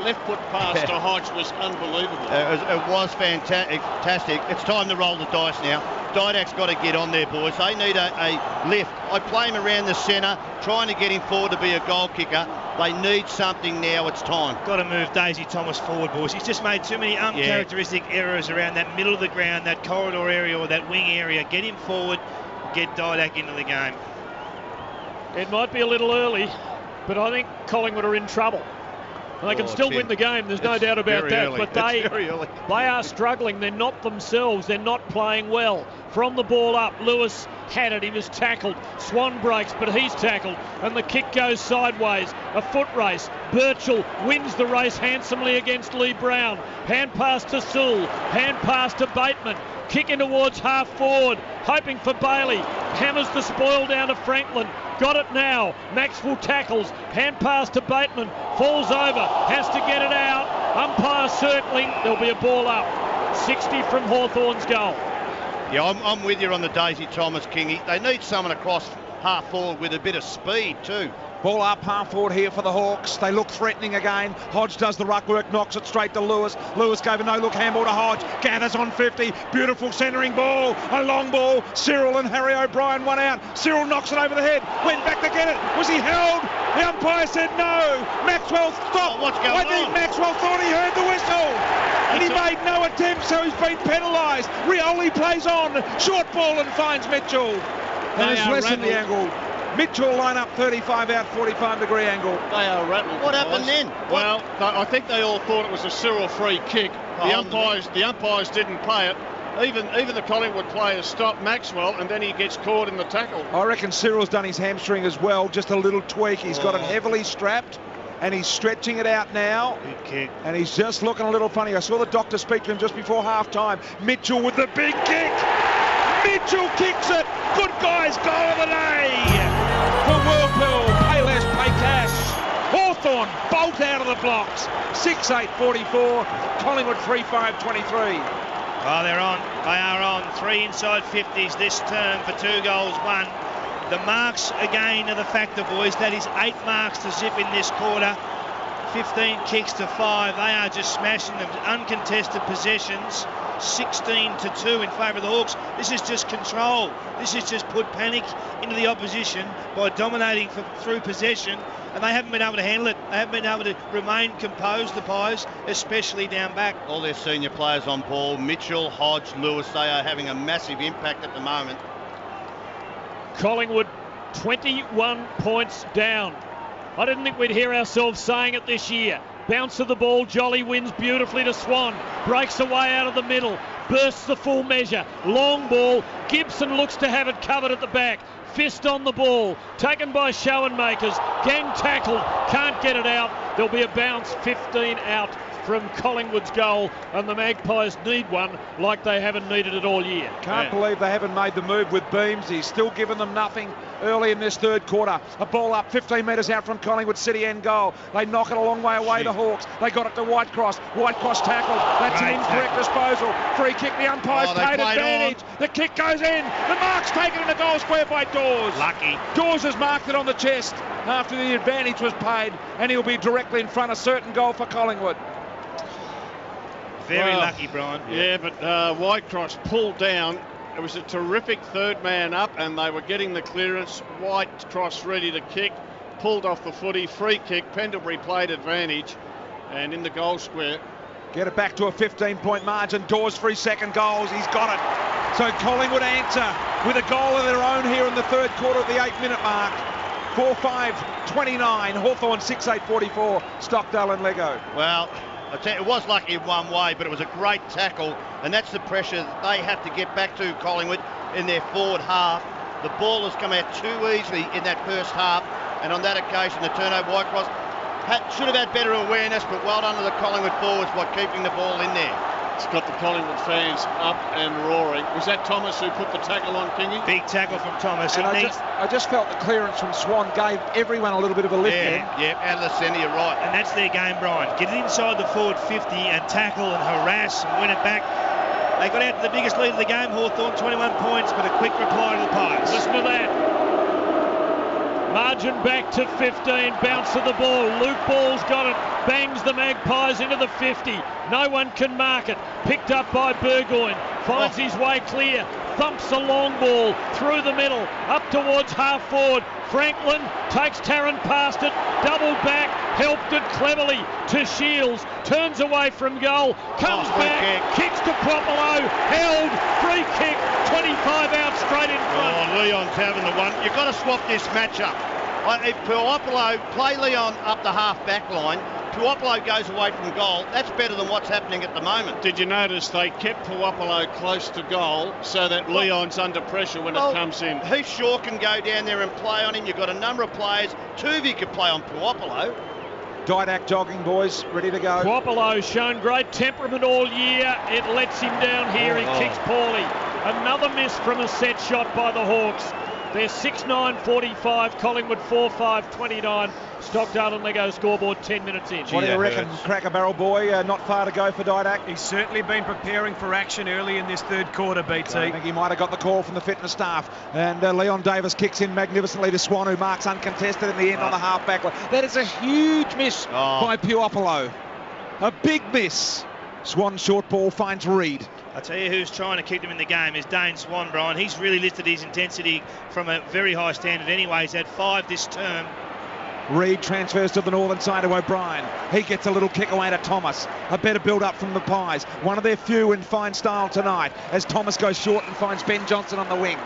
left foot pass to Hodge was unbelievable. It was fantastic. It's time to roll the dice now. Didak's got to get on there, boys. They need a lift. I play him around the centre, trying to get him forward to be a goal kicker. They need something now. It's time. Got to move Daisy Thomas forward, boys. He's just made too many uncharacteristic errors around that middle of the ground, that corridor area or that wing area. Get him forward, get Didak into the game. It might be a little early, but I think Collingwood are in trouble. And they can still win the game, there's no doubt about that. Early. But they are struggling. They're not themselves. They're not playing well. From the ball up, Lewis had it. He was tackled. Swan breaks, but he's tackled. And the kick goes sideways. A foot race. Birchall wins the race handsomely against Lee Brown. Hand pass to Sewell. Hand pass to Bateman. Kicking towards half forward, hoping for Bailey. Hammers the spoil down to Franklin. Got it now. Maxwell tackles. Hand pass to Bateman. Falls over. Has to get it out. Umpire circling. There'll be a ball up. 60 from Hawthorn's goal. Yeah, I'm with you on the Daisy Thomas, Kingy. They need someone across half forward with a bit of speed too. Ball up half forward here for the Hawks. They look threatening again. Hodge does the ruck work, knocks it straight to Lewis. Lewis gave a no-look handball to Hodge. Gathers on 50. Beautiful centering ball. A long ball. Cyril and Harry O'Brien one out. Cyril knocks it over the head. Went back to get it. Was he held? The umpire said no. Maxwell stopped. What's going on? I think Maxwell thought he heard the whistle. And he made no attempt, so he's been penalised. Rioli plays on. Short ball and finds Mitchell. And it's lessened the angle. Mitchell line up 35 out, 45-degree angle. They are rattled. What happened then? Well, I think they all thought it was a Cyril free kick. The umpires didn't pay it. Even the Collingwood players stopped Maxwell, and then he gets caught in the tackle. I reckon Cyril's done his hamstring as well, just a little tweak. He's got it heavily strapped, and he's stretching it out now. Good kick. And he's just looking a little funny. I saw the doctor speak to him just before half-time. Mitchell with the big kick. Mitchell kicks it. Good guys, goal of the day. For Whirlpool, pay less, pay cash. Hawthorn bolt out of the blocks. 6-8-44. Collingwood 3-5-23. Oh, they're on. They are on. 3 inside 50s this term for 2 goals, 1. The marks again are the factor, boys. That is 8 marks to zip in this quarter. 15 kicks to 5. They are just smashing them. Uncontested possessions. 16-2 in favour of the Hawks. This is just control. This is just put panic into the opposition by dominating through possession, and they haven't been able to handle it. They haven't been able to remain composed, the Pies, especially down back. All their senior players on ball. Mitchell, Hodge, Lewis, they are having a massive impact at the moment. Collingwood 21 points down. I didn't think we'd hear ourselves saying it this year. Bounce of the ball, Jolly wins beautifully to Swan. Breaks away out of the middle. Bursts the full measure. Long ball. Gibson looks to have it covered at the back. Fist on the ball. Taken by Schoenmakers. Gang tackled. Can't get it out. There'll be a bounce. 15 out from Collingwood's goal, and the Magpies need one like they haven't needed it all year. Can't believe they haven't made the move with Beams. He's still given them nothing early in this third quarter. A ball up 15 metres out from Collingwood City end goal. They knock it a long way away, the Hawks. They got it to Whitecross. Whitecross tackled. That's an incorrect disposal. Free kick, the umpires paid advantage. The kick goes in. The mark's taken in the goal square by Dawes. Lucky. Dawes has marked it on the chest after the advantage was paid, and he'll be directly in front of certain goal for Collingwood. Very lucky, Brian. Yeah, but Whitecross pulled down. It was a terrific third man up, and they were getting the clearance. Whitecross ready to kick. Pulled off the footy. Free kick. Pendlebury played advantage. And in the goal square. Get it back to a 15-point margin. Dawes for his second goals. He's got it. So Collingwood answer with a goal of their own here in the third quarter at the 8-minute mark. 4-5-29. Hawthorn 6-8-44. Stockdale and Lego. Well, I tell you, it was lucky in one way, but it was a great tackle, and that's the pressure that they have to get back to Collingwood in their forward half. The ball has come out too easily in that first half, and on that occasion, the turnover Whitecross should have had better awareness, but well done to the Collingwood forwards by keeping the ball in there. It's got the Collingwood fans up and roaring. Was that Thomas who put the tackle on, Kingy? Big tackle from Thomas. And I just felt the clearance from Swan gave everyone a little bit of a lift there. Yeah, out of the centre, you're right. And that's their game, Brian. Get it inside the forward 50 and tackle and harass and win it back. They got out to the biggest lead of the game, Hawthorn, 21 points, but a quick reply to the Pies. Listen to that. Margin back to 15. Bounce of the ball. Luke Ball's got it. Bangs the Magpies into the 50. No one can mark it. Picked up by Burgoyne. Finds his way clear. Thumps a long ball through the middle. Up towards half forward. Franklin takes Tarrant past it. Double back. Helped it cleverly to Shields. Turns away from goal. Comes back. Kicks to Propolo. Held. Free kick. 25 out straight in front. Oh, Leon's having the one. You've got to swap this match up. If Puopolo, play Leon up the half-back line, Puopolo goes away from goal, that's better than what's happening at the moment. Did you notice they kept Puopolo close to goal so that Leon's under pressure when it comes in? Heath Shaw can go down there and play on him. You've got a number of players. Tuvey could play on Puopolo. Didak jogging, boys, ready to go. Puopolo's shown great temperament all year. It lets him down here. He kicks poorly. Another miss from a set shot by the Hawks. They're 6-9-45, Collingwood 4-5-29. Stockdale and Lego scoreboard 10 minutes in. What do you reckon, Cracker Barrel boy? Not far to go for Didak. He's certainly been preparing for action early in this third quarter, BT. I think he might have got the call from the fitness staff. And Leon Davis kicks in magnificently to Swan, who marks uncontested in the end on the half-back line. That is a huge miss by Puopolo. A big miss. Swan short ball finds Reid. I tell you who's trying to keep them in the game is Dane Swan, Brian. He's really lifted his intensity from a very high standard anyway. He's had 5 this term. Reid transfers to the northern side to O'Brien. He gets a little kick away to Thomas. A better build-up from the Pies. One of their few in fine style tonight as Thomas goes short and finds Ben Johnson on the wing.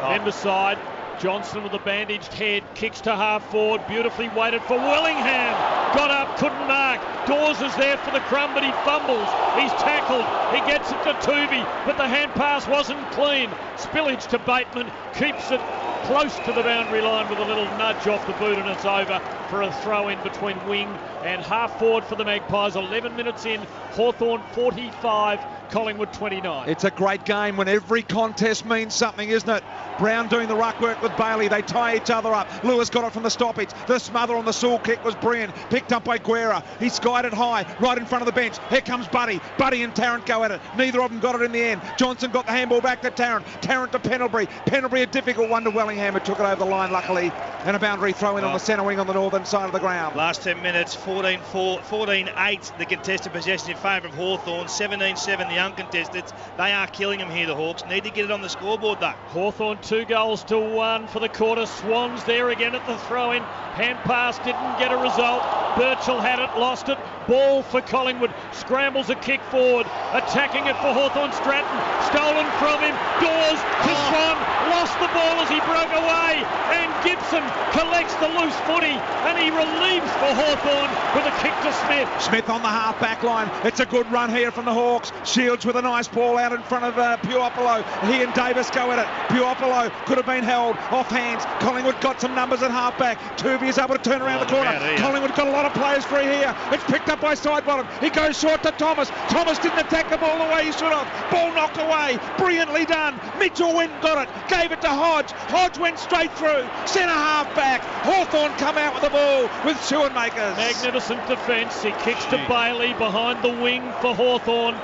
End side. Johnson with a bandaged head, kicks to half forward, beautifully weighted for Willingham. Got up, couldn't mark. Dawes is there for the crumb, but he fumbles. He's tackled. He gets it to Tuvey, but the hand pass wasn't clean. Spillage to Bateman, keeps it close to the boundary line with a little nudge off the boot, and it's over for a throw in between wing and half forward for the Magpies. 11 minutes in, Hawthorn 45, Collingwood 29. It's a great game when every contest means something, isn't it? Brown doing the ruck work with Bailey. They tie each other up. Lewis got it from the stoppage. The smother on the Sewell kick was brilliant. Picked up by Guerra. He skied it high, right in front of the bench. Here comes Buddy. Buddy and Tarrant go at it. Neither of them got it in the end. Johnson got the handball back to Tarrant. Tarrant to Pendlebury. Pendlebury a difficult one to Wellingham, who took it over the line luckily. And a boundary throw in on the centre wing on the northern side of the ground. Last 10 minutes, 14-8 the contested possession in favour of Hawthorn. 17-7 the uncontested. They are killing them here, the Hawks. Need to get it on the scoreboard though. Hawthorn 2-1 for the quarter. Swans there again at the throw-in. Hand pass didn't get a result. Birchall had it, lost it. Ball for Collingwood. Scrambles a kick forward. Attacking it for Hawthorn. Stratton stolen from him. Dawes to Swan. Lost the ball as he broke away. And Gibson collects the loose footy. And he relieves for Hawthorn with a kick to Smith. Smith on the half-back line. It's a good run here from the Hawks. Shields with a nice ball out in front of Puopolo. He and Davis go at it. Puopolo could have been held off hands. Collingwood got some numbers at half-back. Tuvey is able to turn around the corner. Collingwood got a lot of players free here. It's picked up by Sidebottom. He goes short to Thomas. Thomas didn't attack the ball the way he should have. Ball knocked away. Brilliantly done. Mitchell went and got it. Gave it to Hodge. Hodge went straight through. Centre half-back. Hawthorn come out with the ball with Schoenmakers. Magnificent defence. He kicks to Bailey behind the wing for Hawthorn.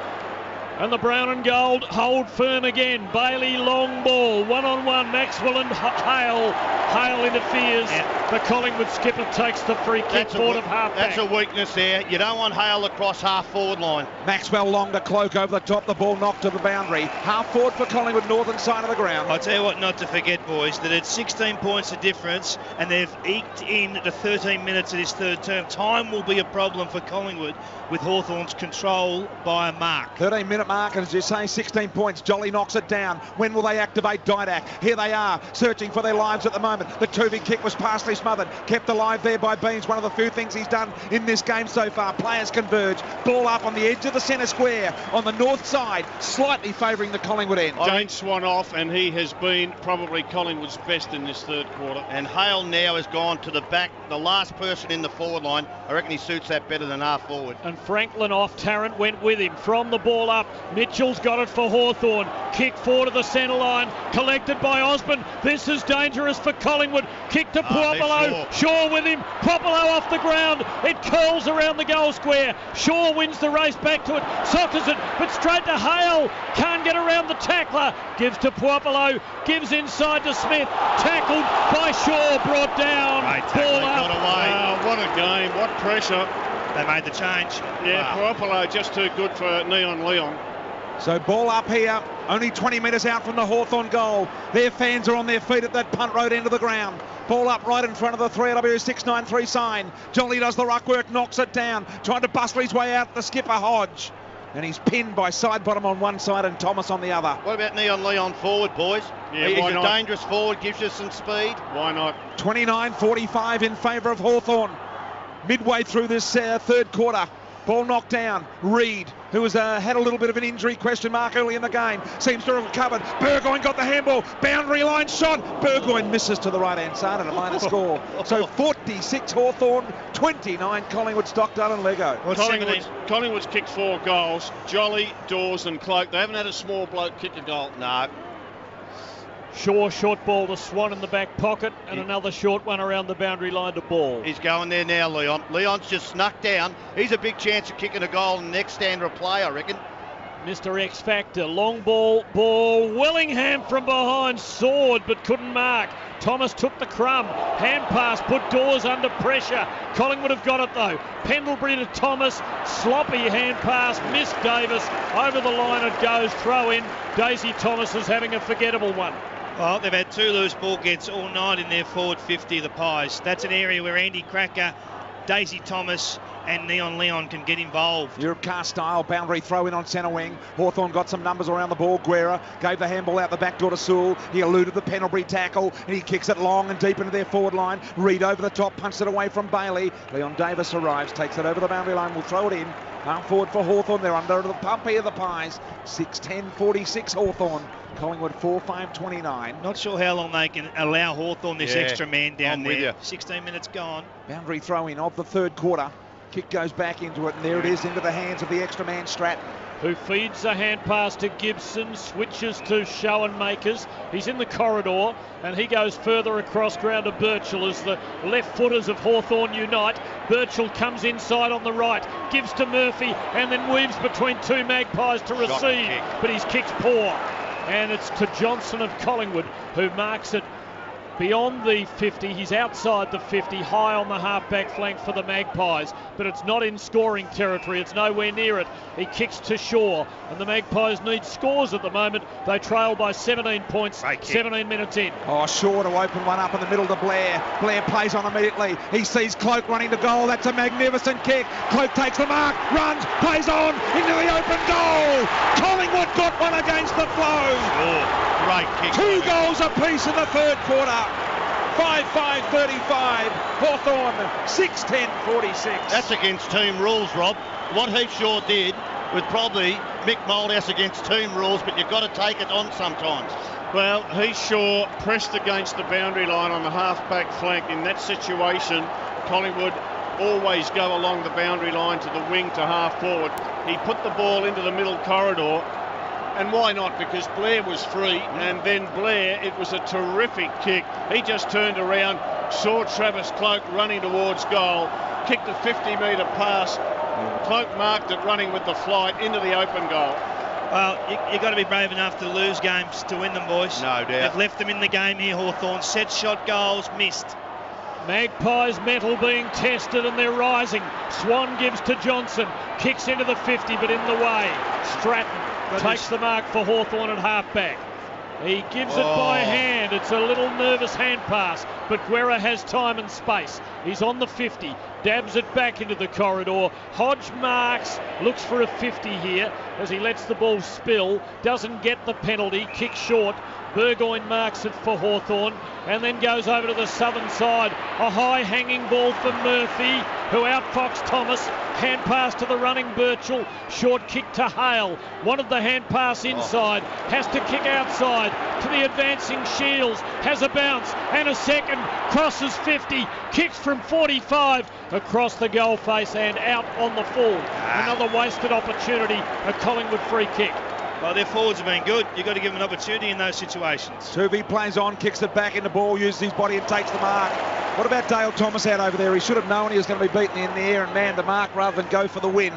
And the brown and gold hold firm again. Bailey long ball. One-on-one. Maxwell and Hale. Hale interferes. The Collingwood skipper takes the free kick forward of half-back. That's a weakness there. You don't want Hale across half-forward line. Maxwell long to Cloak over the top. The ball knocked to the boundary. Half-forward for Collingwood, northern side of the ground. I'll tell you what not to forget, boys, that it's 16 points of difference and they've eked in the 13 minutes of this third term. Time will be a problem for Collingwood with Hawthorn's control by a mark. 13-minute mark, and as you say, 16 points. Jolly knocks it down. When will they activate Didak? Here they are, searching for their lives at the moment. The Tuvey kick was partially smothered. Kept alive there by Beans. One of the few things he's done in this game so far. Players converge. Ball up on the edge of the centre square on the north side, slightly favouring the Collingwood end. Dane Swan off, and he has been probably Collingwood's best in this third quarter. And Hale now has gone to the back, the last person in the forward line. I reckon he suits that better than half forward. And Franklin off. Tarrant went with him. From the ball up, Mitchell's got it for Hawthorn. Kick forward to the centre line. Collected by Osborne. This is dangerous for Collingwood. Kick to Puopolo. Shaw with him. Puopolo off the ground. It curls around the goal square. Shaw wins the race back to it. Soccers it, but straight to Hale. Can't get around the tackler. Gives to Puopolo. Gives inside to Smith. Tackled by Shaw. Brought down. Ball up. Got away. What a game. What pressure. They made the change. Yeah, Puopolo just too good for Neon Leon. So ball up here, only 20 metres out from the Hawthorn goal. Their fans are on their feet at that punt road end of the ground. Ball up right in front of the 3LW693 sign. Jolly does the ruck work, knocks it down, trying to bustle his way out, the skipper Hodge. And he's pinned by Sidebottom on one side and Thomas on the other. What about Neon Leon forward, boys? Yeah, he's why a not? dangerous forward, gives you some speed. Why not? 29-45 in favour of Hawthorn. midway through this third quarter. Ball knocked down. Reed, who has had a little bit of an injury question mark early in the game, seems to have recovered. Burgoyne got the handball. Boundary line shot. Burgoyne misses to the right-hand side and a minor score. So 46 Hawthorn, 29 Collingwood, Stockdale and Lego. Collingwood's kicked 4 goals. Jolly, Dawes and Cloak. They haven't had a small bloke kick a goal. No. Shaw, short ball to Swan in the back pocket, and another short one around the boundary line to Ball. He's going there now, Leon. Leon's just snuck down. He's a big chance of kicking a goal in the next stand of play, I reckon. Mr. X Factor, long ball, Willingham from behind, soared but couldn't mark. Thomas took the crumb, hand pass, put Dawes under pressure. Collingwood have got it though. Pendlebury to Thomas, sloppy hand pass, missed Davis, over the line it goes, throw in. Daisy Thomas is having a forgettable one. Well, they've had 2 loose ball gets all night in their forward 50, the Pies. That's an area where Andy Cracker, Daisy Thomas and Leon can get involved. Europe car style boundary throw in on centre wing. Hawthorn got some numbers around the ball. Guerra gave the handball out the back door to Sewell. He eluded the Pendlebury tackle and he kicks it long and deep into their forward line. Reed over the top, punched it away from Bailey. Leon Davis arrives, takes it over the boundary line, will throw it in. Half forward for Hawthorn. They're under the pump here, the Pies. 6-10-46 Hawthorn. Collingwood 4-5-29. Not sure how long they can allow Hawthorn this extra man down with there. you. 16 minutes gone. Boundary throw in of the third quarter. Kick goes back into it, and there it is into the hands of the extra man, Stratton. Who feeds a hand pass to Gibson, switches to Schoenmakers. He's in the corridor, and he goes further across ground to Birchall as the left footers of Hawthorn unite. Birchall comes inside on the right, gives to Murphy, and then weaves between 2 Magpies to receive. But his kick's poor. And it's to Johnson of Collingwood, who marks it beyond the 50. He's outside the 50, high on the half-back flank for the Magpies, but it's not in scoring territory. It's nowhere near it. He kicks to Shaw, and the Magpies need scores at the moment. They trail by 17 points, 17 minutes in. Oh, Shaw to open one up in the middle to Blair. Blair plays on immediately. He sees Cloak running to goal. That's a magnificent kick. Cloak takes the mark, runs, plays on, into the open goal. Collingwood got one against the flow. Oh, great kick. 2 goals apiece in the third quarter. 5-5-35. Hawthorn 6-10-46. That's against team rules, Rob. What Heath Shaw did was probably Mick Moldhouse against team rules, but you've got to take it on sometimes. Well, Heath Shaw pressed against the boundary line on the half-back flank. In that situation, Collingwood always go along the boundary line to the wing to half forward. He put the ball into the middle corridor. And why not? Because Blair was free, and then Blair, it was a terrific kick. He just turned around, saw Travis Cloak running towards goal, kicked a 50-metre pass. Cloak marked it running with the flight into the open goal. Well, you've got to be brave enough to lose games to win them, boys. No doubt. They've left them in the game here, Hawthorn. Set shot goals, missed. Magpies metal being tested and they're rising. Swan gives to Johnson, kicks into the 50 but in the way. Stratton takes the mark for Hawthorn at halfback. He gives it by hand. It's a little nervous hand pass, but Guerra has time and space. He's on the 50, dabs it back into the corridor. Hodge marks, looks for a 50 here as he lets the ball spill, doesn't get the penalty, kicks short. Burgoyne marks it for Hawthorn and then goes over to the southern side. A high hanging ball for Murphy, who outfoxed Thomas. Hand pass to the running Birchall. Short kick to Hale. Wanted the hand pass inside. Has to kick outside to the advancing Shields. Has a bounce and a second. Crosses 50. Kicks from 45 across the goal face and out on the full. Another wasted opportunity. A Collingwood free kick. Well, their forwards have been good. You've got to give them an opportunity in those situations. 2V plays on, kicks it back in the ball, uses his body and takes the mark. What about Dale Thomas out over there? He should have known he was going to be beaten in the air and man the mark rather than go for the win.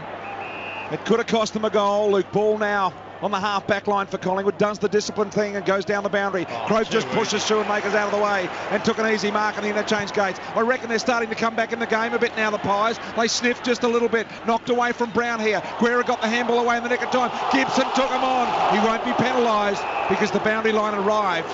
It could have cost them a goal. Luke Ball now on the half-back line for Collingwood, does the discipline thing and goes down the boundary. Croak just pushes Schoenmakers out of the way and took an easy mark on the interchange gates. I reckon they're starting to come back in the game a bit now, the Pies. They sniffed just a little bit. Knocked away from Brown here. Guerra got the handball away in the nick of time. Gibson took him on. He won't be penalised because the boundary line arrived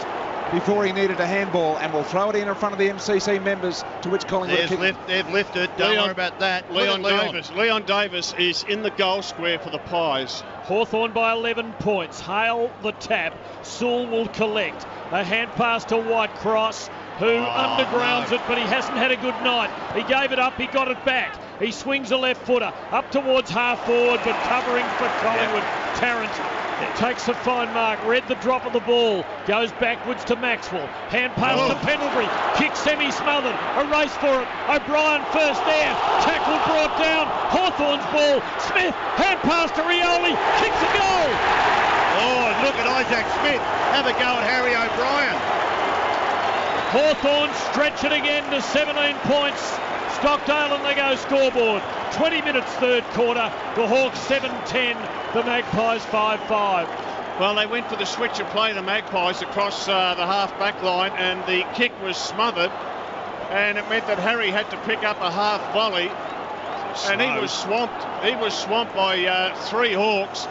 before he needed a handball, and will throw it in front of the MCC members, to which Collingwood They've lifted. Don't worry about that. Leon Davis is in the goal square for the Pies. Hawthorn by 11 points. Hale the tap. Sewell will collect. A hand pass to Whitecross. who undergrounds it, but he hasn't had a good night. He gave it up, he got it back. He swings a left footer up towards half forward, but covering for Collingwood. Tarrant takes a fine mark, read the drop of the ball, goes backwards to Maxwell, hand pass to Pendlebury, kick semi-smothered, a race for it, O'Brien first there, tackle brought down, Hawthorn's ball, Smith, hand pass to Rioli, kicks a goal! Oh, look at Isaac Smith, have a go at Harry O'Brien. Hawthorn stretch it again to 17 points. Stockdale and they go scoreboard. 20 minutes third quarter. The Hawks 7-10. The Magpies 5-5. Well, they went for the switch of play, the Magpies, across the half-back line, and the kick was smothered, and it meant that Harry had to pick up a half volley, and he was swamped. He was swamped by 3 Hawks.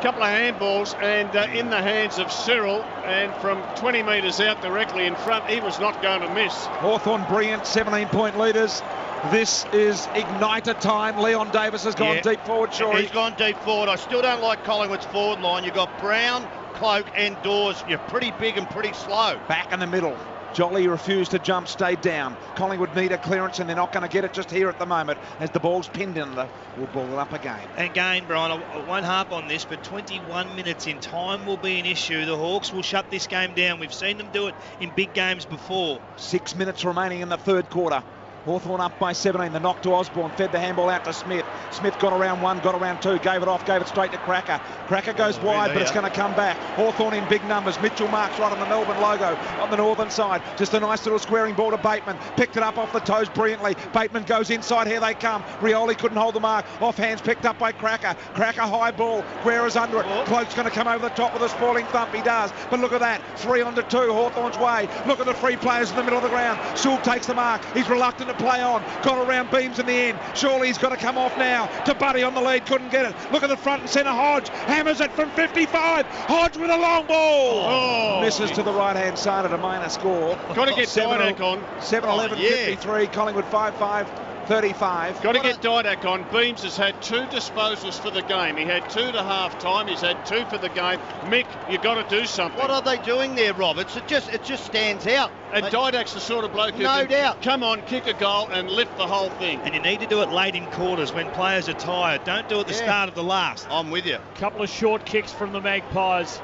Couple of handballs, and in the hands of Cyril, and from 20 metres out directly in front, he was not going to miss. Hawthorn brilliant, 17-point leaders. This is igniter time. Leon Davis has gone deep forward, He's gone deep forward. I still don't like Collingwood's forward line. You've got Brown, Cloak and Dawes. You're pretty big and pretty slow. Back in the middle. Jolly refused to jump, stayed down. Collingwood need a clearance, and they're not going to get it just here at the moment as the ball's pinned in. We'll ball it up again. Again, Brian, I won't harp on this, but 21 minutes in time will be an issue. The Hawks will shut this game down. We've seen them do it in big games before. 6 minutes remaining in the third quarter. Hawthorn up by 17. The knock to Osborne. Fed the handball out to Smith. Smith got around 1, got around 2. Gave it off, gave it straight to Cracker. Cracker goes wide, but it's going to come back. Hawthorn in big numbers. Mitchell marks right on the Melbourne logo on the northern side. Just a nice little squaring ball to Bateman. Picked it up off the toes brilliantly. Bateman goes inside. Here they come. Rioli couldn't hold the mark. Off hands picked up by Cracker. Cracker high ball. Guerra's under it. Cloak's going to come over the top with a sprawling thump. He does. But look at that. 3 on to 2. Hawthorn's way. Look at the free players in the middle of the ground. Sewell takes the mark. He's reluctant to play on. Got around Beams in the end. Surely he's got to come off now. To Buddy on the lead. Couldn't get it. Look at the front and centre. Hodge hammers it from 55. Hodge with a long ball. Misses to the right hand side at a minor score. Got to get Didak on. 7-11, 53. Collingwood 5-5. 35. Got to get Didak on. Beams has had 2 disposals for the game. He had 2 to half time. He's had 2 for the game. Mick, you've got to do something. What are they doing there, Roberts? It just stands out. And Didak's the sort of bloke who no can doubt come on, kick a goal and lift the whole thing. And you need to do it late in quarters when players are tired. Don't do it at the start of the last. I'm with you. Couple of short kicks from the Magpies,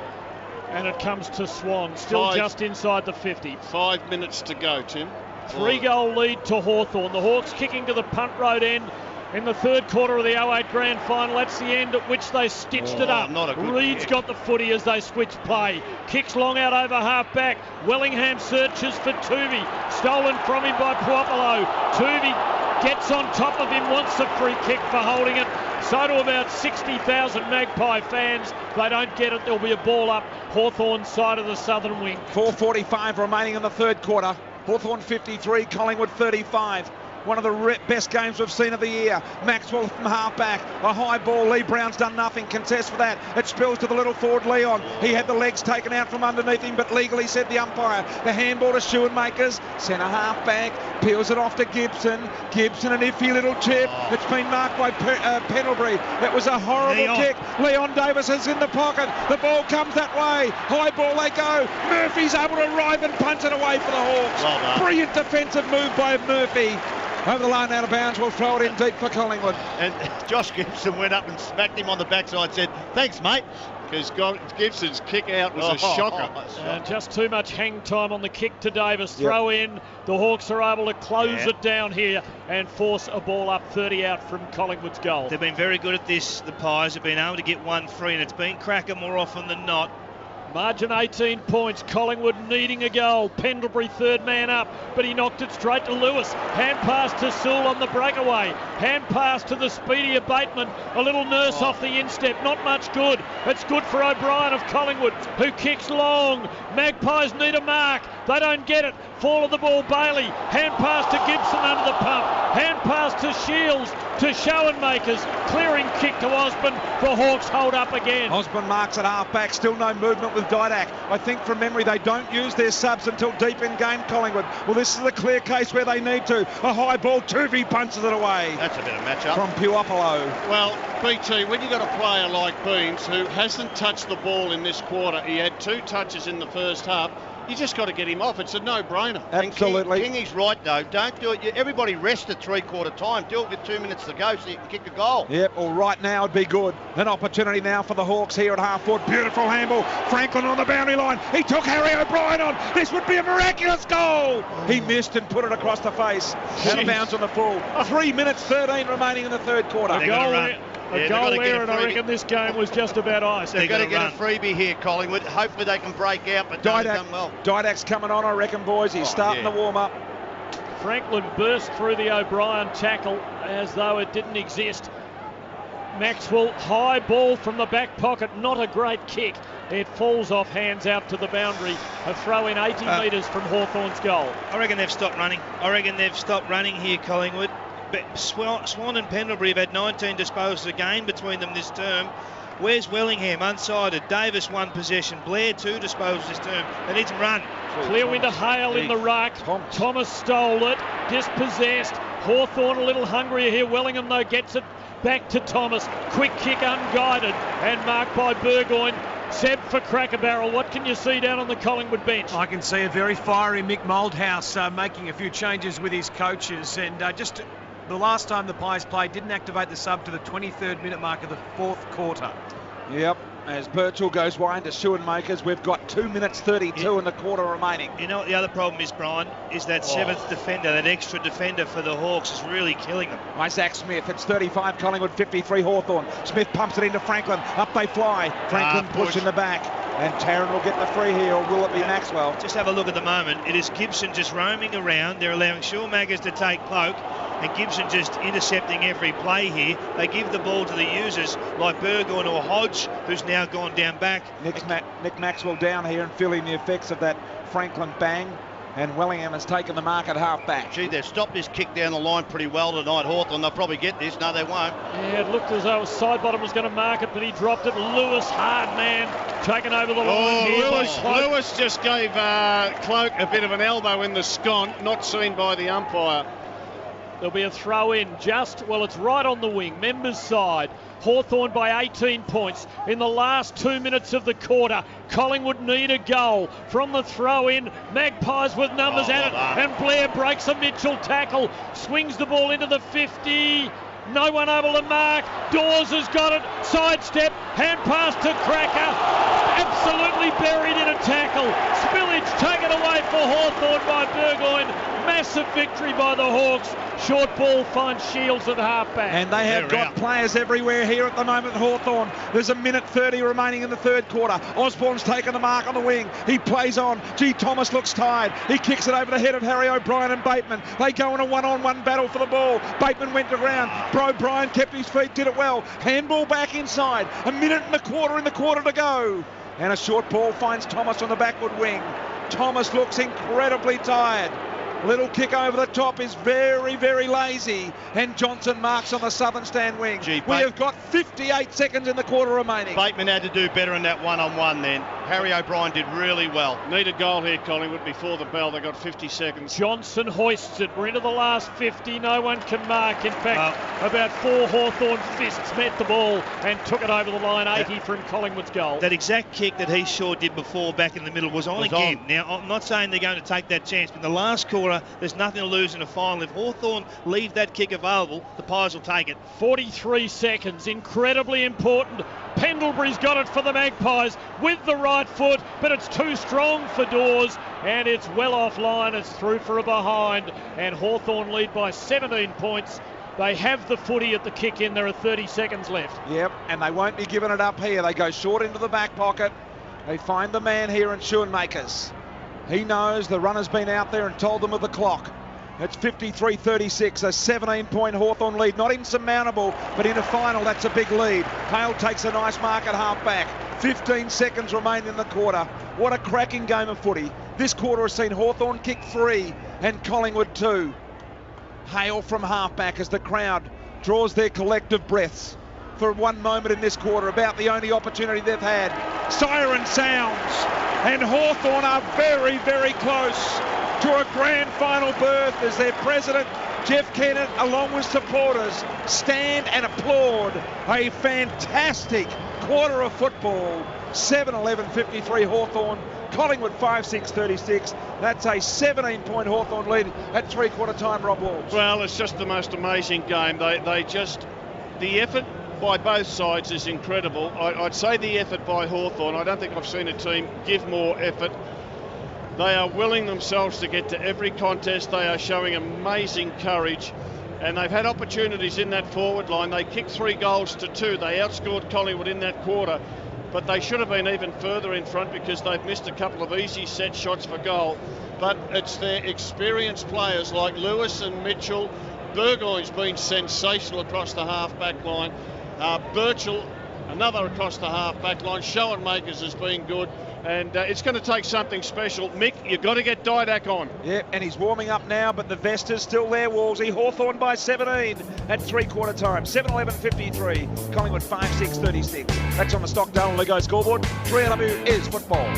and it comes to Swan. Still just inside the 50. 5 minutes to go, Tim. 3-goal lead to Hawthorn. The Hawks kicking to the punt road end in the third quarter of the 08 grand final. That's the end at which they stitched it up. Reed's got the footy as they switch play. Kicks long out over half back. Wellingham searches for Tuvey. Stolen from him by Puopolo. Tuvey gets on top of him, wants a free kick for holding it. So to about 60,000 Magpie fans. They don't get it. There'll be a ball up Hawthorn's side of the southern wing. 4:45 remaining in the third quarter. Hawthorn 53, Collingwood 35. One of the best games we've seen of the year. Maxwell from half-back. A high ball. Lee Brown's done nothing. Contest for that. It spills to the little forward Leon. He had the legs taken out from underneath him, but legally said the umpire. The handball to Schoenmakers. Centre half-back. Peels it off to Gibson. Gibson, an iffy little chip. It's been marked by Pendlebury. It was a horrible kick. Leon Davis is in the pocket. The ball comes that way. High ball they go. Murphy's able to arrive and punch it away for the Hawks. Well done. Brilliant defensive move by Murphy. Over the line, out of bounds, we'll throw it in deep for Collingwood. And Josh Gibson went up and smacked him on the backside, said, thanks, mate. Because Gibson's kick out was a shocker. Just too much hang time on the kick to Davis. Throw in. The Hawks are able to close it down here and force a ball up 30 out from Collingwood's goal. They've been very good at this, the Pies. Have been able to get one free, and it's been Cracker more often than not. Margin 18 points. Collingwood needing a goal. Pendlebury third man up, but he knocked it straight to Lewis. Hand pass to Sewell on the breakaway. Hand pass to the speedier Bateman. A little nurse off the instep. Not much good. It's good for O'Brien of Collingwood, who kicks long. Magpies need a mark. They don't get it. Fall of the ball, Bailey. Hand pass to Gibson under the pump. Hand pass to Shields, to Schoenmakers. Clearing kick to Osborne. The Hawks hold up again. Osborne marks at half-back. Still no movement with Didak. I think from memory they don't use their subs until deep in game, Collingwood. Well, this is a clear case where they need to. A high ball, Tuvey punches it away. That's a bit of match-up. From Puopolo. Well, BT, when you've got a player like Beams who hasn't touched the ball in this quarter, he had 2 touches in the first half. You just got to get him off. It's a no-brainer. Absolutely. And Kingy's right, though. Don't do it. Everybody rest at three-quarter time. Do it with 2 minutes to go so you can kick a goal. Yep, well, right now it'd be good. An opportunity now for the Hawks here at half-forward. Beautiful handball. Franklin on the boundary line. He took Harry O'Brien on. This would be a miraculous goal. He missed and put it across the face. Out of bounds on the full. 3 minutes 13 remaining in the third quarter. A goal there, and I reckon this game was just about ice. They've got to get a freebie here, Collingwood. Hopefully they can break out, but they've done well. Didak's coming on, I reckon, boys. He's starting to warm up. Franklin burst through the O'Brien tackle as though it didn't exist. Maxwell, high ball from the back pocket, not a great kick. It falls off hands out to the boundary. A throw in 80 metres from Hawthorn's goal. I reckon they've stopped running. Here, Collingwood. But Swan and Pendlebury have had 19 disposals again between them this term. Where's Wellingham? Unsided. Davis 1 possession. Blair 2 disposals this term. They need to run. Clear with the Hale in the ruck. Thomas stole it. Dispossessed. Hawthorn a little hungrier here. Wellingham, though, gets it back to Thomas. Quick kick unguided and marked by Burgoyne. Seb for Cracker Barrel. What can you see down on the Collingwood bench? I can see a very fiery Mick Moldhouse making a few changes with his coaches, and just the last time the Pies played, didn't activate the sub to the 23rd minute mark of the fourth quarter. Yep, as Birchall goes wide to Schoenmakers, we've got 2 minutes 32 in the quarter remaining. You know what the other problem is, Brian, is that seventh defender, that extra defender for the Hawks is really killing them. Isaac Smith, it's 35 Collingwood, 53 Hawthorn. Smith pumps it into Franklin, up they fly. Franklin push in the back, and Tarrant will get the free here, or will it be Maxwell? Just have a look at the moment. It is Gibson just roaming around. They're allowing Schoenmakers to take poke, and Gibson just intercepting every play here. They give the ball to the users like Burgoyne or Hodge, who's now gone down back. Nick Maxwell down here and feeling the effects of that Franklin bang, and Wellingham has taken the mark at half-back. Gee, they've stopped this kick down the line pretty well tonight, Hawthorn. They'll probably get this. No, they won't. Yeah, it looked as though Sidebottom was going to mark it, but he dropped it. Lewis, hard man, taken over the line here. Lewis just gave Cloak a bit of an elbow in the scon, not seen by the umpire. There'll be a throw in it's right on the wing, members side. Hawthorn by 18 points in the last 2 minutes of the quarter. Collingwood need a goal from the throw in. Magpies with numbers at it, and Blair breaks a Mitchell tackle, swings the ball into the 50. No one able to mark. Dawes has got it. Sidestep. Hand pass to Cracker. Absolutely buried in a tackle. Spillage taken away for Hawthorn by Burgoyne. Massive victory by the Hawks. Short ball finds Shields at halfback. And they have got players everywhere here at the moment, Hawthorn. There's a minute 30 remaining in the third quarter. Osborne's taken the mark on the wing. He plays on. Gee, Thomas looks tired. He kicks it over the head of Harry O'Brien and Bateman. They go in a one-on-one battle for the ball. Bateman went to ground. O'Brien kept his feet, did it well. Handball back inside. A minute and a quarter in the quarter to go. And a short ball finds Thomas on the backward wing. Thomas looks incredibly tired. Little kick over the top is very, very lazy. And Johnson marks on the southern stand wing. We have got 58 seconds in the quarter remaining. Bateman had to do better in that one-on-one then. Harry O'Brien did really well. Need a goal here, Collingwood, before the bell. They got 50 seconds. Johnson hoists it. We're into the last 50. No one can mark. In fact, about 4 Hawthorn fists met the ball and took it over the line. 80 from Collingwood's goal. That exact kick that he sure did before back in the middle was on again. Now, I'm not saying they're going to take that chance, but in the last quarter, there's nothing to lose in a final. If Hawthorn leave that kick available, the Pies will take it. 43 seconds. Incredibly important. Pendlebury's got it for the Magpies with the right foot, but it's too strong for Dawes, and it's well offline. It's through for a behind, and Hawthorn lead by 17 points. They have the footy at the kick in. There are 30 seconds left. Yep, and they won't be giving it up here. They go short into the back pocket. They find the man here in Schoenmakers. He knows the runner's been out there and told them of the clock. It's 53-36, a 17-point Hawthorn lead. Not insurmountable, but in a final, that's a big lead. Hale takes a nice mark at half-back. 15 seconds remain in the quarter. What a cracking game of footy. This quarter has seen Hawthorn kick 3 and Collingwood 2. Hale from half-back as the crowd draws their collective breaths for one moment in this quarter, about the only opportunity they've had. Siren sounds, and Hawthorn are very, very close to a grand final berth as their president, Jeff Kennett, along with supporters, stand and applaud a fantastic quarter of football. 7-11-53 Hawthorn, Collingwood 5-6-36. That's a 17-point Hawthorn lead at three-quarter time, Rob Walsh. Well, it's just the most amazing game. The effort by both sides is incredible. I'd say the effort by Hawthorn, I don't think I've seen a team give more effort. They are willing themselves to get to every contest. They are showing amazing courage, and they've had opportunities in that forward line. They kicked 3 goals to 2. They outscored Collingwood in that quarter, but they should have been even further in front because they've missed a couple of easy set shots for goal. But it's their experienced players like Lewis and Mitchell. Burgoyne's been sensational across the half-back line. Birchall, another across the half-back line. Schoenmakers has been good. And it's going to take something special. Mick, you've got to get Didak on. Yeah, and he's warming up now, but the vest is still there, Wolsey. Hawthorn by 17 at three-quarter time. 7-11-53. Collingwood 5-6-36. That's on the Stockdale Lego scoreboard. 3LW is football.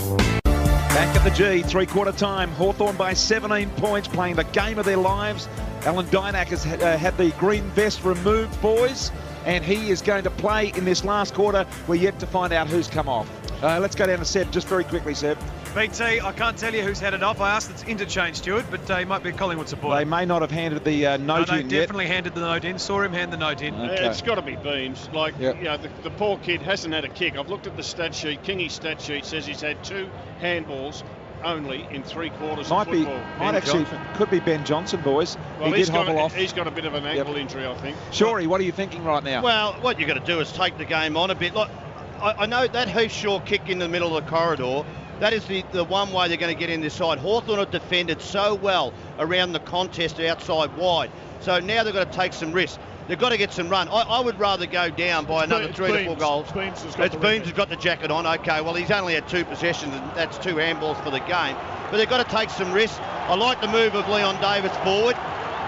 Back at the G, three-quarter time. Hawthorn by 17 points, playing the game of their lives. Alan Didak has had the green vest removed, boys, and he is going to play in this last quarter. We're yet to find out who's come off. Let's go down to Seb just very quickly, Seb. BT, I can't tell you who's had it off. I asked it's interchange, Stuart, but he might be a Collingwood supporter. They may not have handed the note in yet. Definitely handed the note in. Saw him hand the note in. Okay. It's got to be Beams. The poor kid hasn't had a kick. I've looked at the stat sheet. Kingy's stat sheet says he's had 2 handballs only in 3 quarters of football. Could be Ben Johnson, boys. Well, he did hobble off. He's got a bit of an ankle injury, I think. Shorey, what are you thinking right now? Well, what you've got to do is take the game on a bit. Look, I know that Heath-Shaw kick in the middle of the corridor, that is the one way they're going to get in this side. Hawthorn have defended so well around the contest outside wide. So now they've got to take some risks. They've got to get some run. I would rather go down by another 3 to 4 goals. Beams has got the jacket on. Okay, well, he's only had 2 possessions, and that's 2 handballs for the game. But they've got to take some risks. I like the move of Leon Davis forward.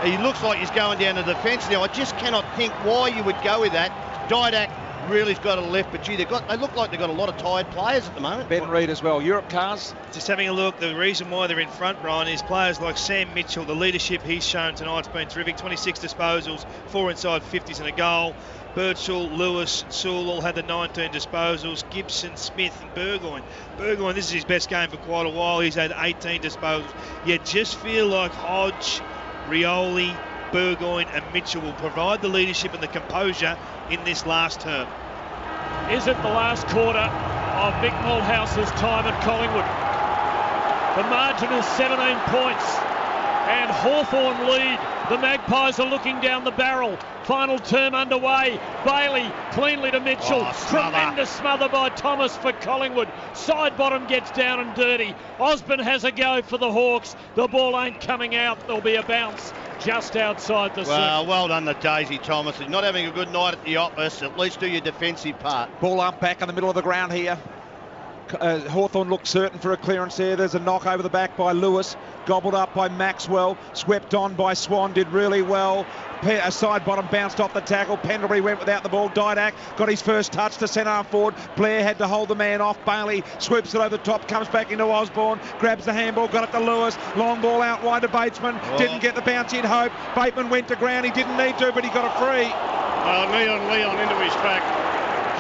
He looks like he's going down the defence now. I just cannot think why you would go with that. Didak really's got a left, but gee, they look like they've got a lot of tired players at the moment. Ben Reid as well. Europe cars. Just having a look, the reason why they're in front, Brian, is players like Sam Mitchell. The leadership he's shown tonight's been terrific. 26 disposals, 4 inside 50s and a goal. Birchall, Lewis, Sewell all had the 19 disposals. Gibson, Smith and Burgoyne. Burgoyne, this is his best game for quite a while. He's had 18 disposals. You just feel like Hodge, Rioli, Burgoyne and Mitchell will provide the leadership and the composure in this last term. Is it the last quarter of Mick Malthouse's time at Collingwood? The margin is 17 points and Hawthorn lead. The Magpies are looking down the barrel. Final term underway. Bailey cleanly to Mitchell. Tremendous smother by Thomas for Collingwood. Side bottom gets down and dirty. Osborne has a go for the Hawks. The ball ain't coming out. There'll be a bounce just outside the circle. Well done to Daisy Thomas. He's not having a good night at the office. At least do your defensive part. Ball up back in the middle of the ground here. Hawthorn looked certain for a clearance there. There's a knock over the back by Lewis. Gobbled up by Maxwell. Swept on by Swan. Did really well. A side bottom bounced off the tackle. Pendlebury went without the ball. Didak got his first touch to centre half forward. Blair had to hold the man off. Bailey swoops it over the top. Comes back into Osborne. Grabs the handball. Got it to Lewis. Long ball out wide to Batesman. Didn't get the bounce in hope. Bateman went to ground. He didn't need to, but he got a free. Leon into his back.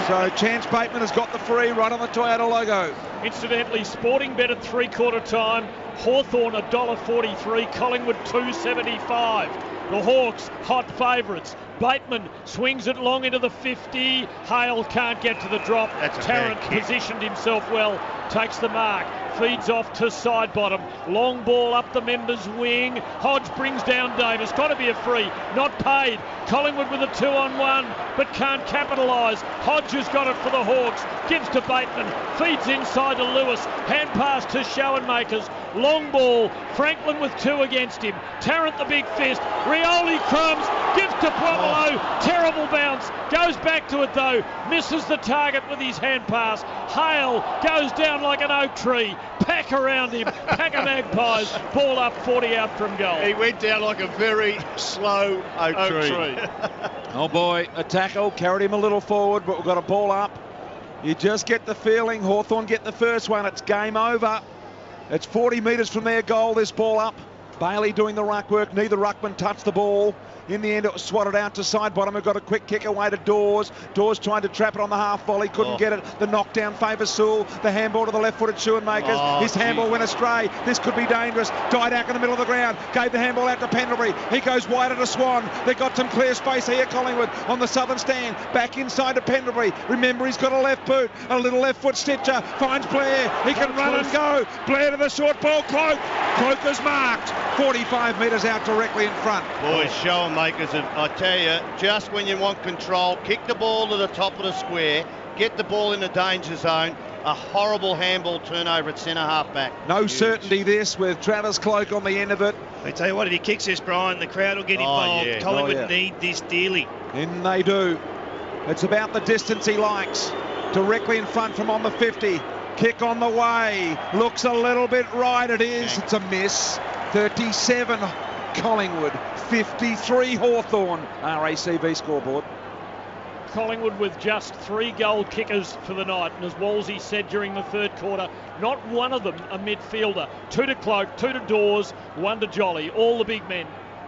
So Chance Bateman has got the free right on the Toyota logo. Incidentally, Sporting bet at three-quarter time. Hawthorn $1.43, Collingwood $2.75. The Hawks, hot favourites. Bateman swings it long into the 50. Hale can't get to the drop. Tarrant positioned himself well, takes the mark, feeds off to side bottom. Long ball up the members' wing. Hodge brings down Davis. Got to be a free. Not paid. Collingwood with a 2-on-1, but can't capitalise. Hodge has got it for the Hawks. Gives to Bateman. Feeds inside to Lewis. Hand pass to Schoenmakers. Long ball. Franklin with 2 against him. Tarrant the big fist. Rioli crumbs. Gives to Pueblo. Terrible bounce. Goes back to it though. Misses the target with his hand pass. Hale goes down like an oak tree. Pack around him. Pack of Magpies. Ball up 40 out from goal. He went down like a very slow oak tree. Oh boy, a tackle. Carried him a little forward, but we've got a ball up. You just get the feeling Hawthorn get the first one. It's game over. It's 40 metres from their goal, this ball up. Bailey doing the ruck work. Neither ruckman touched the ball. In the end, it was swatted out to side bottom. It got a quick kick away to Dawes. Dawes trying to trap it on the half volley, couldn't get it. The knockdown favours Sewell. The handball to the left-footed Schoenmakers. His handball went astray. This could be dangerous. Didak in the middle of the ground. Gave the handball out to Pendlebury. He goes wider to Swan. They got some clear space here, Collingwood, on the southern stand. Back inside to Pendlebury. Remember, he's got a left boot. A little left foot stitcher. Finds Blair. He can run and go. Blair to the short ball. Cloak. Cloak is marked. 45 metres out directly in front. Boys, Schoenmakers, I tell you, just when you want control, kick the ball to the top of the square, get the ball in the danger zone. A horrible handball turnover at centre half back. No certainty this with Travis Cloak on the end of it. I tell you what, if he kicks this, Brian, the crowd will get involved. Collingwood need this dearly. And they do. It's about the distance he likes. Directly in front from on the 50. Kick on the way. Looks a little bit right. It is. It's a miss. 37 Collingwood. 53 Hawthorn. RACV scoreboard. Collingwood with just 3 goal kickers for the night, and as Wolsey said during the third quarter, not one of them a midfielder. 2 to Cloak, 2 to Dawes, 1 to Jolly, all the big men.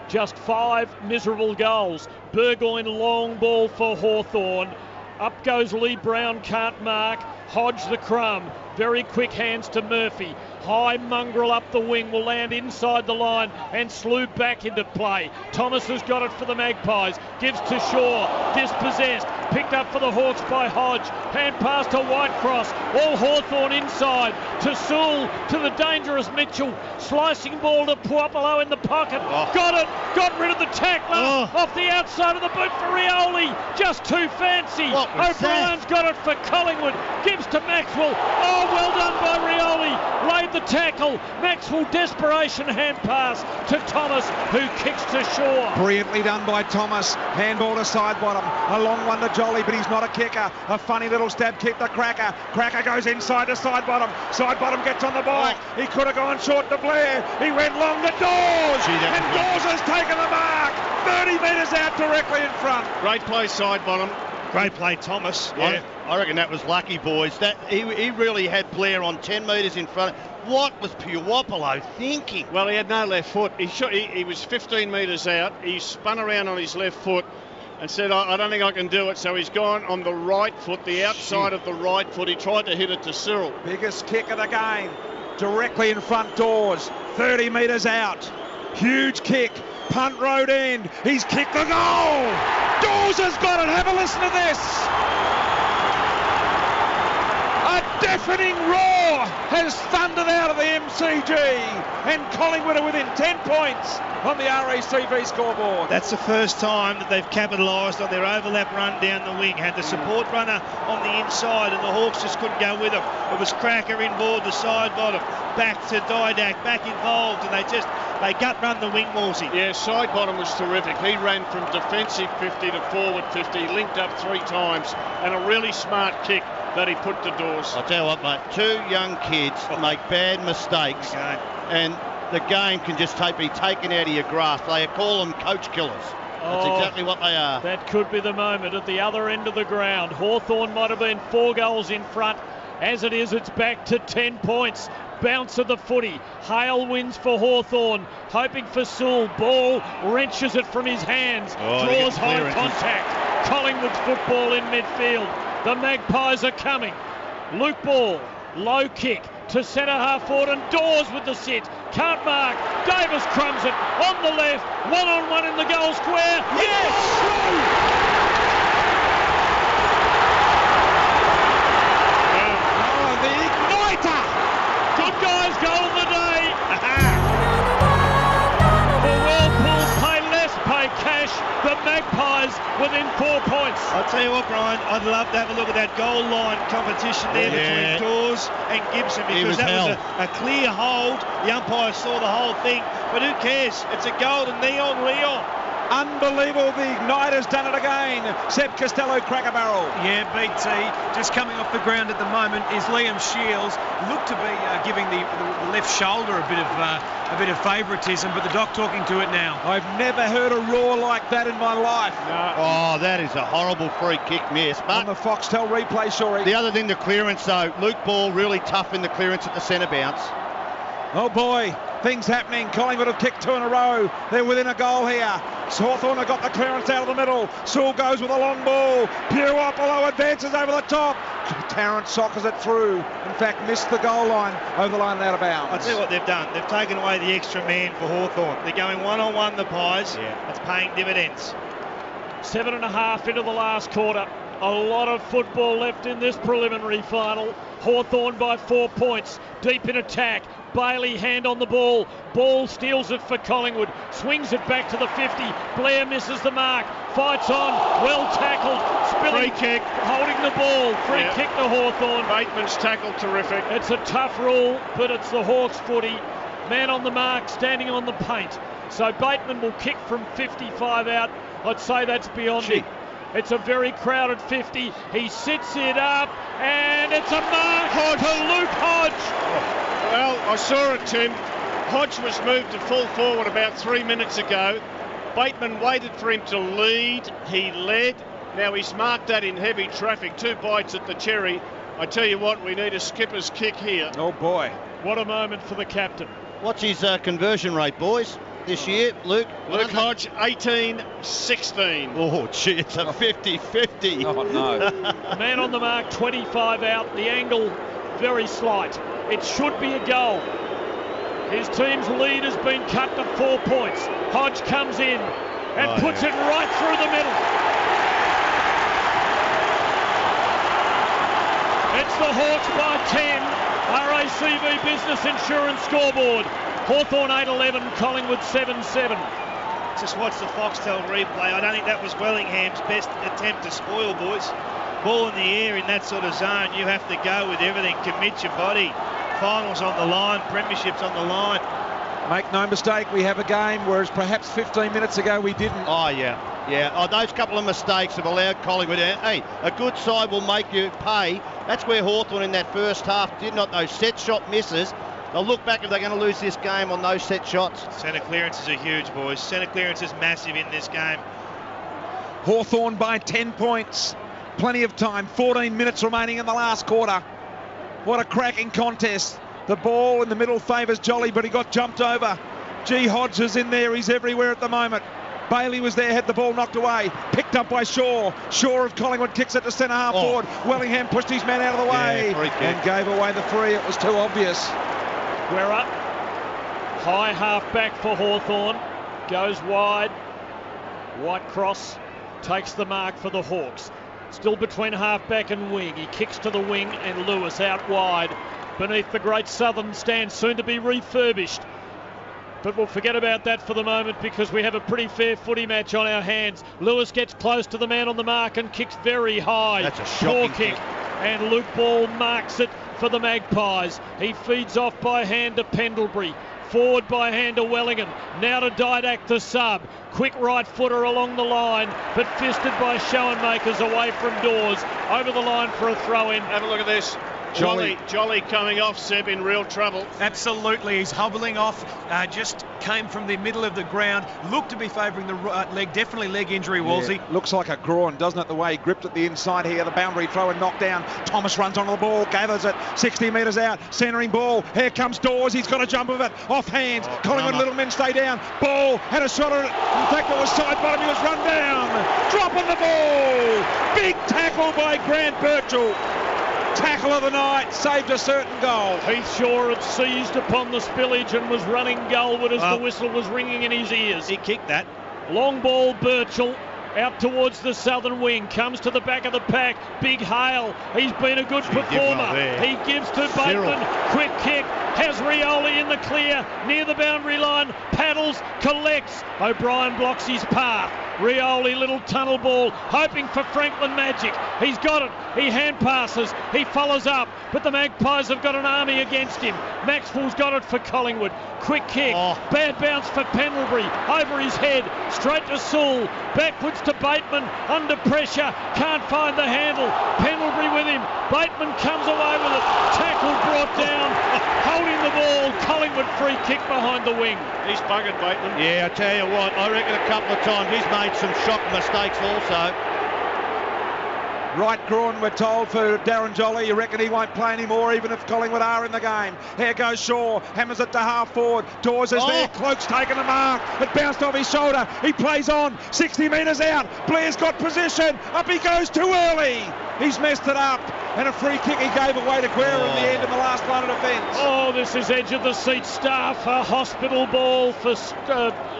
Just 5 miserable goals. Burgoyne long ball for Hawthorn. Up goes Lee Brown, can't mark. Hodge the crumb. Very quick hands to Murphy. High mongrel up the wing, will land inside the line and slew back into play. Thomas has got it for the Magpies. Gives to Shaw. Dispossessed. Picked up for the Hawks by Hodge. Hand pass to Whitecross. All Hawthorn inside. To Sewell. To the dangerous Mitchell. Slicing ball to Puopolo in the pocket. Got it. Got rid of the tackler. Off the outside of the boot for Rioli. Just too fancy. O'Brien's got it for Collingwood. Gives to Maxwell. Oh, well done by Rioli. Laid the tackle. Maxwell desperation hand pass to Thomas, who kicks to Shaw. Brilliantly done by Thomas. Handball to side bottom. A long one to Jolly, but he's not a kicker. A funny little stab kick to Cracker. Cracker goes inside to side bottom. Side bottom gets on the bike. He could have gone short to Blair. He went long to Dawes. And Dawes has taken the mark. 30 metres out directly in front. Great play, side bottom. Great play, Thomas. Yeah. I reckon that was lucky, boys. That he really had Blair on 10 metres in front. What was Puopolo thinking? Well, he had no left foot. He was 15 metres out. He spun around on his left foot and said, I don't think I can do it. So he's gone on the right foot, the outside of the right foot. He tried to hit it to Cyril. Biggest kick of the game. Directly in front doors. 30 metres out. Huge kick. Punt road end. He's kicked the goal. Dawes has got it. Have a listen to this. A deafening roar has thundered out of the MCG, and Collingwood are within 10 points on the RACV scoreboard. That's the first time that they've capitalised on their overlap run down the wing. Had the support runner on the inside, and the Hawks just couldn't go with them. It was Cracker inboard, the side bottom, back to Didak, back involved, and they gut run the wing, Wolsey. Yeah, side bottom was terrific. He ran from defensive 50 to forward 50, linked up 3 times, and a really smart kick that he put to Dawes. I'll tell you what, mate, 2 young kids make bad mistakes, and the game can just be taken out of your grasp. They call them coach killers. That's exactly what they are. That could be the moment at the other end of the ground. Hawthorn might have been 4 goals in front. As it is, it's back to 10 points. Bounce of the footy. Hale wins for Hawthorn, hoping for Sewell. Ball wrenches it from his hands. Draws high contact. Collingwood's football in midfield. The Magpies are coming. Luke Ball, low kick to centre half forward, and Dawes with the sit. Can't mark. Davis crumbs it on the left. 1-on-1 in the goal square. Yes! Good guys, goal of the day. For Walpole, pay less, pay cash. The Magpies within 4 points. I'll tell you what, Brian, I'd love to have a look at that goal line competition there between Dawes and Gibson, because that was a clear hold. The umpires saw the whole thing, but who cares? It's a goal to Neon Leon. Unbelievable. The Igniter's done it again. Seb Costello, cracker barrel. Yeah, BT, just coming off the ground at the moment is Liam Shields. Looked to be giving the left shoulder a bit of favouritism, but the doc talking to it now. I've never heard a roar like that in my life. No. Oh, that is a horrible free kick miss. But on the Foxtel replay, Shorey. The other thing, the clearance though. Luke Ball really tough in the clearance at the centre bounce. Oh boy, Things happening. Collingwood have kicked 2 in a row. They're within a goal here. Hawthorn have got the clearance out of the middle. Sewell goes with a long ball. Puopolo advances over the top. Tarrant sockers it through. In fact, missed the goal line over the line and out of bounds. I'll tell you what they've done. They've taken away the extra man for Hawthorn. They're going one-on-one, the Pies. Yeah. That's paying dividends. 7.5 into the last quarter. A lot of football left in this preliminary final. Hawthorn by 4 points. Deep in attack. Bailey hand on the ball. Ball steals it for Collingwood. Swings it back to the 50. Blair misses the mark. Fights on. Well tackled. Spilling. Free kick. Holding the ball. Free kick to Hawthorn. Bateman's tackle terrific. It's a tough rule, but it's the Hawks footy. Man on the mark, standing on the paint. So Bateman will kick from 55 out. I'd say that's beyond it. It's a very crowded 50. He sits it up, and it's a mark to Luke Hodge. Well, I saw it, Tim. Hodge was moved to full forward about 3 minutes ago. Bateman waited for him to lead. He led. Now he's marked that in heavy traffic. 2 bites at the cherry. I tell you what, we need a skipper's kick here. Oh boy. What a moment for the captain. What's his conversion rate, boys, this year, Luke? Luke Hodge, 18-16. Oh, gee, it's a 50-50. Oh, no. Man on the mark, 25 out. The angle, very slight. It should be a goal. His team's lead has been cut to 4 points. Hodge comes in and puts it right through the middle. It's the Hawks by 10. RACV Business Insurance scoreboard. Hawthorn 8-11, Collingwood 7-7. Just watch the Foxtel replay. I don't think that was Wellingham's best attempt to spoil, boys. Ball in the air in that sort of zone, you have to go with everything. Commit your body. Finals on the line, premierships on the line. Make no mistake, we have a game, whereas perhaps 15 minutes ago we didn't. Oh, yeah. Oh, those couple of mistakes have allowed Collingwood. Hey, a good side will make you pay. That's where Hawthorn in that first half did not. Those set shot misses. They'll look back if they're going to lose this game on those set shots. Centre clearances are huge, boys. Centre clearance is massive in this game. Hawthorn by 10 points. Plenty of time. 14 minutes remaining in the last quarter. What a cracking contest. The ball in the middle favours Jolly, but he got jumped over. G. Hodge is in there. He's everywhere at the moment. Bailey was there, had the ball knocked away. Picked up by Shaw. Shaw of Collingwood kicks it to centre half forward. Wellingham pushed his man out of the way and gave away the free. It was too obvious. We're up. High half back for Hawthorn. Goes wide. White cross takes the mark for the Hawks. Still between half back and wing. He kicks to the wing and Lewis out wide. Beneath the Great Southern stand, soon to be refurbished. But we'll forget about that for the moment because we have a pretty fair footy match on our hands. Lewis gets close to the man on the mark and kicks very high. That's a shocking kick. And Luke Ball marks it for the Magpies. He feeds off by hand to Pendlebury. Forward by hand to Wellingham. Now to Didac, the sub. Quick right footer along the line, but fisted by Schoenmakers away from doors. Over the line for a throw in. Have a look at this. Jolly coming off, Seb, in real trouble. Absolutely, he's hobbling off, just came from the middle of the ground, looked to be favouring the right leg, definitely leg injury, Wolsey. Yeah, looks like a groin, doesn't it, the way he gripped at the inside here, the boundary throw and knocked down. Thomas runs onto the ball, gathers it, 60 metres out, centering ball, here comes Dawes, he's got a jump of it, off hands, Collingwood little men stay down, Ball had a shot at it, in fact it was side bottom, he was run down, dropping the ball, big tackle by Grant Birchall. Tackle of the night, saved a certain goal. Heath Shaw had seized upon the spillage and was running goalward as the whistle was ringing in his ears. He kicked that. Long ball, Birchall. Out towards the southern wing, comes to the back of the pack. Big Hale, he's been a good performer. He gives to Bateman, quick kick, has Rioli in the clear, near the boundary line, paddles, collects. O'Brien blocks his path. Rioli, little tunnel ball, hoping for Franklin Magic. He's got it, he hand passes, he follows up, but the Magpies have got an army against him. Maxwell's got it for Collingwood. Quick kick, bad bounce for Pendlebury, over his head, straight to Sewell, backwards to Bateman, under pressure, can't find the handle. Pendlebury with him, Bateman comes away with it, tackle brought down, holding the ball, Collingwood free kick behind the wing. He's buggered, Bateman. Yeah, I tell you what, I reckon a couple of times he's made some shock mistakes also. Right groin, we're told, for Darren Jolly. You reckon he won't play anymore, even if Collingwood are in the game. Here goes Shaw, hammers it to half forward. Dawes is there, Cloak's taken a mark. It bounced off his shoulder. He plays on, 60 metres out. Blair's got position. Up he goes too early. He's messed it up. And a free kick he gave away to Guerra in the end in the last line of defence. Oh, this is edge of the seat stuff. A hospital ball for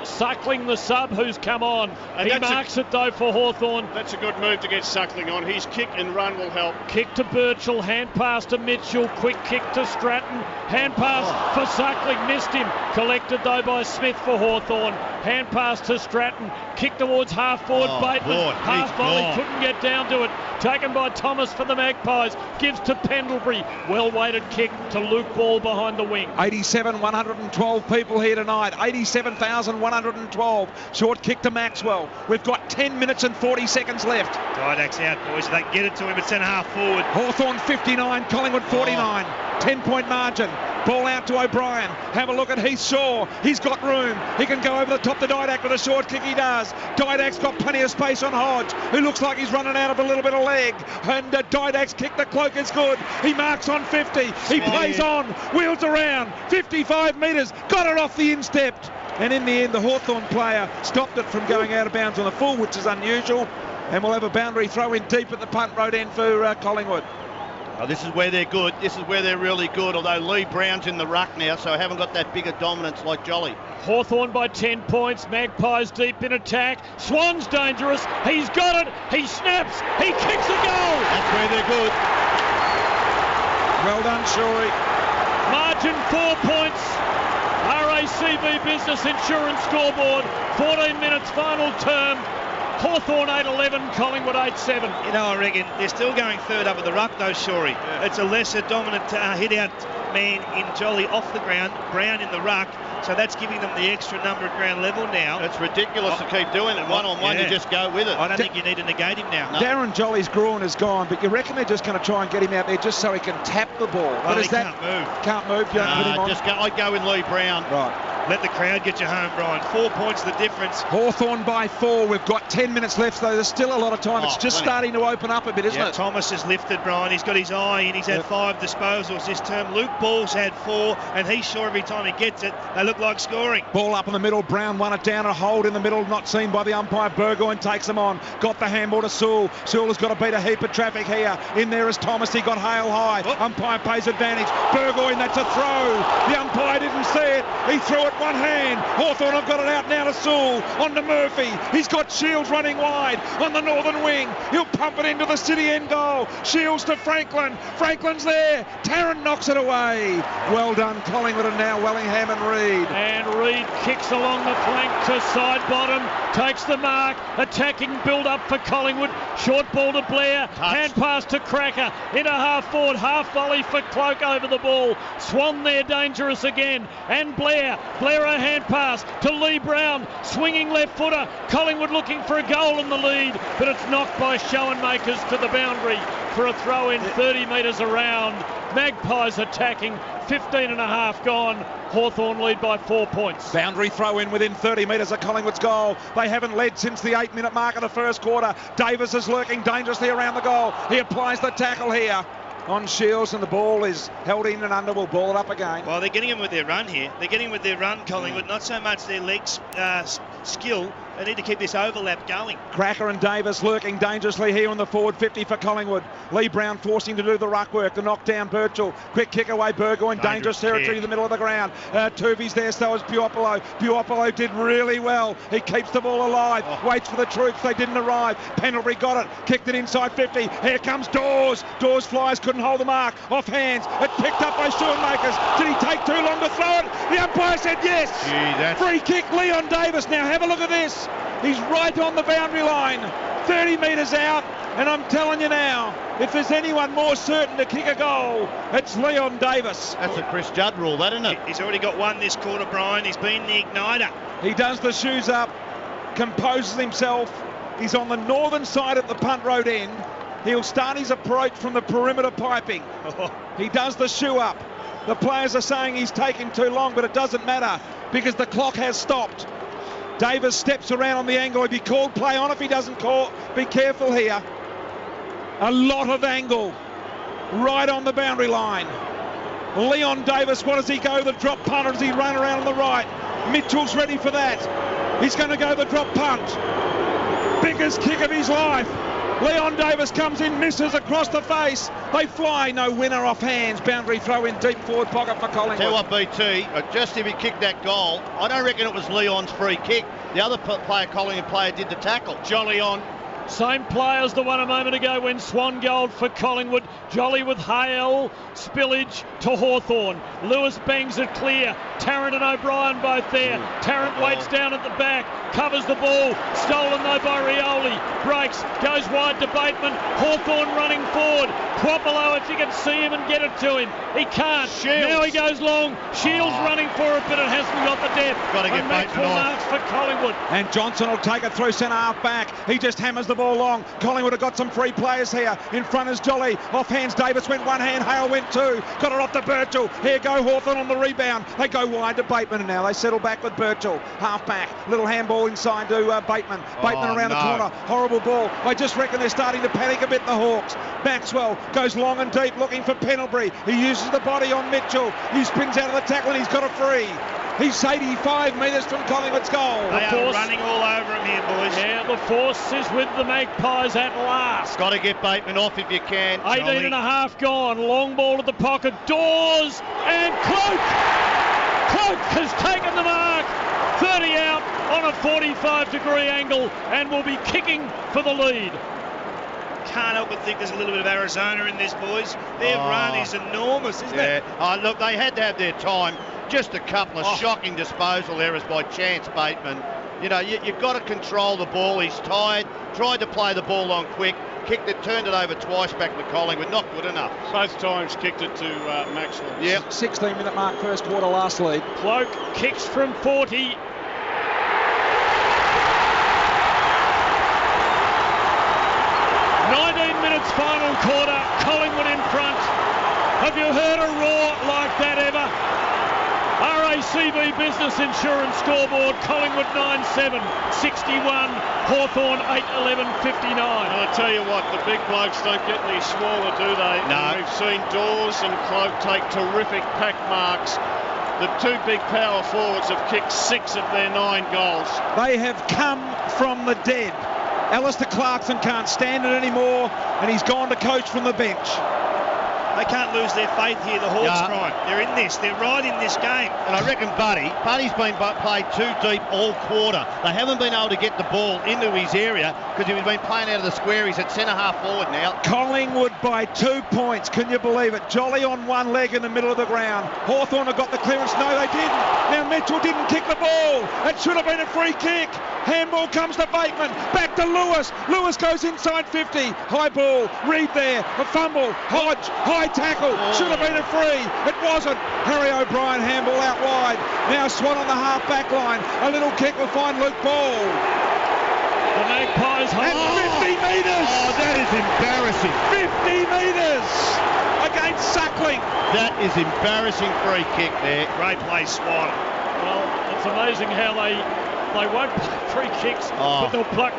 Suckling, the sub, who's come on. And he marks it though for Hawthorn. That's a good move to get Suckling on. His kick and run will help. Kick to Birchall, hand pass to Mitchell, quick kick to Stratton, hand pass for Suckling, missed him. Collected though by Smith for Hawthorn. Hand pass to Stratton, kick towards half forward, Bateman. Half volley, couldn't get down to it. Taken by Thomas for the Magpies, gives to Pendlebury. Well-weighted kick to Luke Ball behind the wing. 112 people here tonight. 87,112. Short kick to Maxwell. We've got 10 minutes and 40 seconds left. Didak's out, boys. They can get it to him at centre half forward. Hawthorn 59, Collingwood 49. 10-point margin. Ball out to O'Brien. Have a look at Heath Shaw. He's got room. He can go over the top to Didak with a short kick. He does. Didak's got plenty of space on Hodge, who looks like he's running out of a little bit of leg. And Didak's kick to Cloak is good. He marks on 50. He plays on. Wheels around. 55 metres. Got it off the instep. And in the end, the Hawthorn player stopped it from going out of bounds on the full, which is unusual. And we'll have a boundary throw in deep at the punt road end for Collingwood. Oh, this is where they're good. This is where they're really good, although Lee Brown's in the ruck now, so haven't got that bigger dominance like Jolly. Hawthorn by 10 points. Magpies deep in attack. Swan's dangerous. He's got it. He snaps. He kicks a goal. That's where they're good. Well done, Shorey. Margin 4 points. RACV Business Insurance scoreboard. 14 minutes final term. Hawthorn 8-11, Collingwood 8-7. You know, I reckon they're still going third up at the ruck though, Shorey. Yeah. It's a lesser dominant hit-out man in Jolly off the ground, Brown in the ruck, so that's giving them the extra number at ground level now. It's ridiculous to keep doing it. One-on-one, you just go with it. I don't think you need to negate him now. No. Darren Jolly's groin is gone, but you reckon they're just going to try and get him out there just so he can tap the ball? Well, he can't move. Can't move, you don't put him on? I'd go with Lee Brown. Right. Let the crowd get you home, Brian. 4 points the difference. Hawthorn by 4. We've got 10 minutes left, though. There's still a lot of time. It's just starting to open up a bit, isn't it? Thomas has lifted, Brian. He's got his eye in. He's had 5 disposals this term. Luke Ball's had 4, and he's sure every time he gets it, they look like scoring. Ball up in the middle. Brown won it down. A hold in the middle, not seen by the umpire. Burgoyne takes him on. Got the handball to Sewell. Sewell has got to beat a heap of traffic here. In there is Thomas. He got Hale high. Umpire pays advantage. Burgoyne, that's a throw. The umpire didn't see it. He threw it one hand. Hawthorn have got it out now to Sewell. On to Murphy. He's got Shields running wide on the northern wing. He'll pump it into the city end goal. Shields to Franklin. Franklin's there. Tarrant knocks it away. Well done, Collingwood, and now Wellingham and Reid. And Reid kicks along the flank to side bottom. Takes the mark. Attacking build-up for Collingwood. Short ball to Blair. Hand pass to Cracker. Into half forward. Half volley for Cloak over the ball. Swan there dangerous again. And Blair. Blair a hand pass to Lee Brown, swinging left footer. Collingwood looking for a goal in the lead, but it's knocked by Schoenmakers to the boundary for a throw in 30 metres around. Magpies attacking, 15 and a half gone. Hawthorn lead by 4 points. Boundary throw in within 30 metres of Collingwood's goal. They haven't led since the 8-minute mark of the first quarter. Davis is lurking dangerously around the goal. He applies the tackle here on Shields, and the ball is held in and under. Will ball it up again. Well, they're getting him with their run here. They're getting him with their run, Collingwood, not so much their legs skill. They need to keep this overlap going. Cracker and Davis lurking dangerously here on the forward 50 for Collingwood. Lee Brown forcing to do the ruck work, the knock down Birchall. Quick kick away, Burgoyne, dangerous territory in the middle of the ground. Tuvi's there, so is Puopolo. Puopolo did really well. He keeps the ball alive, waits for the troops, they didn't arrive. Pendlebury got it, kicked it inside 50. Here comes Dawes. Dawes flies, couldn't hold the mark. Off hands, it picked up by Schoenmakers. Did he take too long to throw it? The umpire said yes. Free kick, Leon Davis. Now have a look at this. He's right on the boundary line, 30 metres out, and I'm telling you now, if there's anyone more certain to kick a goal, it's Leon Davis. That's a Chris Judd rule, that, isn't it? He's already got one this quarter, Brian. He's been the igniter. He does the shoes up, composes himself. He's on the northern side at the punt road end. He'll start his approach from the perimeter piping. He does the shoe up. The players are saying he's taking too long, but it doesn't matter because the clock has stopped. Davis steps around on the angle. He'd be called play on if he doesn't call. Be careful here. A lot of angle. Right on the boundary line. Leon Davis, what does he go? The drop punt, or does he run around on the right? Mitchell's ready for that. He's going to go the drop punt. Biggest kick of his life. Leon Davis comes in, misses across the face. They fly, no winner off hands. Boundary throw in deep forward pocket for Collingwood. Tell you what, BT, just if he kicked that goal, I don't reckon it was Leon's free kick. The other Collingwood player did the tackle. Jolly on. Same play as the one a moment ago when Swan gold for Collingwood. Jolly with Hale, spillage to Hawthorn. Lewis bangs it clear. Tarrant and O'Brien both there. Tarrant waits down at the back, covers the ball. Stolen though by Rioli. Breaks, goes wide to Bateman. Hawthorn running forward. Puopolo, if you can see him and get it to him. He can't. Shields. Now he goes long. Shields running for it, but it hasn't got the depth. Got to get Bateman off. Marks for Collingwood. And Johnson will take it through centre half back. He just hammers the ball long. Collingwood have got some free players here. In front is Jolly. Off hands, Davis went one hand. Hale went two. Got it off to Birchall. Here go Hawthorn on the rebound. They go wide to Bateman, and now they settle back with Birchall. Half back. Little handball inside to Bateman. Bateman around the corner. Horrible ball. I just reckon they're starting to panic a bit, the Hawks. Maxwell goes long and deep looking for Pendlebury. He uses the body on Mitchell. He spins out of the tackle and he's got a free. He's 85 metres from Collingwood's goal. They are running all over him here, boys. Yeah, the force is with the Magpies at last. Got to get Bateman off if you can. 18 and a half gone. Long ball at the pocket. Dawes and Cloak. Cloak has taken the mark. 30 out on a 45-degree angle and will be kicking for the lead. Can't help but think there's a little bit of Arizona in this, boys. Their run is enormous, isn't it? Look, they had to have their time. Just a couple of shocking disposal errors by Chance Bateman. You know, you've got to control the ball. He's tired. Tried to play the ball on quick. Kicked it, turned it over twice back to Collingwood. Not good enough. Both times kicked it to Maxwell. Yep. 16-minute mark, first quarter, last lead. Cloak kicks from 40. Final quarter, Collingwood in front. Have you heard a roar like that ever? RACV Business Insurance scoreboard, Collingwood 9-7, 61, Hawthorn 8-11, 59. And I tell you what, the big blokes don't get any smaller, do they? No. And we've seen Dawes and Cloak take terrific pack marks. The two big power forwards have kicked 6 of their 9 goals. They have come from the dead. Alistair Clarkson can't stand it anymore, and he's gone to coach from the bench. They can't lose their faith here, the Hawks, Brian. They're in this. They're right in this game. And I reckon Buddy's been played too deep all quarter. They haven't been able to get the ball into his area because he's been playing out of the square. He's at centre half forward now. Collingwood by 2 points. Can you believe it? Jolly on one leg in the middle of the ground. Hawthorn have got the clearance. No, they didn't. Now Mitchell didn't kick the ball. It should have been a free kick. Handball comes to Bateman. Back to Lewis. Lewis goes inside 50. High ball. Reed there. A fumble. Hodge. High tackle. Should have been a free. It wasn't. Harry O'Brien handball out wide. Now Swan on the half back line. A little kick will find Luke Ball. The Magpies And 50 metres. Oh, that is embarrassing. 50 metres against Suckling. That is embarrassing free kick there. Great play, Swan. Well, it's amazing how they won't play free kicks, but they'll pluck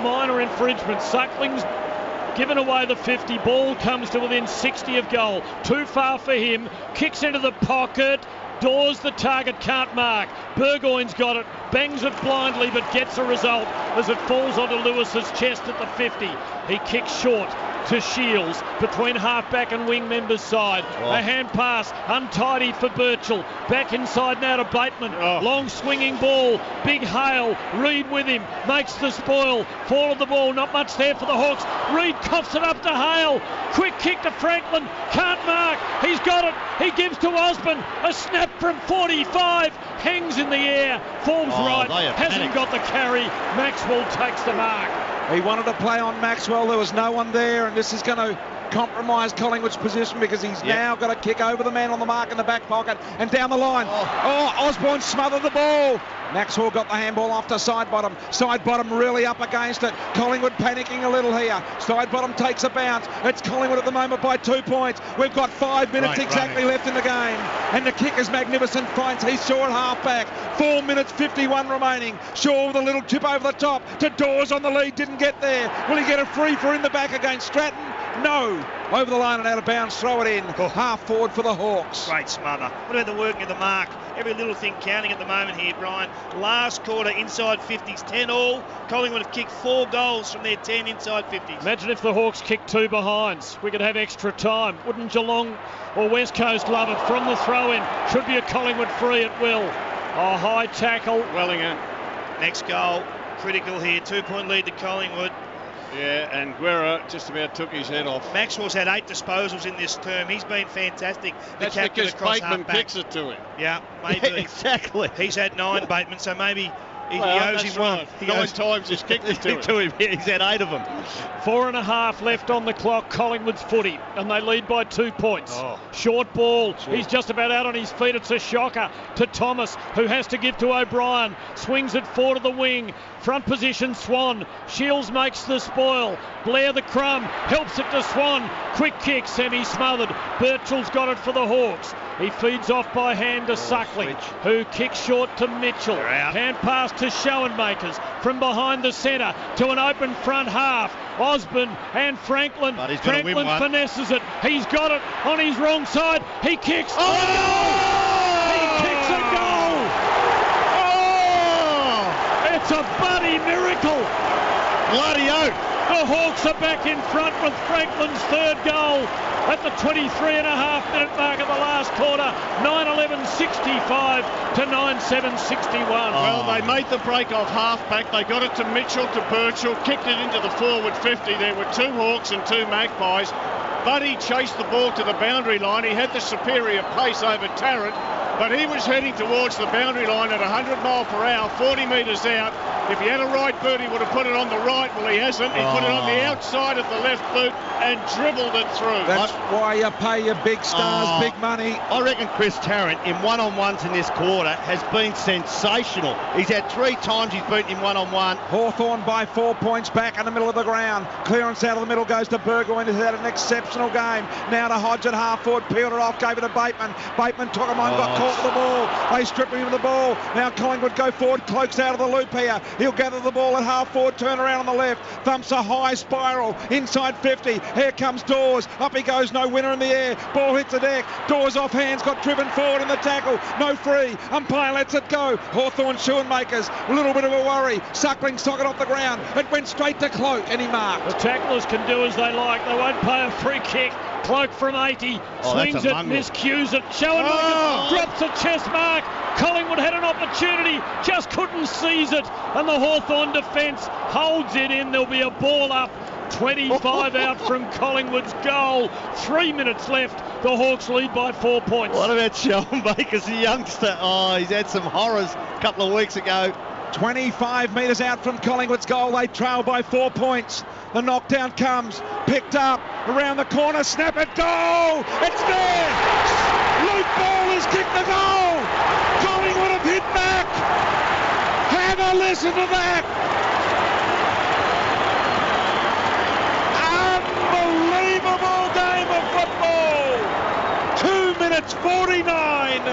minor infringements. Suckling's given away the 50. Ball comes to within 60 of goal. Too far for him. Kicks into the pocket. Dawes the target, can't mark. Burgoyne's got it, bangs it blindly but gets a result as it falls onto Lewis's chest at the 50. He kicks short to Shields between half-back and wing members' side. A hand pass, untidy for Birchall. Back inside now to Bateman. Long swinging ball, big Hale. Reed with him, makes the spoil. Fall of the ball, not much there for the Hawks. Reed coughs it up to Hale. Quick kick to Franklin, can't mark. He's got it, he gives to Osborne. A snap from 45, hangs in the air, falls right, hasn't got the carry. Maxwell takes the mark. He wanted to play on Maxwell. There was no one there, and this is going to compromise Collingwood's position because he's now got to kick over the man on the mark in the back pocket and down the line. Osborne smothered the ball. Maxwell got the handball off to side bottom. Side bottom really up against it. Collingwood panicking a little here. Side bottom takes a bounce. It's Collingwood at the moment by 2 points. We've got 5 minutes exactly left in the game. And the kick is magnificent. Finds he's Shaw at half-back. 4 minutes 51 remaining. Shaw with a little chip over the top to Dawes on the lead. Didn't get there. Will he get a free for in the back against Stratton? No. Over the line and out of bounds. Throw it in. Half forward for the Hawks. Great smother. What about the working of the mark? Every little thing counting at the moment here, Brian. Last quarter, inside 50s, 10 all. Collingwood have kicked 4 goals from their 10 inside 50s. Imagine if the Hawks kicked 2 behinds. We could have extra time. Wouldn't Geelong or West Coast love it? From the throw-in. Should be a Collingwood free at will. A high tackle. Wellinger. Next goal, critical here. 2-point lead to Collingwood. Yeah, and Guerra just about took his head off. Maxwell's had 8 disposals in this term. He's been fantastic. That's captain because across Bateman half-back. kicks it to him. Yeah, maybe. Yeah, exactly. He's had 9, Bateman, so maybe he Well, owes that's him one. right. He 9 owes- times he's kicked it to him. Yeah, he's had 8 of them. 4.5 left on the clock. Collingwood's footy, and they lead by 2 points. Oh. Short ball. He's just about out on his feet. It's a shocker to Thomas, who has to give to O'Brien. Swings it 4 to the wing. Front position, Swan. Shields makes the spoil. Blair the crumb. Helps it to Swan. Quick kick, semi-smothered. Birchall's got it for the Hawks. He feeds off by hand to Suckling, who kicks short to Mitchell. Hand pass to Schoenmakers from behind the centre to an open front half. Osborne and Franklin. But he's gonna win Franklin one. finesses it. He's got it on his wrong side. He kicks. Oh! A goal! He kicks a goal. Oh! It's a bloody miracle. Bloody oath. The Hawks are back in front with Franklin's 3rd goal at the 23.5-minute mark of the last quarter. 9:11.65 to 9:7.61. Well, they made the break off half-back. They got it to Mitchell, to Birchall, kicked it into the forward 50. There were 2 Hawks and 2 Magpies. Buddy chased the ball to the boundary line. He had the superior pace over Tarrant, but he was heading towards the boundary line at 100 mile per hour, 40 metres out. If he had a right boot, he would have put it on the right. Well, he hasn't. He put it on the outside of the left boot and dribbled it through. That's why you pay your big stars big money. I reckon Chris Tarrant in one-on-ones in this quarter has been sensational. He's had 3 times he's beaten him one-on-one. Hawthorn by 4 points back in the middle of the ground. Clearance out of the middle goes to Burgoyne, who's had an exceptional game. Now to Hodge at half forward, peeled it off, gave it to Bateman. Bateman took him on, got caught with the ball. They strip him of the ball. Now Collingwood go forward, Cloak's out of the loop here. He'll gather the ball at half forward, turn around on the left. Thumps a high spiral, inside 50. Here comes Dawes. Up he goes, no winner in the air. Ball hits the deck. Dawes off hands, got driven forward in the tackle. No free. Umpire lets it go. Hawthorn Schoenmakers, a little bit of a worry. Suckling socket off the ground. It went straight to Cloak and he marked. The tacklers can do as they like. They won't pay a free kick. Cloak from 80. Swings it, miscues it. Schoenmakers drops a chest mark. Collingwood had an opportunity, just couldn't seize it. And the Hawthorn defence holds it in. There'll be a ball up. 25 out from Collingwood's goal. 3 minutes left. The Hawks lead by 4 points. What about Schoenmakers, the youngster? Oh, he's had some horrors a couple of weeks ago. 25 metres out from Collingwood's goal. They trail by 4 points. The knockdown comes, picked up, around the corner, snap it, goal! It's there! Luke Ball has kicked the goal! Collingwood have hit back! Have a listen to that! Unbelievable game of football! 2 minutes 49.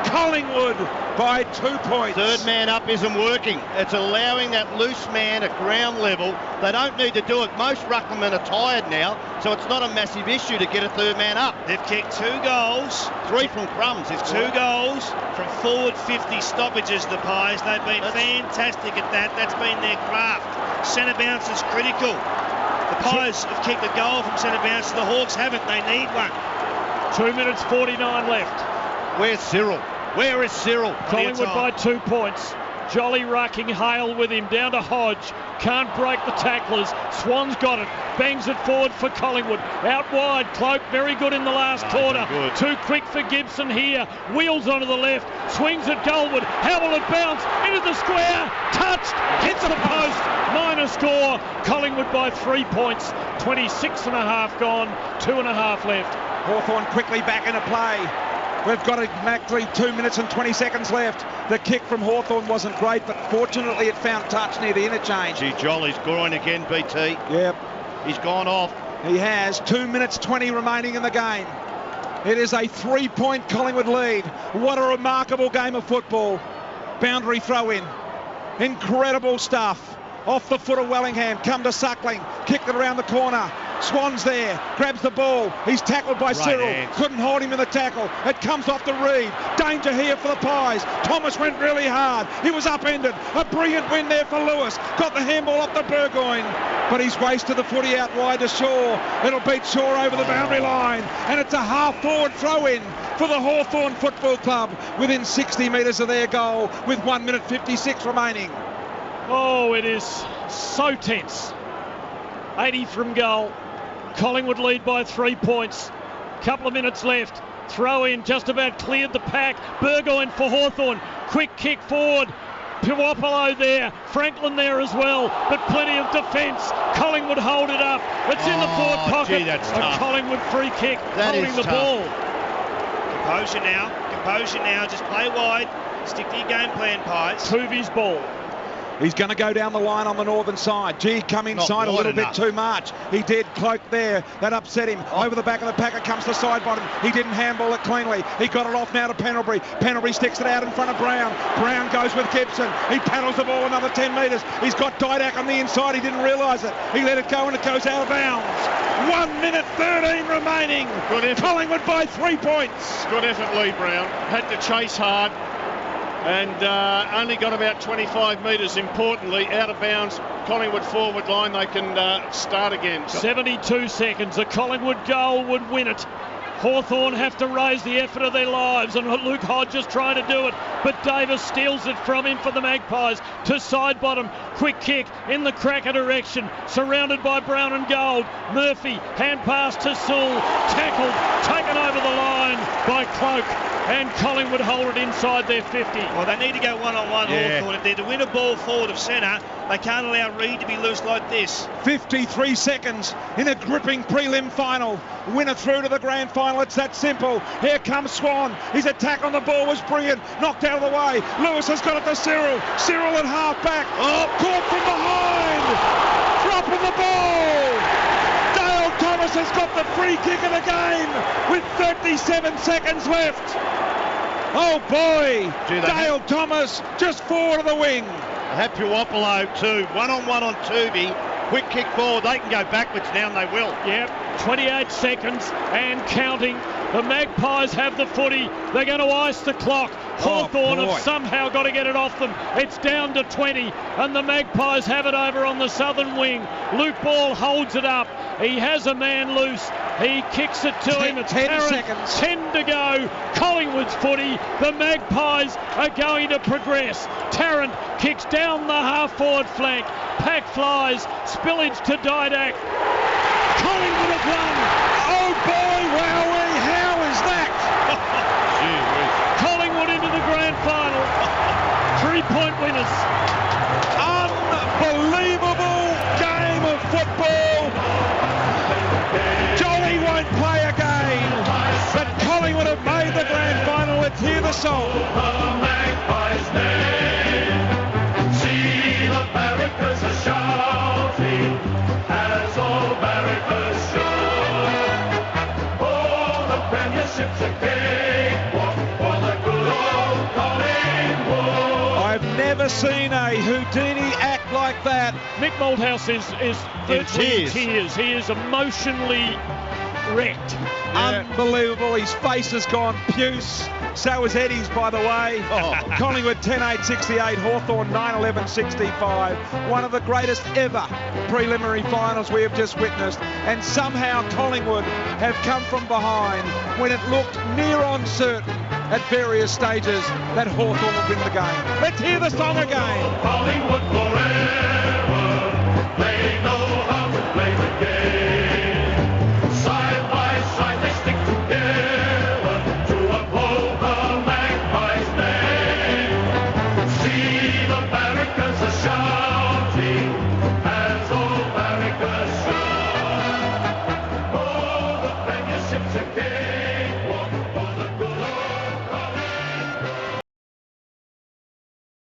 Collingwood by 2 points. Third man up isn't working. It's allowing that loose man at ground level. They don't need to do it. Most ruckmen are tired now, so it's not a massive issue to get a third man up. They've kicked 2 goals. 3 from Crumbs. It's 2 goals from forward 50 stoppages, the Pies. They've been fantastic at that. That's been their craft. Centre bounce is critical. The Pies have kicked a goal from centre bounce. The Hawks haven't. They need one. 2 minutes 49 left. Where's Cyril? Where is Cyril? Collingwood by 2 points. Jolly rucking Hale with him down to Hodge. Can't break the tacklers. Swan's got it. Bangs it forward for Collingwood. Out wide. Cloak very good in the last quarter. Too quick for Gibson here. Wheels onto the left. Swings at Goldwood. How will it bounce? Into the square. Touched. Hits the post. Minor score. Collingwood by 3 points. 26.5 gone. 2.5 left. Hawthorn quickly back into play. We've got exactly 2 minutes and 20 seconds left. The kick from Hawthorn wasn't great, but fortunately it found touch near the interchange. Gee, Jolly's groin again, BT. Yep. He's gone off. He has. 2 minutes 20 remaining in the game. It is a 3-point Collingwood lead. What a remarkable game of football. Boundary throw in. Incredible stuff. Off the foot of Wellingham. Come to Suckling. Kicked it around the corner. Swan's there, grabs the ball. He's tackled by Cyril. hand. Couldn't hold him in the tackle. It comes off to Reed. Danger here for the Pies. Thomas went really hard. He was upended. A brilliant win there for Lewis. Got the handball up to Burgoyne, but he's wasted the footy out wide to Shaw. It'll beat Shaw over the boundary line, and it's a half-forward throw-in for the Hawthorn Football Club within 60 metres of their goal with 1 minute 56 remaining. Oh, it is so tense. 80 from goal. Collingwood lead by 3 points. Couple of minutes left. Throw in, just about cleared the pack. Burgoyne for Hawthorn. Quick kick forward. Puopolo there, Franklin there as well, but plenty of defence. Collingwood hold it up. It's in the forward pocket. Gee, that's a tough. Collingwood free kick That holding is the tough. ball. Composure now, just play wide, stick to your game plan, Pies. Tuvi's ball. He's going to go down the line on the northern side. Gee, come inside a wide little enough. bit too much. He did cloak there. That upset him. Over the back of the pack, it comes to side bottom. He didn't handball it cleanly. He got it off now to Pendlebury. Pendlebury sticks it out in front of Brown. Brown goes with Gibson. He paddles the ball another 10 metres. He's got Didak on the inside. He didn't realise it. He let it go and it goes out of bounds. 1 minute 13 remaining. Good effort. Collingwood by 3 points. Good effort, Lee Brown. Had to chase hard and only got about 25 metres, importantly, out of bounds. Collingwood forward line, they can start again. 72 seconds. A Collingwood goal would win it. Hawthorn have to raise the effort of their lives, and Luke Hodges trying to do it, but Davis steals it from him for the Magpies to side bottom. Quick kick in the Cracker direction, surrounded by Brown and Gold. Murphy, hand pass to Sewell, tackled, taken over the line by Cloak, and Collingwood hold it inside their 50. Well, they need to go one-on-one, Hawthorn. If they're to win a ball forward of centre, they can't allow Reed to be loose like this. 53 seconds in a gripping prelim final. Winner through to the grand final. It's that simple. Here comes Swan. His attack on the ball was brilliant. Knocked out of the way. Lewis has got it to Cyril. Cyril at half back. Oh, caught from behind. Dropping the ball. Dale Thomas has got the free kick of the game with 37 seconds left. Oh boy. Dale Thomas just forward of the wing. Have Puopolo too. One-on-one on Tuvi. Quick kick forward. They can go backwards now, and they will. Yep, 28 seconds and counting. The Magpies have the footy. They're going to ice the clock. Hawthorn boy. have somehow got to get it off them. It's down to 20, and the Magpies have it over on the southern wing. Luke Ball holds it up. He has a man loose. He kicks it to him. It's 10 Tarrant. seconds. 10 to go. Collingwood's footy. The Magpies are going to progress. Tarrant kicks down the half-forward flank. Pack flies. Spillage to Didak. Collingwood have won. Oh boy, wowee, how is that? Collingwood into the grand final. 3-point winners. Unbelievable game of football. Jolly won't play again, but Collingwood have made the grand final. Let's hear the song. See the barricades are shouting as all barricades should. Oh, the premiership's a cakewalk for the good old Collingwood. I've never seen a Houdini act like that. Mick Malthouse is virtually in tears. He is emotionally wrecked. Unbelievable. His face has gone puce. So is Eddie's, by the way. Collingwood 10-8-68, Hawthorn 9-11-65. One of the greatest ever preliminary finals we have just witnessed. And somehow Collingwood have come from behind when it looked near on certain at various stages that Hawthorn would win the game. Let's hear the song again. Collingwood forever.